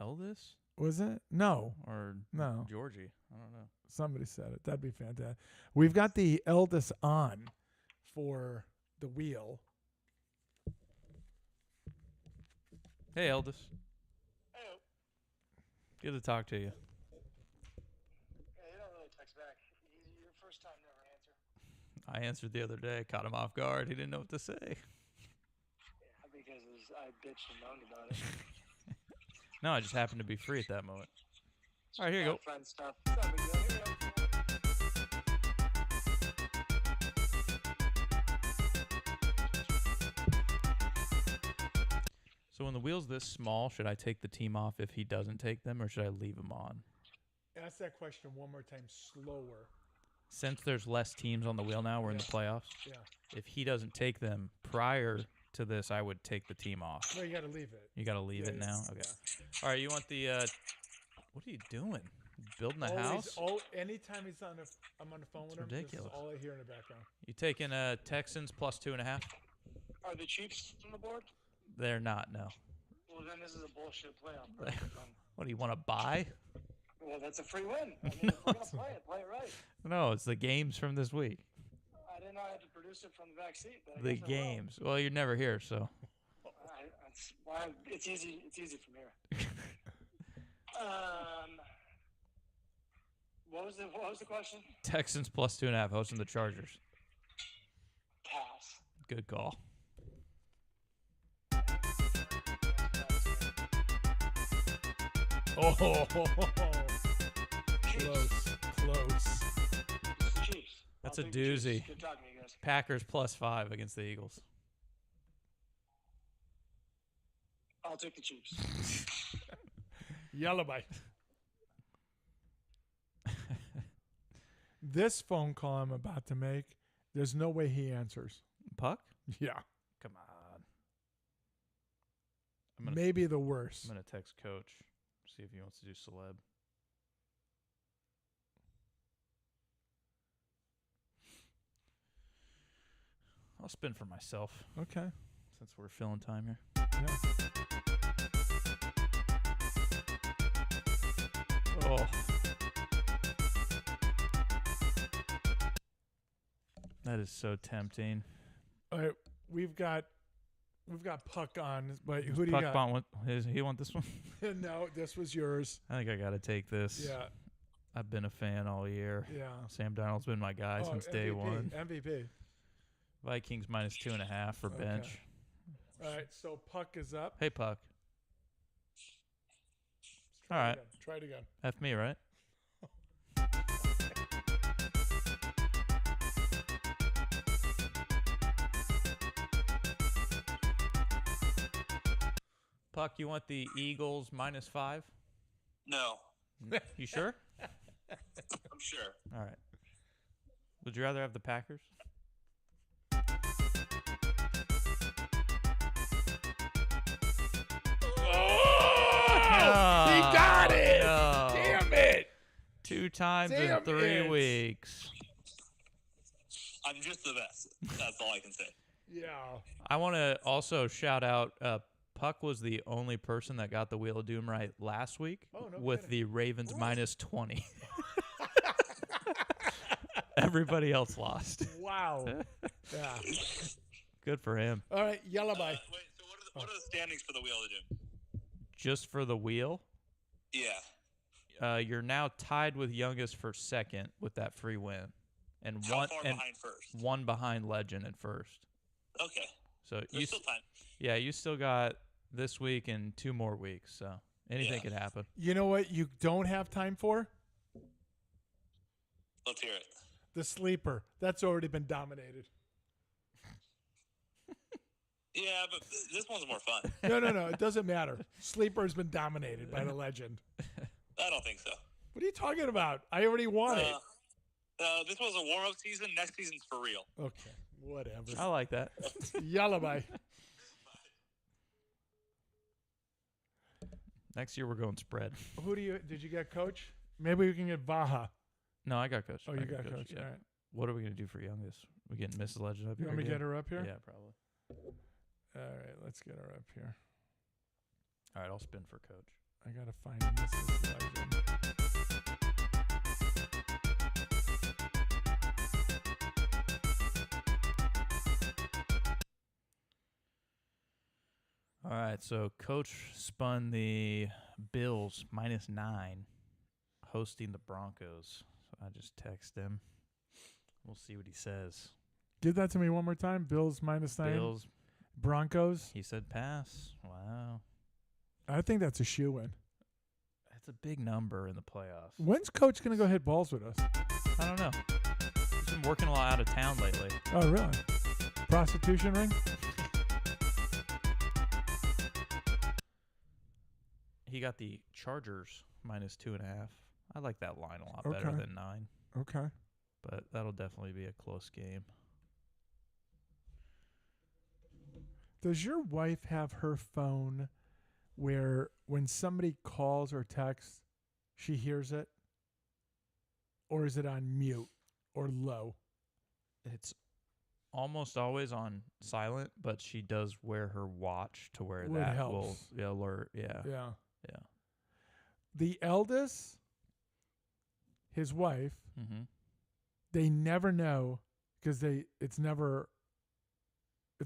Eldis Was it? No. or No. Georgie? I don't know. Somebody said it. That'd be fantastic. We've got the eldest on for the wheel. Hey, Eldis. Hey, Good to talk to you. yeah, you don't really text back. Your first time never answer. I answered the other day. Caught him off guard. He didn't know what to say. Yeah, because I bitched and moaned about it. No, I just happened to be free at that moment. All right, here you go. Friend stuff. It's no big deal. Here we go. So when the wheel's this small, should I take the team off if he doesn't take them, or should I leave him on? Ask that question one more time slower. Since there's less teams on the wheel now, we're in the playoffs. Yeah. If he doesn't take them prior to this, I would take the team off. No, you got to leave it. You got to leave Yeah, it yeah, now? Okay. yeah. All right, you want the what are you doing? Building a house? Anytime I'm on the phone with him, ridiculous. this is all I hear in the background. You taking Texans plus 2.5? Are the Chiefs on the board? They're not, no. Well, then this is a bullshit playoff. Right? What do you want to buy? Well, that's a free win. I mean, if we're going to play it right. No, it's the games from this week. I didn't know I had to produce it from the back seat. But I The guess I will. games. Well, you're never here, so. That's why it's easy. It's easy from here. What was the question? Texans plus 2.5 hosting the Chargers. Pass. Good call. Oh, Chiefs. close. It's the Chiefs. That's I'll a take the Chiefs. doozy. Good talking to you guys. Packers plus 5 against the Eagles. I'll take the Chiefs. Yellow bite. This phone call I'm about to make, there's no way he answers. Puck? Yeah. Come on. I'm Maybe the worst. gonna text Coach, see if he wants to do celeb. I'll spin for myself Okay. since we're filling time here. Yeah. Oh. That is so tempting. All right. We've got Puck on, but who do you Puck got? he want this one? No, this was yours. I think I got to take this. Yeah. I've been a fan all year. Yeah. Sam Darnold's been my guy since day MVP, one. MVP. Vikings minus 2.5 for Okay. bench. All right, so Puck is up. Hey, Puck. Try All it right. again. Try it again. F me, right? Puck, you want the Eagles minus 5? No, You sure? I'm sure. All right. Would you rather have the Packers? Oh, he got it! No. Damn it! 2 times Damn in 3 it. weeks. I'm just the best. That's all I can say. Yeah. I want to also shout out Puck was the only person that got the Wheel of Doom right last week Oh, no with kidding. the Ravens minus 20. Everybody else lost. Wow. Yeah. Good for him. All right, yellow bye. Wait, so what are the standings for the Wheel of Doom? Just for the wheel, Yeah. you're now tied with Youngest for second with that free win, and How one far and behind first? one behind Legend at first. Okay. So There's you still time. yeah, you still got this week and 2 more weeks. So anything Yeah. could happen. You know what you don't have time for? Let's hear it. The sleeper. That's already been dominated. Yeah, but this one's more fun. No. It doesn't matter. Sleeper has been dominated by the legend. I don't think so. What are you talking about? I already won it. This was a warm-up season. Next season's for real. Okay, whatever. I like that. Yellow bye. Next year we're going spread. Did you get coach? Maybe we can get Vaha. No, I got coach. Oh, I you got coach. Yeah. All right. What are we gonna do for Youngest? We getting Mrs. Legend up You here? want me to again? get her up here? Yeah, probably. All right, let's get her up here. All right, I'll spin for coach. I gotta find Mrs. Legend. All right, so coach spun the Bills minus 9, hosting the Broncos. So I just text him. We'll see what he says. Give that to me one more time. Bills minus 9. Bills. Broncos. He said pass. Wow, I think that's a shoe-in. that's a big number in the playoffs. When's coach gonna go hit balls with us? I don't know. He's been working a lot out of town lately. Oh, really? Prostitution ring? He got the Chargers minus 2.5. I like that line a lot better Okay. than 9, Okay. but that'll definitely be a close game. Does your wife have her phone where when somebody calls or texts, she hears it? Or is it on mute or low? It's almost always on silent, but she does wear her watch to where Well, it that helps. will alert. Yeah. Yeah. Yeah. The eldest, his wife, Mm-hmm. they never know because it's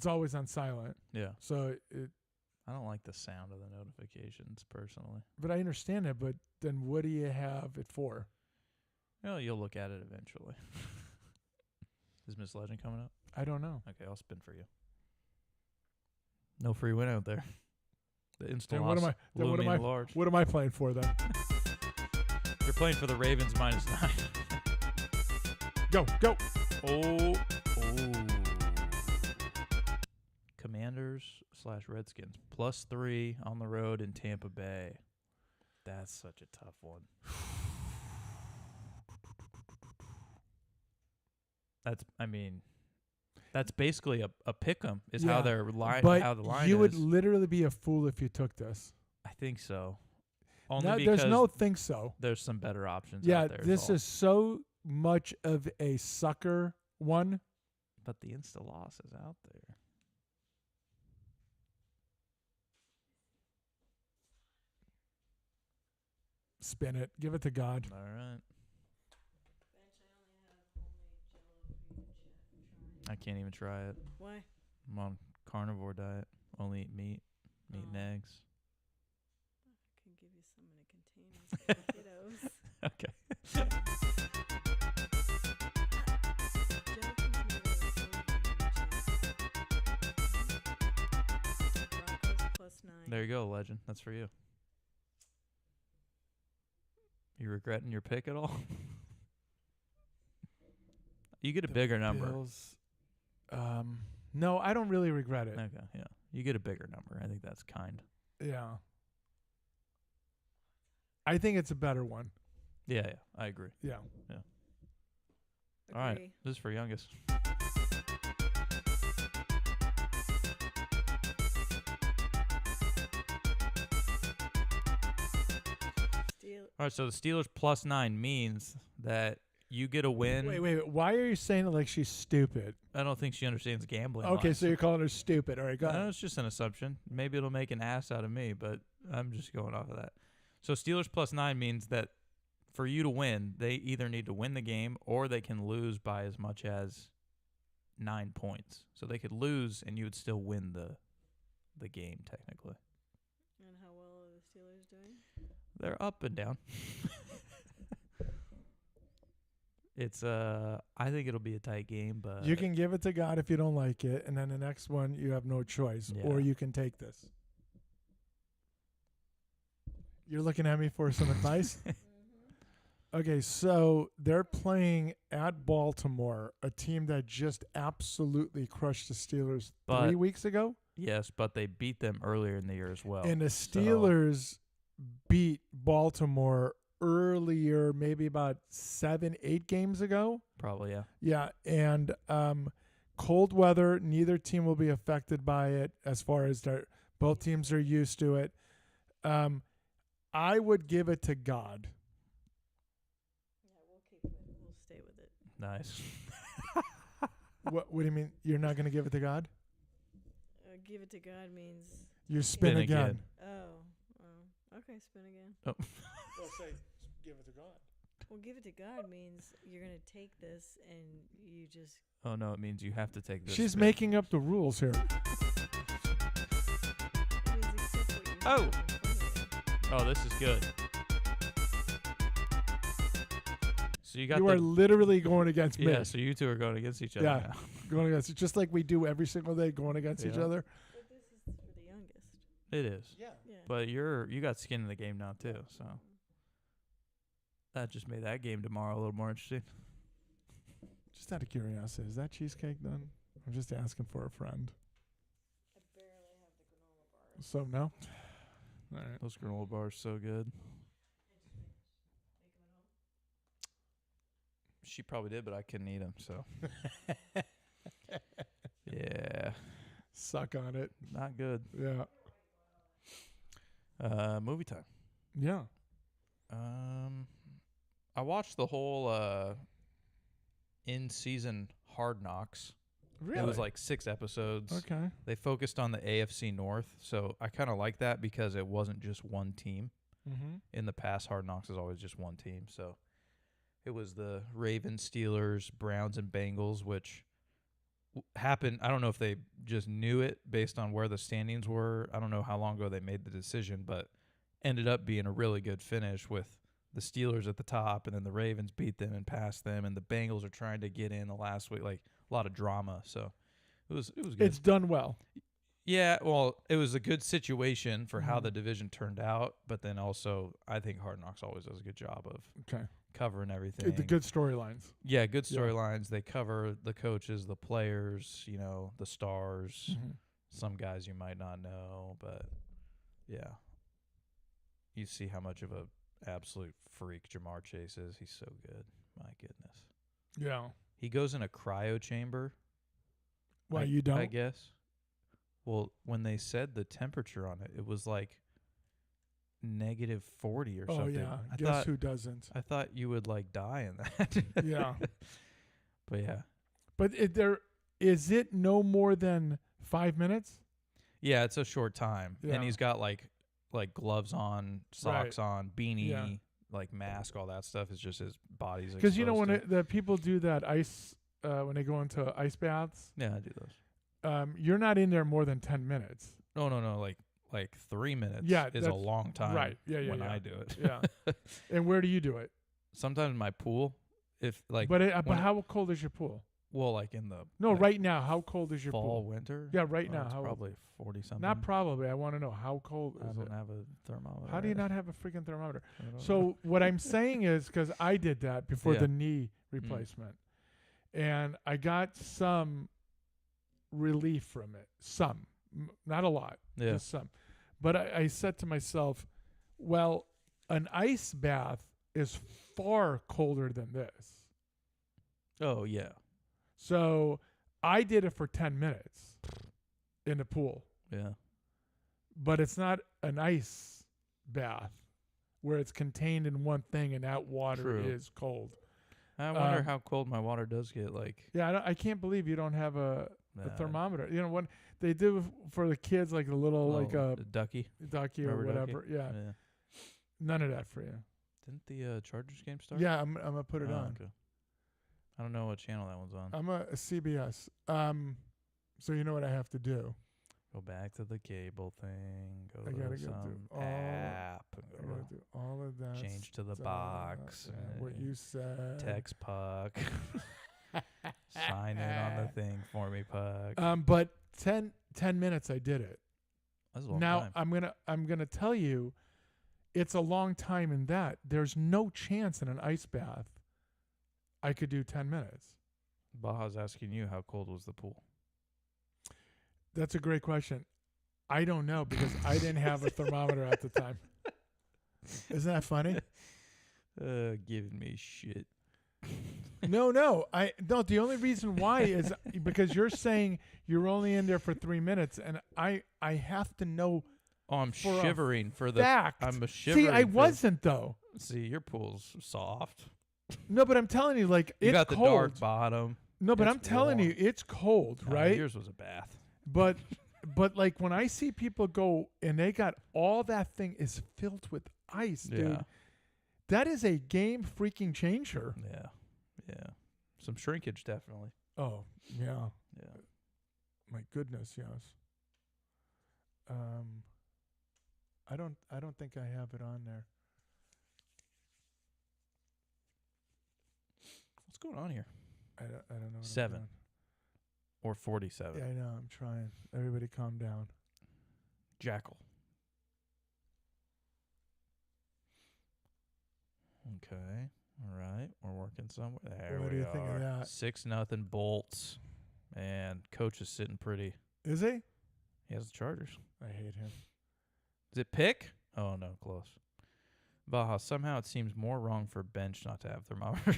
always on silent. Yeah. So I don't like the sound of the notifications personally. but I understand it, but then what do you have it for? Well, you'll look at it eventually. Is Miss Legend coming up? I don't know. Okay, I'll spin for you. No free win out there. The instant Then loss. what am I then blew me in the large. what am I playing for then? You're playing for the Ravens minus 9. Go. Oh. Commanders/Redskins +3 on the road in Tampa Bay. That's such a tough one. That's basically a pick 'em is how Yeah, they're line But how the line you is. would literally be a fool if you took this. I think so. Only No, because there's no think so. there's some better options Yeah, out there. this all. is so much of a sucker one. But the insta loss is out there. Spin it. Give it to God. All right. I can't even try it. Why? I'm on carnivore diet. Only eat meat, meat and Oh. eggs. I can give you some in a container for the kiddos. Okay. Joe can do a There you go, legend. That's for you. You regretting your pick at all? You get a bigger number. Bills. No, I don't really regret it. Okay, yeah. You get a bigger number. I think that's kind. Yeah. I think it's a better one. Yeah, I agree. Yeah. All right, Agree. this is for youngest. Steal. All right, so the Steelers +9 means that you get a win. Wait. Why are you saying it like she's stupid? I don't think she understands gambling. Okay, lines. so you're calling her stupid. All right, go No, ahead. it's just an assumption. Maybe it'll make an ass out of me, but I'm just going off of that. So Steelers +9 means that for you to win, they either need to win the game or they can lose by as much as 9 points. So they could lose and you would still win the game technically. And how well are the Steelers doing? They're up and down. It's I think it'll be a tight game, but You can give it to God if you don't like it, and then the next one you have no choice, or Yeah. you can take this. You're looking at me for some advice? Okay, so they're playing at Baltimore, a team that just absolutely crushed the Steelers But- 3 weeks ago. yes, but they beat them earlier in the year as well. And the So- Steelers beat Baltimore earlier, maybe about 7-8 games ago. Probably, yeah. Yeah, and cold weather, neither team will be affected by it as far as both teams are used to it. I would give it to God. Yeah, we'll keep it. We'll stay with it. Nice. What do you mean you're not going to give it to God? Give it to God means. You spin Spin again. again. Oh. Okay, spin again. Oh. Well, say give it to God. Well, give it to God means you're gonna take this and you just. Oh no, it means you have to take this. She's spin. making up the rules here. It means accept what you Oh. have in front of you. Oh, this is good. So you got You the are literally going against me. yeah. So you two are going against each other. Yeah. now. Going against, just like we do every single day, going against each Yeah. other. But this is for the youngest. It is. Yeah. Yeah. But you got skin in the game now too. So that just made that game tomorrow a little more interesting. Just out of curiosity, is that cheesecake done? I'm just asking for a friend. I barely have the granola bars. So no. All right. Those granola bars so good. She probably did, but I couldn't eat them. So yeah, Suck on it. not good. Yeah. Movie time. Yeah. I watched the whole in-season Hard Knocks. Really? It was like 6 episodes. Okay. They focused on the AFC North, so I kind of like that because it wasn't just one team. Mm-hmm. In the past, Hard Knocks is always just one team. So it was the Ravens, Steelers, Browns, and Bengals, which happened. I don't know if they just knew it based on where the standings were. I don't know how long ago they made the decision, but ended up being a really good finish with the Steelers at the top, and then the Ravens beat them and passed them, and the Bengals are trying to get in the last week. Like a lot of drama. So it was good. It's done well. Yeah, well, it was a good situation for how Mhm. the division turned out, but then also I think Hard Knocks always does a good job of Okay. covering everything. The good storylines. Yeah, good Yeah. storylines. They cover the coaches, the players, the stars. Mhm. Some guys you might not know, but yeah. You see how much of a absolute freak Jamar Chase is. He's so good. My goodness. Yeah. He goes in a cryo chamber. Why I- you don't? I guess. Well, when they said the temperature on it, it was like -40 or Oh something. yeah. I Guess thought who doesn't? I thought you would like die in that. Yeah. But yeah. But is it no more than 5 minutes? Yeah, it's a short time. Yeah. And he's got like gloves on, socks on, beanie, Yeah. like mask, all that stuff. Is just his body's Because you know when exposed the people do that ice when they go into ice baths, to. Yeah, I do those. you're not in there more than 10 minutes. No, like 3 minutes Yeah, is a that's- long time right. Yeah, yeah, when yeah. I do it. Yeah. And where do you do it? Sometimes my pool, if like but when how cold is your pool? Well, like in the No, like, right now, how cold is your fall, pool? winter. Yeah, right Oh, now. it's how probably 40 something. Not probably. I want to know how cold I is don't it? have a thermometer. How do you not have a freaking thermometer? I don't know. So what I'm saying is because I did that before Yeah. the knee replacement, and I got some relief from it. Some, not a lot, yeah, just some. But I said to myself, well, an ice bath is far colder than this. oh yeah, So I did it for 10 minutes in the pool, yeah. but it's not an ice bath where it's contained in one thing and that water True. is cold. I wonder Um, how cold my water does get. Like Yeah, I can't believe you don't have a uh, thermometer. You know what they do for the kids, like a little like a ducky. ducky or Rubber ducky? whatever. Yeah, Yeah. none of that for you. Didn't the Chargers game start? Yeah, I'm gonna put it Oh, on. okay. I don't know what channel that one's on. I'm a CBS. So you know what I have to do? Go back to the cable thing. Go I to gotta go some through all- app. I And gotta go do all of that. change to the stuff, box. yeah, what you said. Text Puck. Sign in on the thing for me, Puck. But 10 minutes I did it. That's a long Now time. I'm gonna tell you, it's a long time in that there's no chance in an ice bath I could do 10 minutes. Baja's asking you how cold was the pool. That's a great question. I don't know because I didn't have a thermometer at the time. Isn't that funny? Giving me shit. No. The only reason why is because you're saying you're only in there for 3 minutes, and I have to know Oh, I'm for a shivering for the. fact. I'm a shivering. See, I for- wasn't though. See, your pool's soft. No, but I'm telling you, like You it's got the cold. dark bottom. No, but It's I'm telling warm. you, it's cold, right? Yours was a bath. But like when I see people go and they got all that thing is filled with ice, dude. Yeah. That is a game freaking changer. Yeah. Yeah. Some shrinkage, definitely. Oh, yeah. Yeah. My goodness, yes. I don't think I have it on there. What's going on here? I don't know. what I'm 7. doing. Or 47. Yeah, I know. I'm trying. Everybody calm down. Jackal. Okay. All right. We're working somewhere. There What we do you are. think of that? 6-0 Bolts. And coach is sitting pretty. Is he? He has the Chargers. I hate him. Is it pick? Oh, no. Close. Baja, somehow it seems more wrong for bench not to have thermometer.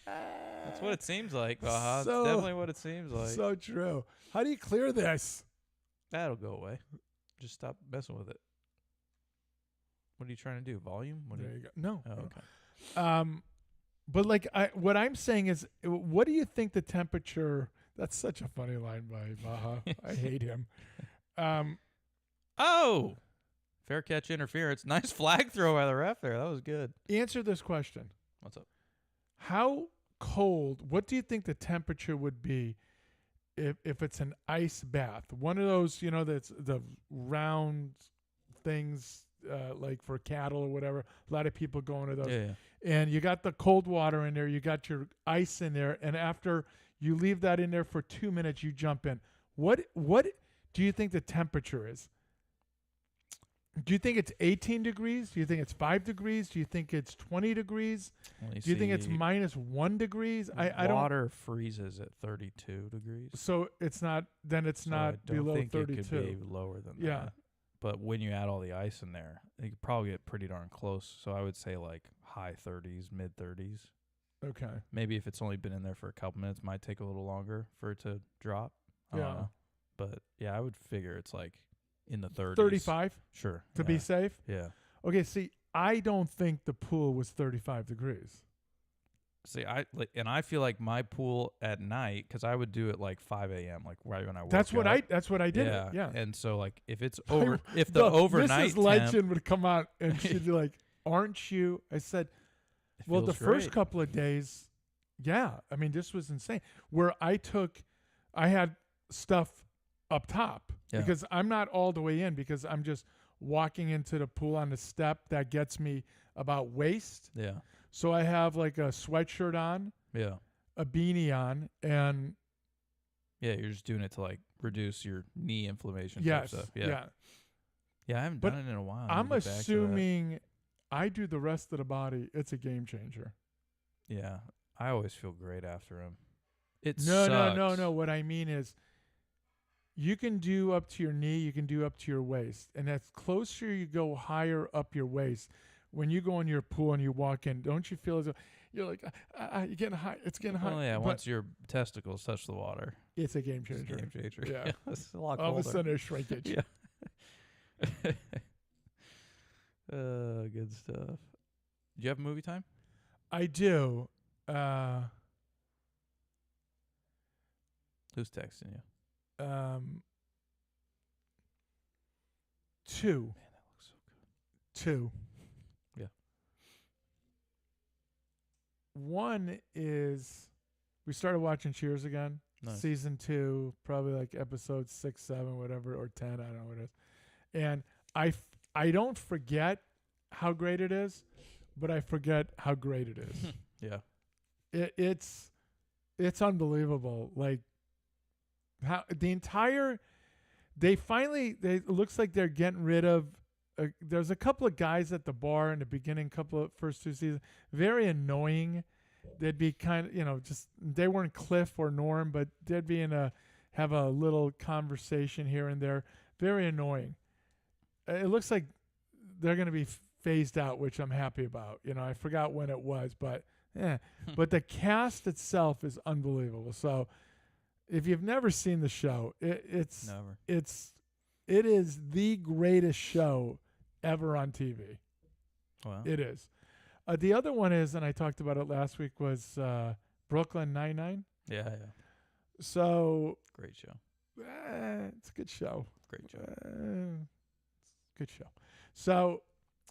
That's what it seems like, Baja. So- It's definitely what it seems like. So true. How do you clear this? That'll go away. Just stop messing with it. What are you trying to do? Volume? What do There you? you go. No. Oh, okay. But like what I'm saying is, what do you think the temperature? That's such a funny line by Baja. I hate him. Oh, fair catch interference. Nice flag throw by the ref there. That was good. Answer this question: What's up? how cold? What do you think the temperature would be if it's an ice bath? One of those, that's the round things, like for cattle or whatever. A lot of people go into those. Yeah. And you got the cold water in there, you got your ice in there, and after you leave that in there for 2 minutes, you jump in. What do you think the temperature is? Do you think it's 18 degrees? Do you think it's 5 degrees? Do you think it's 20 degrees? Let me Do you think it's see. -1 degrees? I don't. Water freezes at 32 degrees. So it's not. Then it's So not I don't below think 32. It could be lower than Yeah. that. But when you add all the ice in there, you could probably get pretty darn close. So I would say like high 30s, mid 30s. Okay. Maybe if it's only been in there for a couple minutes, might take a little longer for it to drop. I don't Yeah. know. But yeah, I would figure it's like in the 30s. 35 Sure. to be yeah. safe. Yeah. Okay. See, I don't think the pool was 35 degrees. See, I feel like my pool at night, because I would do it like 5 a.m., like right when I woke That's what I. up. That's what I did. Yeah. Yeah. And so like if it's over, if the overnight Mrs. temp, Legend would come out and she'd be like, "Aren't you?" I said, it "Well, the feels first great. couple of days, yeah. I mean, this was insane. Where I had stuff up top Yeah. because I'm not all the way in because I'm just walking into the pool on the step that gets me about waist. Yeah. So I have like a sweatshirt on Yeah. a beanie on, and Yeah, you're just doing it to like reduce your knee inflammation type yes, stuff. yeah. Yeah, I haven't But done it in a while. I'm Need to get back to that. assuming I do the rest of the body. It's a game changer. Yeah, I always feel great after them. It No, sucks. no. What I mean is, you can do up to your knee, you can do up to your waist, and as closer you go higher up your waist, when you go in your pool and you walk in, don't you feel as though you're like, you're getting high, it's getting high. Oh yeah, But once your testicles touch the water, it's a game it's a changer. game changer. Yeah. It's a lot All of colder. a sudden, there's shrinkage. Yeah. Good stuff. Do you have movie time? I do. Who's texting you? 2. Man, that looks so good. 2. Yeah. One is we started watching Cheers again. Nice. Season 2, probably like episode 6, 7, whatever, or 10. I don't know what it is. And I don't forget how great it is, but I forget how great it is. Yeah. It's unbelievable. Like how the entire it looks like they're getting rid of. There's a couple of guys at the bar in the beginning, couple of first 2 seasons, very annoying. They'd be kind of, just they weren't Cliff or Norm, but they'd be have a little conversation here and there. Very annoying. It looks like they're going to be phased out, which I'm happy about. I forgot when it was, but but the cast itself is unbelievable. So if you've never seen the show, it Never. is the greatest show ever on TV. Wow. It is. The other one is, and I talked about it last week, was Brooklyn Nine-Nine. Yeah. So Great show. it's a good show. Great show. Good show. So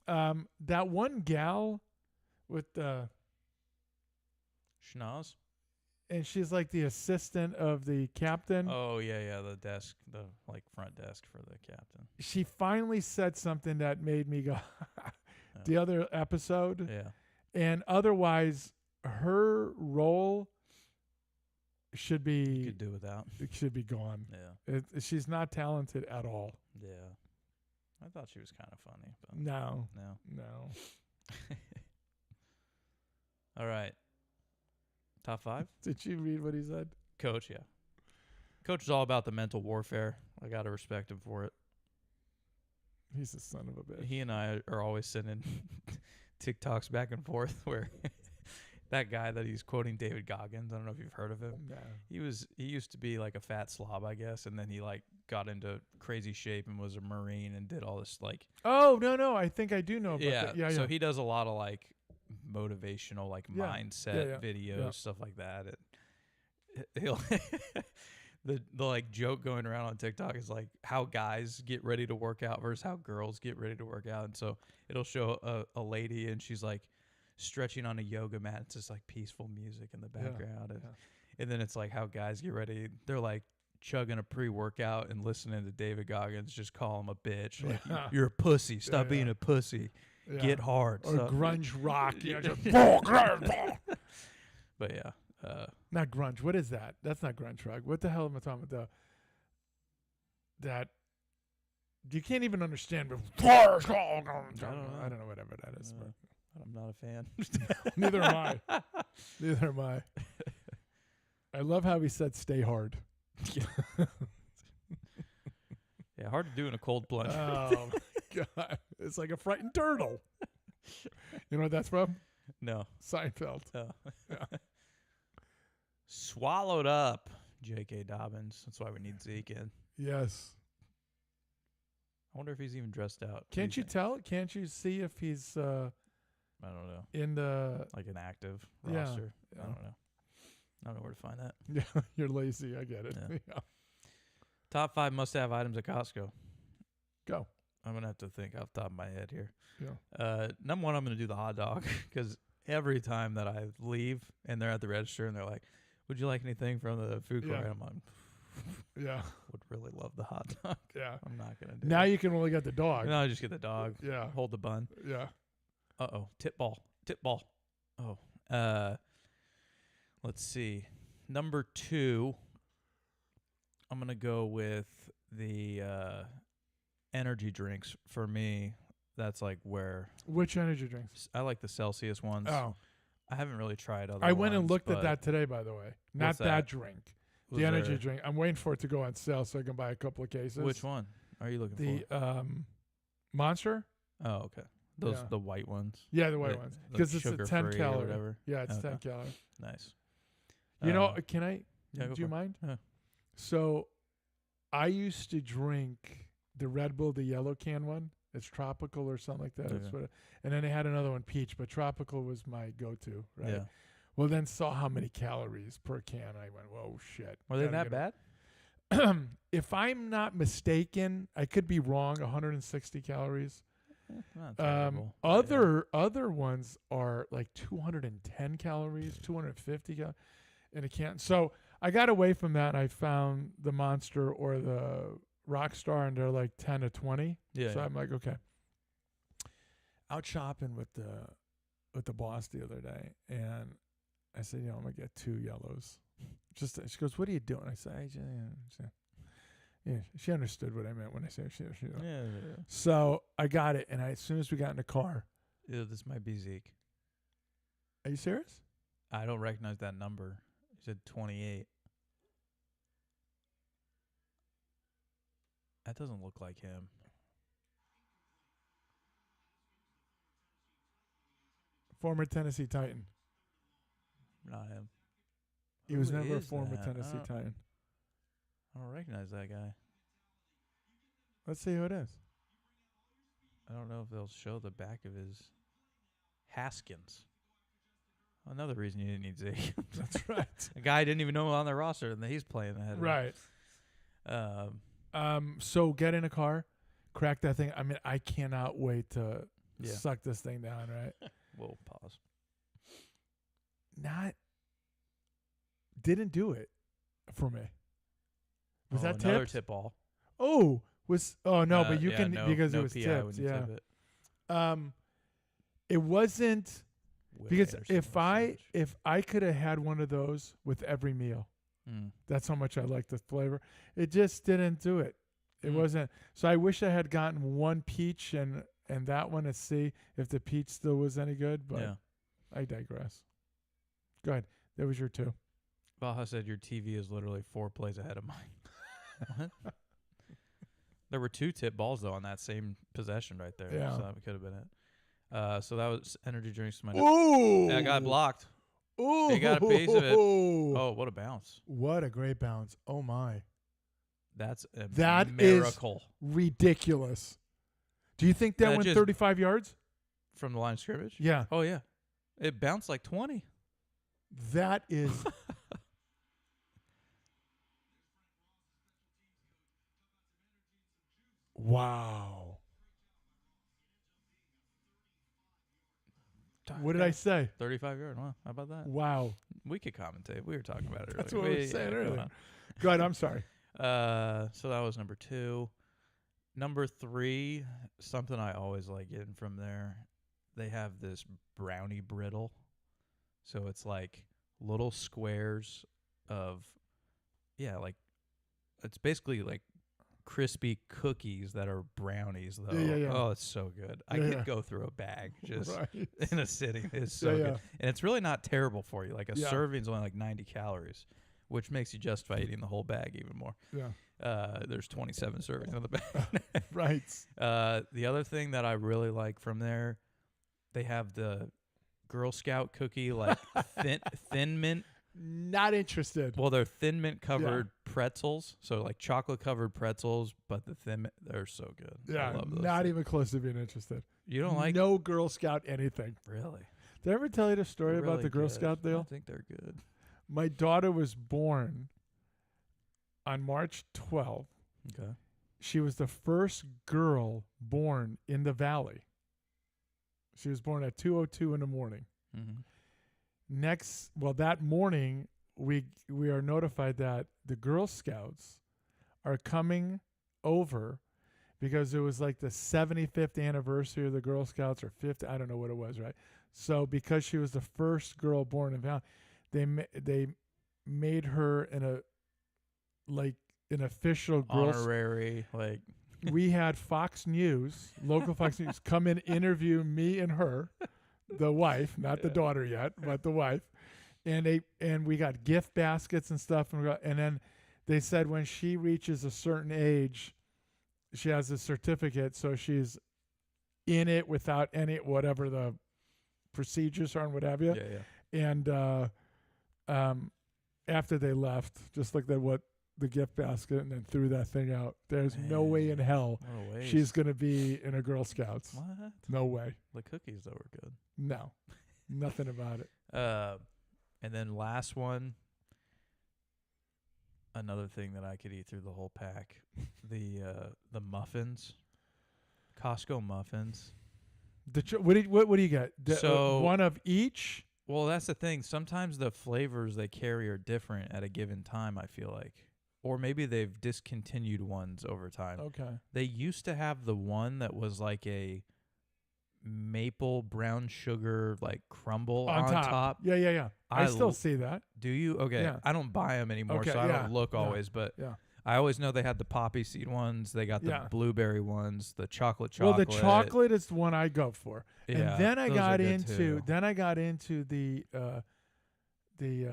that one gal with the Schnoz? and she's like the assistant of the captain. Oh yeah. The desk, the like front desk for the captain. She finally said something that made me go the other episode. Yeah. And otherwise her role should You be could do without. gone. Yeah. She's not talented at all. Yeah. I thought she was kind of funny, but No. no. All right. Top 5? Did you read what he said? Coach, yeah. Coach is all about the mental warfare. I got to respect him for it. He's a son of a bitch. He and I are always sending TikToks back and forth where that guy that he's quoting, David Goggins, I don't know if you've heard of him. No. He used to be like a fat slob, I guess, and then he like got into crazy shape and was a Marine and did all this like Oh, no. I think I do know about that. Yeah. So he does a lot of like motivational like Yeah. mindset videos, stuff like that. And he'll the like joke going around on TikTok is like how guys get ready to work out versus how girls get ready to work out. And so it'll show a lady and she's like stretching on a yoga mat. It's just like peaceful music in the background. And then it's like how guys get ready. They're like chugging a pre-workout and listening to David Goggins just call him a bitch. Like, you're a pussy. Stop being a pussy. Yeah. Get hard. Or Stop- grunge rock. Just But yeah. not grunge. What is that? That's not grunge rock. What the hell am I talking about? That you can't even understand. I don't know whatever that is. But I'm not a fan. neither am I. Neither am I. I love how he said "stay hard." Yeah, hard to do in a cold plunge. Oh my god! It's like a frightened turtle. You know what that's from? No. Seinfeld. Oh. Yeah. Swallowed up, J.K. Dobbins. That's why we need Zeke in. Yes. I wonder if he's even dressed out. What do Can't you think? tell? Can't you see if he's I don't know. in the? Like an active Yeah, roster. yeah. I don't know. I don't know where to find that. Yeah, you're lazy. I get it. Yeah. Yeah. Top 5 must-have items at Costco. Go. I'm going to have to think off the top of my head here. Yeah. Number 1, I'm going to do the hot dog because every time that I leave and they're at the register and they're like, would you like anything from the food court? Yeah. I'm like, Yeah. would really love the hot dog. Yeah. I'm not going to do Now it. you can only get the dog. No, I just get the dog. Yeah. Hold the bun. Yeah. Uh-oh. Tip ball. Oh. Let's see. Number 2, I'm going to go with the energy drinks. For me, that's like where Which energy drinks? I like the Celsius ones. Oh, I haven't really tried other I went and ones, looked at but that today, by the way. Not What's that that? drink. was The energy there- drink. I'm waiting for it to go on sale so I can buy a couple of cases. Which one are you looking The for? Monster? Oh, okay. Those Yeah. the white ones. Yeah, the white The- ones. like Because it's a sugar-free 10 or calorie. whatever? Yeah, it's Okay. 10 calorie. Nice. You know, Uh, can I? yeah, go do you for it. mind? Yeah. So, I used to drink the Red Bull, the yellow can one. It's tropical or something like that. Okay. It's what, and then they had another one, peach, but tropical was my go-to, right? Yeah. Well, then saw how many calories per can. I went, whoa, shit. Were they Gotta that get bad? If I'm not mistaken, I could be wrong. 160 calories. Not terrible. Other ones are like 210 calories, 250 in a can. So I got away from that, and I found the Monster or the Rockstar, and they're like 10 to 20. Yeah. So I'm like, okay. Out shopping with the boss the other day, and I said, I'm gonna get 2 yellows. She goes, "What are you doing?" I said, yeah, she understood what I meant when I said she. yeah. So I got it, and as soon as we got in the car, Ew, this might be Zeke. are you serious? I don't recognize that number. You said 28. That doesn't look like him. Former Tennessee Titan. Not him. He was Who never a is former that? Tennessee Titan. I don't recognize that guy. Let's see who it is. I don't know if they'll show the back of his Haskins. Another reason you didn't need Zeke. That's right. A guy I didn't even know on the roster, and he's playing ahead of him. Right. So get in a car, crack that thing. I mean, I cannot wait to Yeah. suck this thing down, right? We'll pause. Didn't do it for me. Was that another tips? tip ball? Oh, no, but you yeah, can no, because no it was PI tipped. when you Yeah. tip it. It wasn't Will because Anderson was savage. if I could have had one of those with every meal, that's how much I like the flavor. It just didn't do it. It Mm. wasn't. So I wish I had gotten one peach and that one to see if the peach still was any good. But Yeah. I digress. Go ahead. That was your 2. Baja said your TV is literally 4 plays ahead of mine. What? There were 2 tip balls though on that same possession right there. Yeah. So that could have been it. So that was energy drinks to my. Ooh. I got blocked. Ooh. They got a piece of it. Oh, what a bounce! What a great bounce. Oh my. That's a That is miracle ridiculous. Do you think that That went just- 35 yards? from the line of scrimmage. Yeah. Oh yeah, it bounced like 20. That is wow. What did I say? 35 yard. Wow, how about that? Wow. We could commentate. We were talking about it. That's earlier. what we were saying come earlier. on. Go ahead. I'm sorry. So that was number 2. Number 3, something I always like getting from there. They have this brownie brittle. So it's like little squares of, like it's basically like crispy cookies that are brownies though. Yeah. Oh, it's so good. I Yeah, could yeah. go through a bag just Right. in a sitting. It's so Yeah, good. yeah. And it's really not terrible for you. Like a Yeah. serving's only like 90 calories, which makes you justify eating the whole bag even more. Yeah. There's 27 servings in the bag. Right. The other thing that I really like from there, they have the Girl Scout cookie, like thin mint. Not interested. Well, they're thin mint covered pretzels, so like chocolate covered pretzels, but the thin mint, they're so good. I Yeah. love those Not things. even close to being interested. You don't like no Girl Scout anything. really? Did I ever tell you the story They're about really the Girl good. Scout I deal? think they're good. My daughter was born on March 12th. Okay. She was the first girl born in the valley. She was born at 2:02 in the morning. Mm-hmm. That morning, we are notified that the Girl Scouts are coming over because it was like the 75th anniversary of the Girl Scouts or 50th, I don't know what it was, right? So because she was the first girl born in the valley, they made her an official Girl Honorary, like we had Fox News, local Fox News, come in interview me and her, the wife, not the daughter yet, but the wife, and we got gift baskets and stuff, and then they said when she reaches a certain age, she has a certificate, so she's in it without any whatever the procedures are and what have you. yeah. And after they left, just like the gift basket, and then threw that thing out. There's no way in hell What a waste. she's going to be in a Girl Scouts. What? No way. The cookies though were good. No. Nothing about it. And then last one, another thing that I could eat through the whole pack, the muffins, Costco muffins. What do you get? So- one of each? Well, that's the thing. Sometimes the flavors they carry are different at a given time, I feel like. Or maybe they've discontinued ones over time. Okay. They used to have the one that was like a maple brown sugar like crumble on top. Yeah. I still l- see that. Do you? Okay. Yeah. I don't buy them anymore, Okay, so I yeah, don't look yeah, always. But yeah. I always know they had the poppy seed ones. They got the Yeah. blueberry ones, the chocolate. Well, the chocolate is the one I go for. Yeah, and then I those are got good into too. the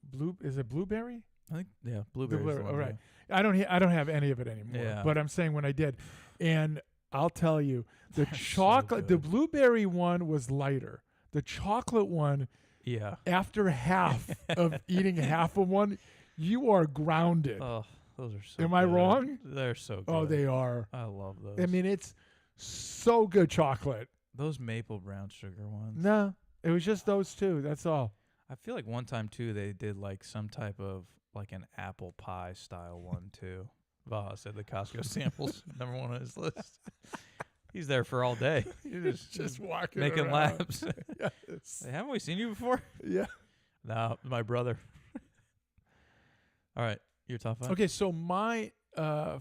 blue, is it blueberry? I think blueberry. All right. I don't have any of it anymore. Yeah. But I'm saying when I did, and I'll tell you, the They're so chocolate, the good. blueberry one was lighter. The chocolate one, Yeah. after half of eating half of one, you are grounded. Oh, those are so. Am I good. wrong? They're so good. Oh, they are. I love those. I mean, it's so good chocolate. those maple brown sugar ones. No, it was just those two. That's all. I feel like one time too they did like some type of like an apple pie style one too. Vaha said the Costco samples number one on his list. He's there for all day. He's Just walking making around. laps. Yes. Hey, haven't we seen you before? Yeah. No, my brother. All right, your top five. Okay, so my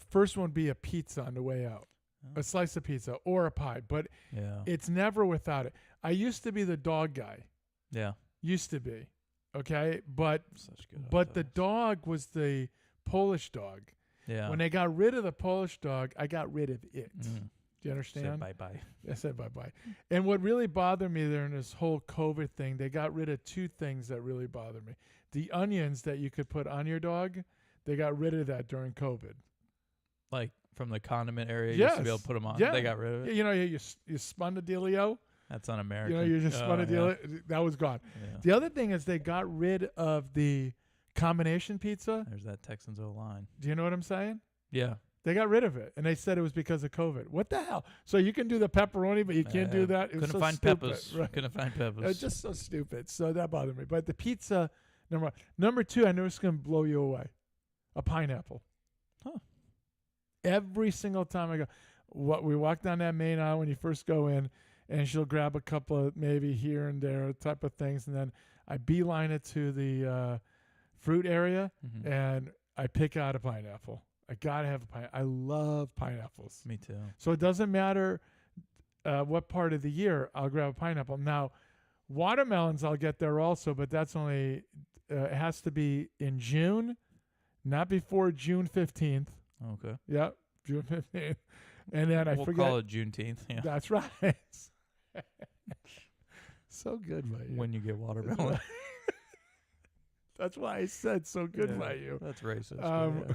first one would be a pizza on the way out, Oh. a slice of pizza or a pie, but Yeah. it's never without it. I used to be the dog guy. Yeah. Used to be, okay, but Such good. the hot dogs. dog was the Polish dog. Yeah. When they got rid of the Polish dog, I got rid of it. Mm. Do you understand? Bye bye. I said bye-bye. And what really bothered me during this whole COVID thing, they got rid of two things that really bothered me. The onions that you could put on your dog, they got rid of that during COVID. Like from the condiment area, you used to be able Yes. to put them on. Yeah. They got rid of it. You know, you spun the dealio. That's un-American. You know, you just spun a yeah. deal. That was gone. Yeah. The other thing is they got rid of the combination pizza. There's that Texans O line. Do you know what I'm saying? Yeah. They got rid of it, and they said it was because of COVID. What the hell? So you can do the pepperoni, but you can't do that? It was Couldn't so find stupid, peppers. right? Couldn't find peppers. It's just so stupid. So that bothered me. But the pizza, number one. Number two, I know it's going to blow you away. A pineapple. Huh. Every single time I go, we walk down that main aisle when you first go in, and she'll grab a couple of maybe here and there type of things, and then I beeline it to the fruit area, Mhm. and I pick out a pineapple. I gotta have a pineapple. I love pineapples. Me too. So it doesn't matter what part of the year I'll grab a pineapple. Now, watermelons I'll get there also, but that's only it has to be in June, not before June 15th. Okay. Yep, June 15th. And then I we'll forget. call it Juneteenth. Yeah. That's right. So good by you. When you get watermelon. That's why I said so good Yeah, by you. That's racist. but Um, yeah.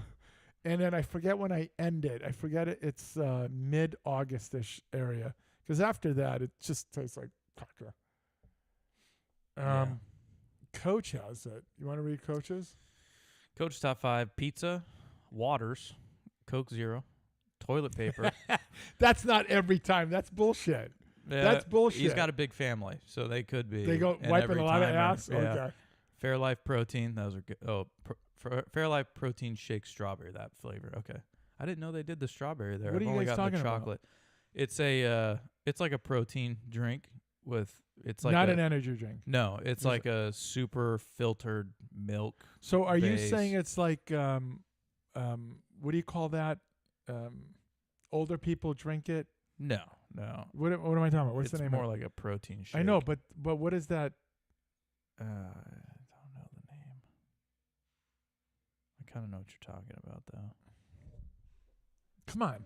And then I forget when I end it. I forget it. It's mid-August-ish area. Because after that, it just tastes like cracker. Yeah. Coach has it. You want to read Coach's? Coach top five: pizza, waters, Coke Zero, toilet paper. That's not every time. That's bullshit. That's bullshit. He's got a big family, so they could be. They go and wiping every a lot of timer. ass? Yeah. Okay. Fairlife protein. Those are good. Oh, Fairlife protein shake strawberry. That flavor. Okay. I didn't know they did the strawberry there. What are I've you only guys gotten the talking about? chocolate. It's a it's like a protein drink with it's like not a, an energy drink. No, it's Is like a super filtered milk. So are you base. saying it's like, what do you call that? Older people drink it? No. What am I talking about? What's it's the name more of it? like a protein shake. I know, but what is that? I don't know the name. I kind of know what you're talking about, though. Come on.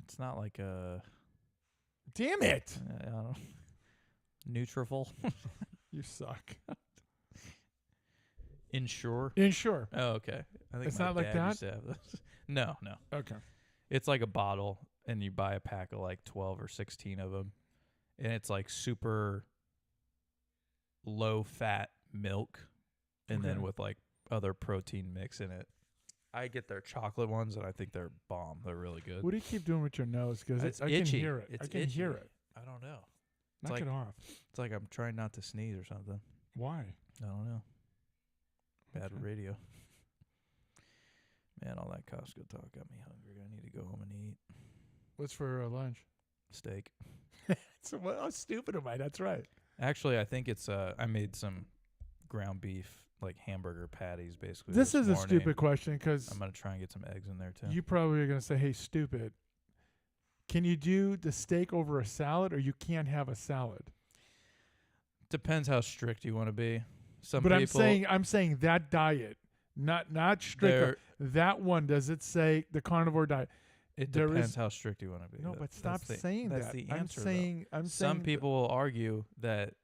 It's not like a Damn it. I don't know. Nutrafol. You suck. Insure. Insure. Oh, okay. I think It's my not like dad that? used to have those. No. Okay. It's like a bottle, and you buy a pack of like 12 or 16 of them, and it's like super low-fat milk, and then Okay. with like other protein mix in it. I get their chocolate ones, and I think they're bomb. They're really good. What do you keep doing with your nose? Because It's I itchy. can hear it. It's I can itchy. hear it. I don't know. Knock like- it off. It's like I'm trying not to sneeze or something. Why? I don't know. Bad Okay. radio. Man, all that Costco talk got me hungry. I need to go home and eat What's for lunch? steak. So, well, how stupid am I? That's right. Actually, I think it's I made some ground beef like hamburger patties basically. This is a morning. stupid question because I'm gonna try and get some eggs in there too. you probably are going to say, hey, stupid. Can you do the steak over a salad or you can't have a salad? Depends how strict you want to be. Some But people I'm saying that diet, not strict. There- That one, does it say the carnivore diet? it there depends is- how strict you want to be. No, That- but stop that's the- saying that's that. the I'm answer, though. saying Some th- people will argue that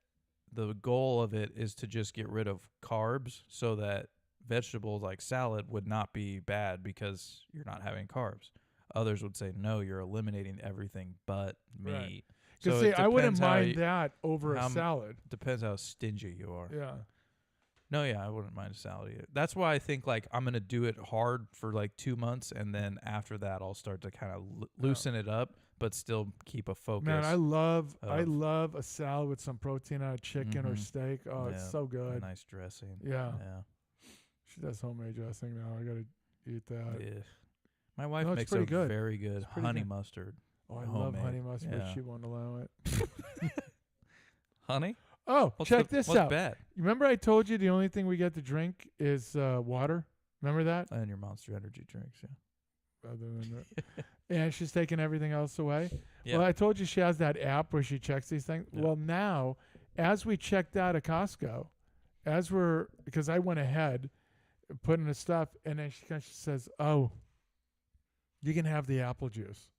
the goal of it is to just get rid of carbs so that vegetables like salad would not be bad because you're not having carbs. Others would say, no, you're eliminating everything but meat. Right. So Because see, it I wouldn't depends how mind you- that over how a m- salad. Depends how stingy you are. Yeah. No, yeah, I wouldn't mind a salad either. That's why I think like I'm gonna do it hard for like 2 months, and then after that I'll start to kind of loosen it up, but still keep a focus. Man, I love of- love a salad with some protein on it, chicken or Mhm. steak. Oh, Yeah, it's so a good. nice dressing. Yeah. Yeah. She does homemade dressing now. I gotta eat that. Yeah. My wife No, it's makes a pretty good. very good pretty honey good. mustard. Oh, I love honey homemade. mustard, but Yeah. she won't allow it. Honey? Oh, check this what's out. bad? You remember I told you the only thing we get to drink is water? Remember that? And your Monster Energy drinks, yeah. Other than that. And she's taking everything else away. Yeah. Well, I told you she has that app where she checks these things. Yeah. Well, now, as we checked out of Costco, because I went ahead, put in the stuff, and then she says, oh, you can have the apple juice.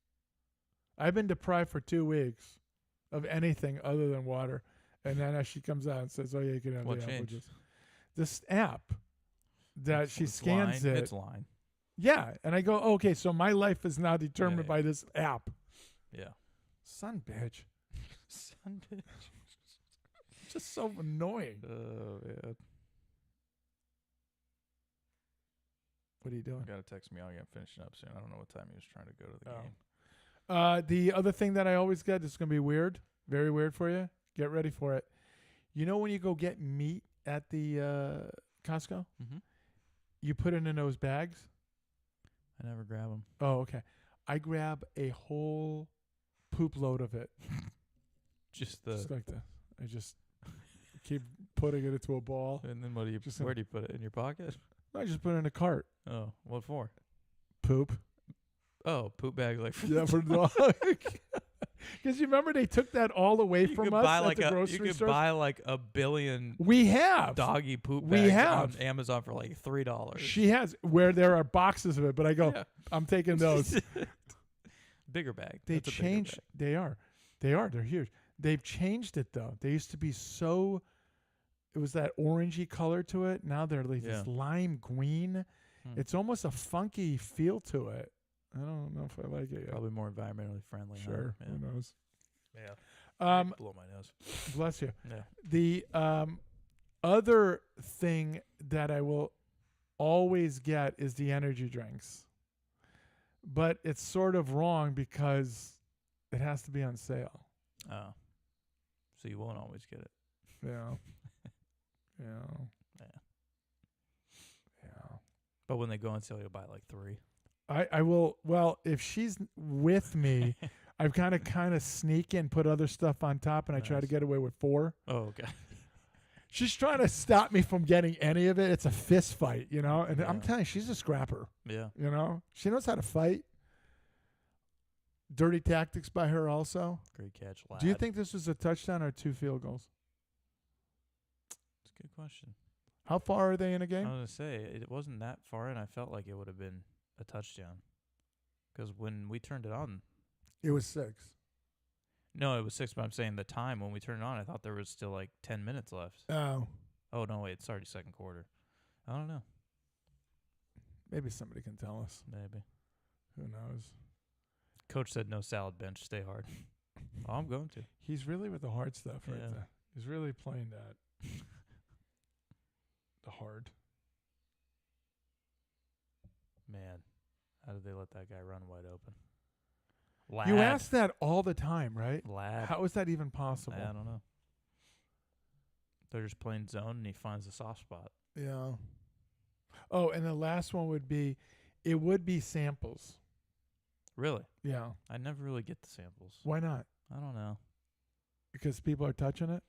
I've been deprived for 2 weeks of anything other than water. And then as she comes out and says, oh, yeah, you can have What the apple changed? juice. This app that she It's scans line. it. It's line. Yeah. And I go, okay, so my life is now determined yeah. by this app. Yeah. Son bitch. Son bitch. Just so annoying. Oh, yeah. What are you doing? Gotta text me. I'll get finishing up soon. I don't know what time he was trying to go to the Oh. game. The other thing that I always get, this is going to be weird, very weird for you. Get ready for it. You know when you go get meat at the Costco? Mm-hmm. You put it in those bags? I never grab them. Oh, okay. I grab a whole poop load of it. Just Just like this. I just keep putting it into a ball. And then what do you? Just Where do you put it? In your pocket? I just put it in a cart. Oh, what for? Poop. Oh, poop bag like. Yeah, for the dog. Because you remember they took that all away you from could us buy at like the you grocery could store. buy like a billion We have. doggy poop We bags have. on Amazon for like $3. She has where there are boxes of it, but I go, Yeah. I'm taking those. Bigger bag. They That's a bigger changed. bag. They are. They're huge. They've changed it though. They used to be so. It was that orangey color to it. Now they're like this Yeah. lime green. Hmm. It's almost a funky feel to it. I don't know if I like it yet. Probably more environmentally friendly. huh? Sure. Yeah. Who knows? Yeah. Blow my nose. Bless you. Yeah. The other thing that I will always get is the energy drinks. But it's sort of wrong because it has to be on sale. Oh. So you won't always get it. Yeah. Yeah. Yeah. Yeah. But when they go on sale, you'll buy like 3. I will. Well, if she's with me, I've kind of sneak and put other stuff on top, and I try to Nice. get away with 4. Oh, okay. She's trying to stop me from getting any of it. It's a fist fight, you know. And I'm Yeah. telling you, she's a scrapper. Yeah. You know, she knows how to fight. Dirty tactics by her also. Great catch, lad. Do you think this was a touchdown or 2 field goals? It's a Good question. How far are they in a I game? was gonna say it wasn't that far in. I felt like it would have been a touchdown. Because when we turned it on, It was 6. no, it was 6. But I'm saying the time when we turned it on, I thought there was still like 10 minutes left. Oh, Oh no, wait, it's already second quarter. I don't know. maybe somebody can tell us. Maybe. Who knows? Coach said no salad bench. Stay hard. Oh, I'm going to. He's really with the hard stuff right Yeah. there. He's really playing that. The hard. Man, how did they let that guy run wide open? You ask that all the time, right? Lad. How is that even possible? I don't know. They're just playing zone, and he finds the soft spot. Yeah. Oh, and the last one would be, it would be samples. Really? Yeah. I never really get the samples. Why not? I don't know. Because people are touching it?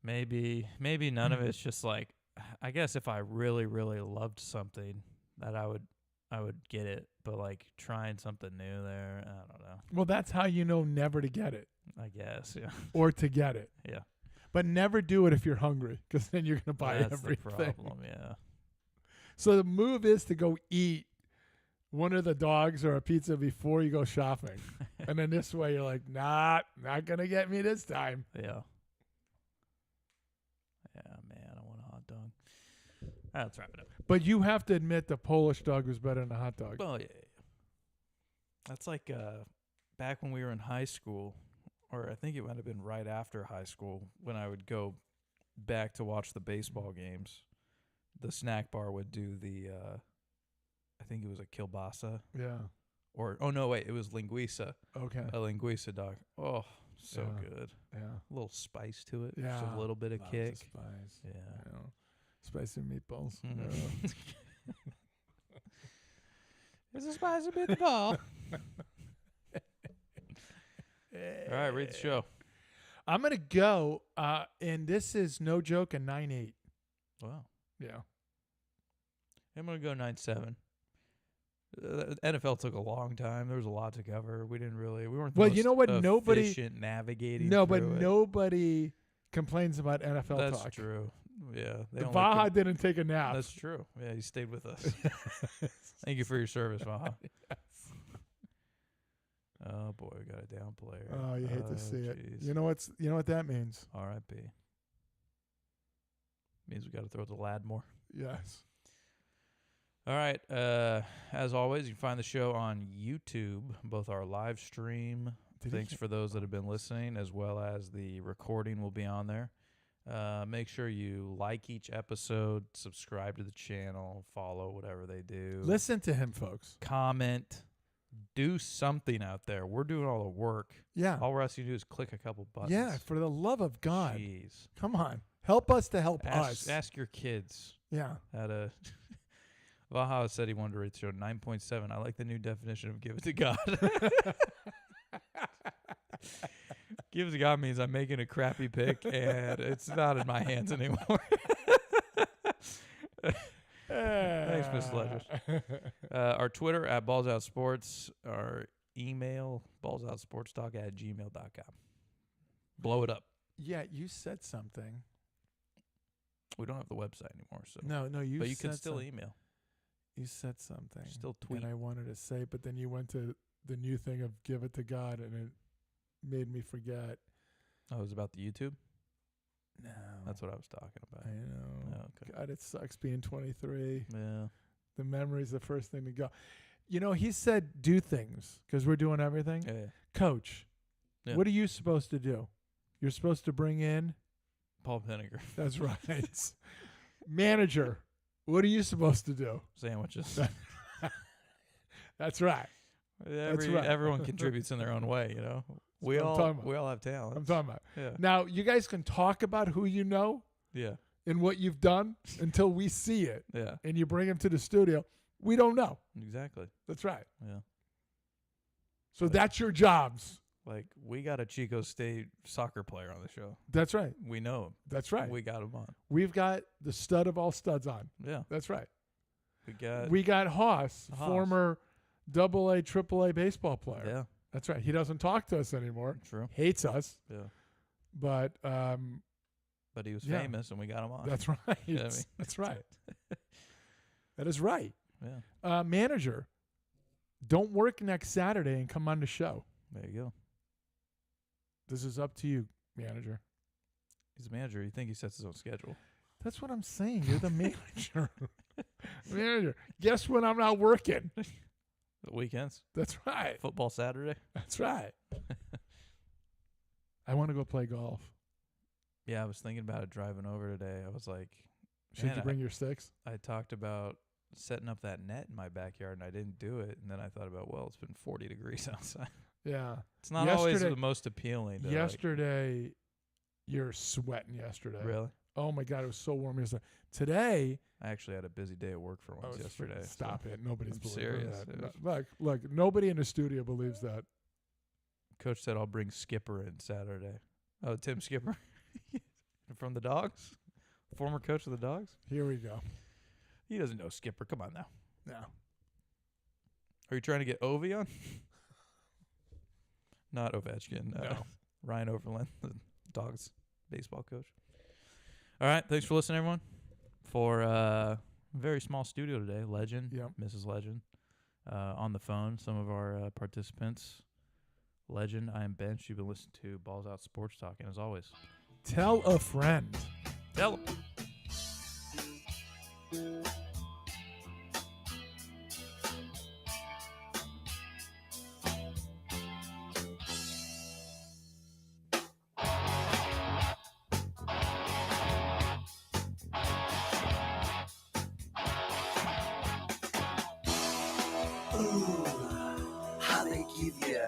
Maybe none of it's just like, I guess if I really, really loved something, that I would get it. But like trying something new there, I don't know. Well, that's how you know never to get it I guess, yeah. or to get it. Yeah. But never do it if you're hungry, because then you're going to buy That's everything. the problem, yeah. So the move is to go eat one of the dogs or a pizza before you go shopping. And then this way you're like, not going to get me this time. Yeah. Yeah, man, I want a hot dog. All right, let's wrap it up. But you have to admit the Polish dog was better than the hot dog. Well, yeah. That's like back when we were in high school, or I think it might have been right after high school, when I would go back to watch the baseball games. The snack bar would do the, I think it was a kielbasa. Yeah. Or, oh, no, wait, it was linguiça. Okay. A linguiça dog. Oh, so Yeah. good. Yeah. A little spice to it. Yeah. Just a little bit of Lots kick. spice. Yeah. Yeah. Spicy meatballs. Mhm. Yeah. It's a spicy meatball. All right, read the show. I'm going to go, and this is no joke, a 9-8. Wow. Yeah. I'm going to go 9-7. NFL took a long time. There was a lot to cover. We weren't the Well, you most know what? Nobody- efficient navigating No, but through it. nobody complains about NFL That's talk. true. Yeah. they The only Vaha didn't take a nap. That's true. Yeah, he stayed with us. Thank you for your service, Vaha. Oh, boy, we got a down player. Oh, you hate to see it. jeez. You know what that means? R.I.P. Means we got to throw it to Ladmore. Yes. All right. As always, you can find the show on YouTube, both our live stream. Thanks for those that have been listening, as well as the recording will be on there. Make sure you like each episode, subscribe to the channel, follow whatever they do. Listen to him, folks. Comment. Do something out there. We're doing all the work. Yeah. All we're asking you to do is click a couple buttons. Yeah, for the love of God. Jeez. Come on. Help us to help us. Ask your kids Yeah. how to... Vaha said he wanted to rate the show 9.7. I like the new definition of give it to God. Give it to God means I'm making a crappy pick and it's not in my hands anymore. Thanks, Miss Ledgers. Our Twitter at Balls Out Sports. Our email, ballsoutsportstalk@gmail.com. Blow it up. Yeah, you said something. We don't have the website anymore, so No, you but you said can still some- email. You said something. Still tweet. And I wanted to say, but then you went to the new thing of give it to God, and it made me forget. Oh, it was about the YouTube? No. That's what I was talking about. I know. Oh, okay. God, it sucks being 23. Yeah. The memory's the first thing to go. You know, he said do things because we're doing everything. Yeah. Coach, Yeah. what are you supposed to do? You're supposed to bring in. Paul Penninger. That's right. Manager, what are you supposed to do? Sandwiches. That's right. That's right. Everyone contributes in their own way, you know. We what I'm talking about. all have talent. I'm talking about. Yeah. Now, you guys can talk about who you know Yeah. and what you've done until we see it Yeah. and you bring him to the studio. We don't know. Exactly. That's right. Yeah. So Like- that's your jobs. Like we got a Chico State soccer player on the show. That's right. We know him. That's right. We got him on. We've got the stud of all studs on. Yeah. That's right. We got We got Haas, Haas. former AA, AAA baseball player. Yeah. That's right. He doesn't talk to us anymore. True. Hates us. Yeah. But but he was Yeah. famous, and we got him on. That's right. Yeah, I mean- That's right. That is right. Yeah, Manager, don't work next Saturday and come on the show. there you go. This is up to you, manager. He's a manager. You think he sets his own schedule? That's what I'm saying. You're the manager. Manager, guess when I'm not working? The weekends, That's right. football Saturday. That's right. I want to go play golf. Yeah, I was thinking about it driving over today. I was like, Should Man, you bring your sticks? I talked about setting up that net in my backyard, and I didn't do it. And then I thought about, well, it's been 40 degrees outside. Yeah. It's not always Yesterday- the most appealing. To Yesterday, you're sweating yesterday. really? Oh, my God. It was so warm yesterday. Today, I actually had a busy day at work for once yesterday. so- Stop it. Nobody's I'm believing serious. that. It was- Look, nobody in the studio believes that. Coach said I'll bring Skipper in Saturday. Oh, Tim Skipper from the Dogs, former coach of the Dogs. Here we go. He doesn't know Skipper. Come on now. No. Are you trying to get Ovi on? Not Ovechkin. No. Ryan Overland, the Dogs baseball coach. All right. Thanks for listening, everyone. For a very small studio today, Legend, Yep. Mrs. Legend, on the phone, some of our participants. Legend, I am Bench. You've been listening to Balls Out Sports Talk. And as always, Tell a friend. tell 'em. Ooh, how they give you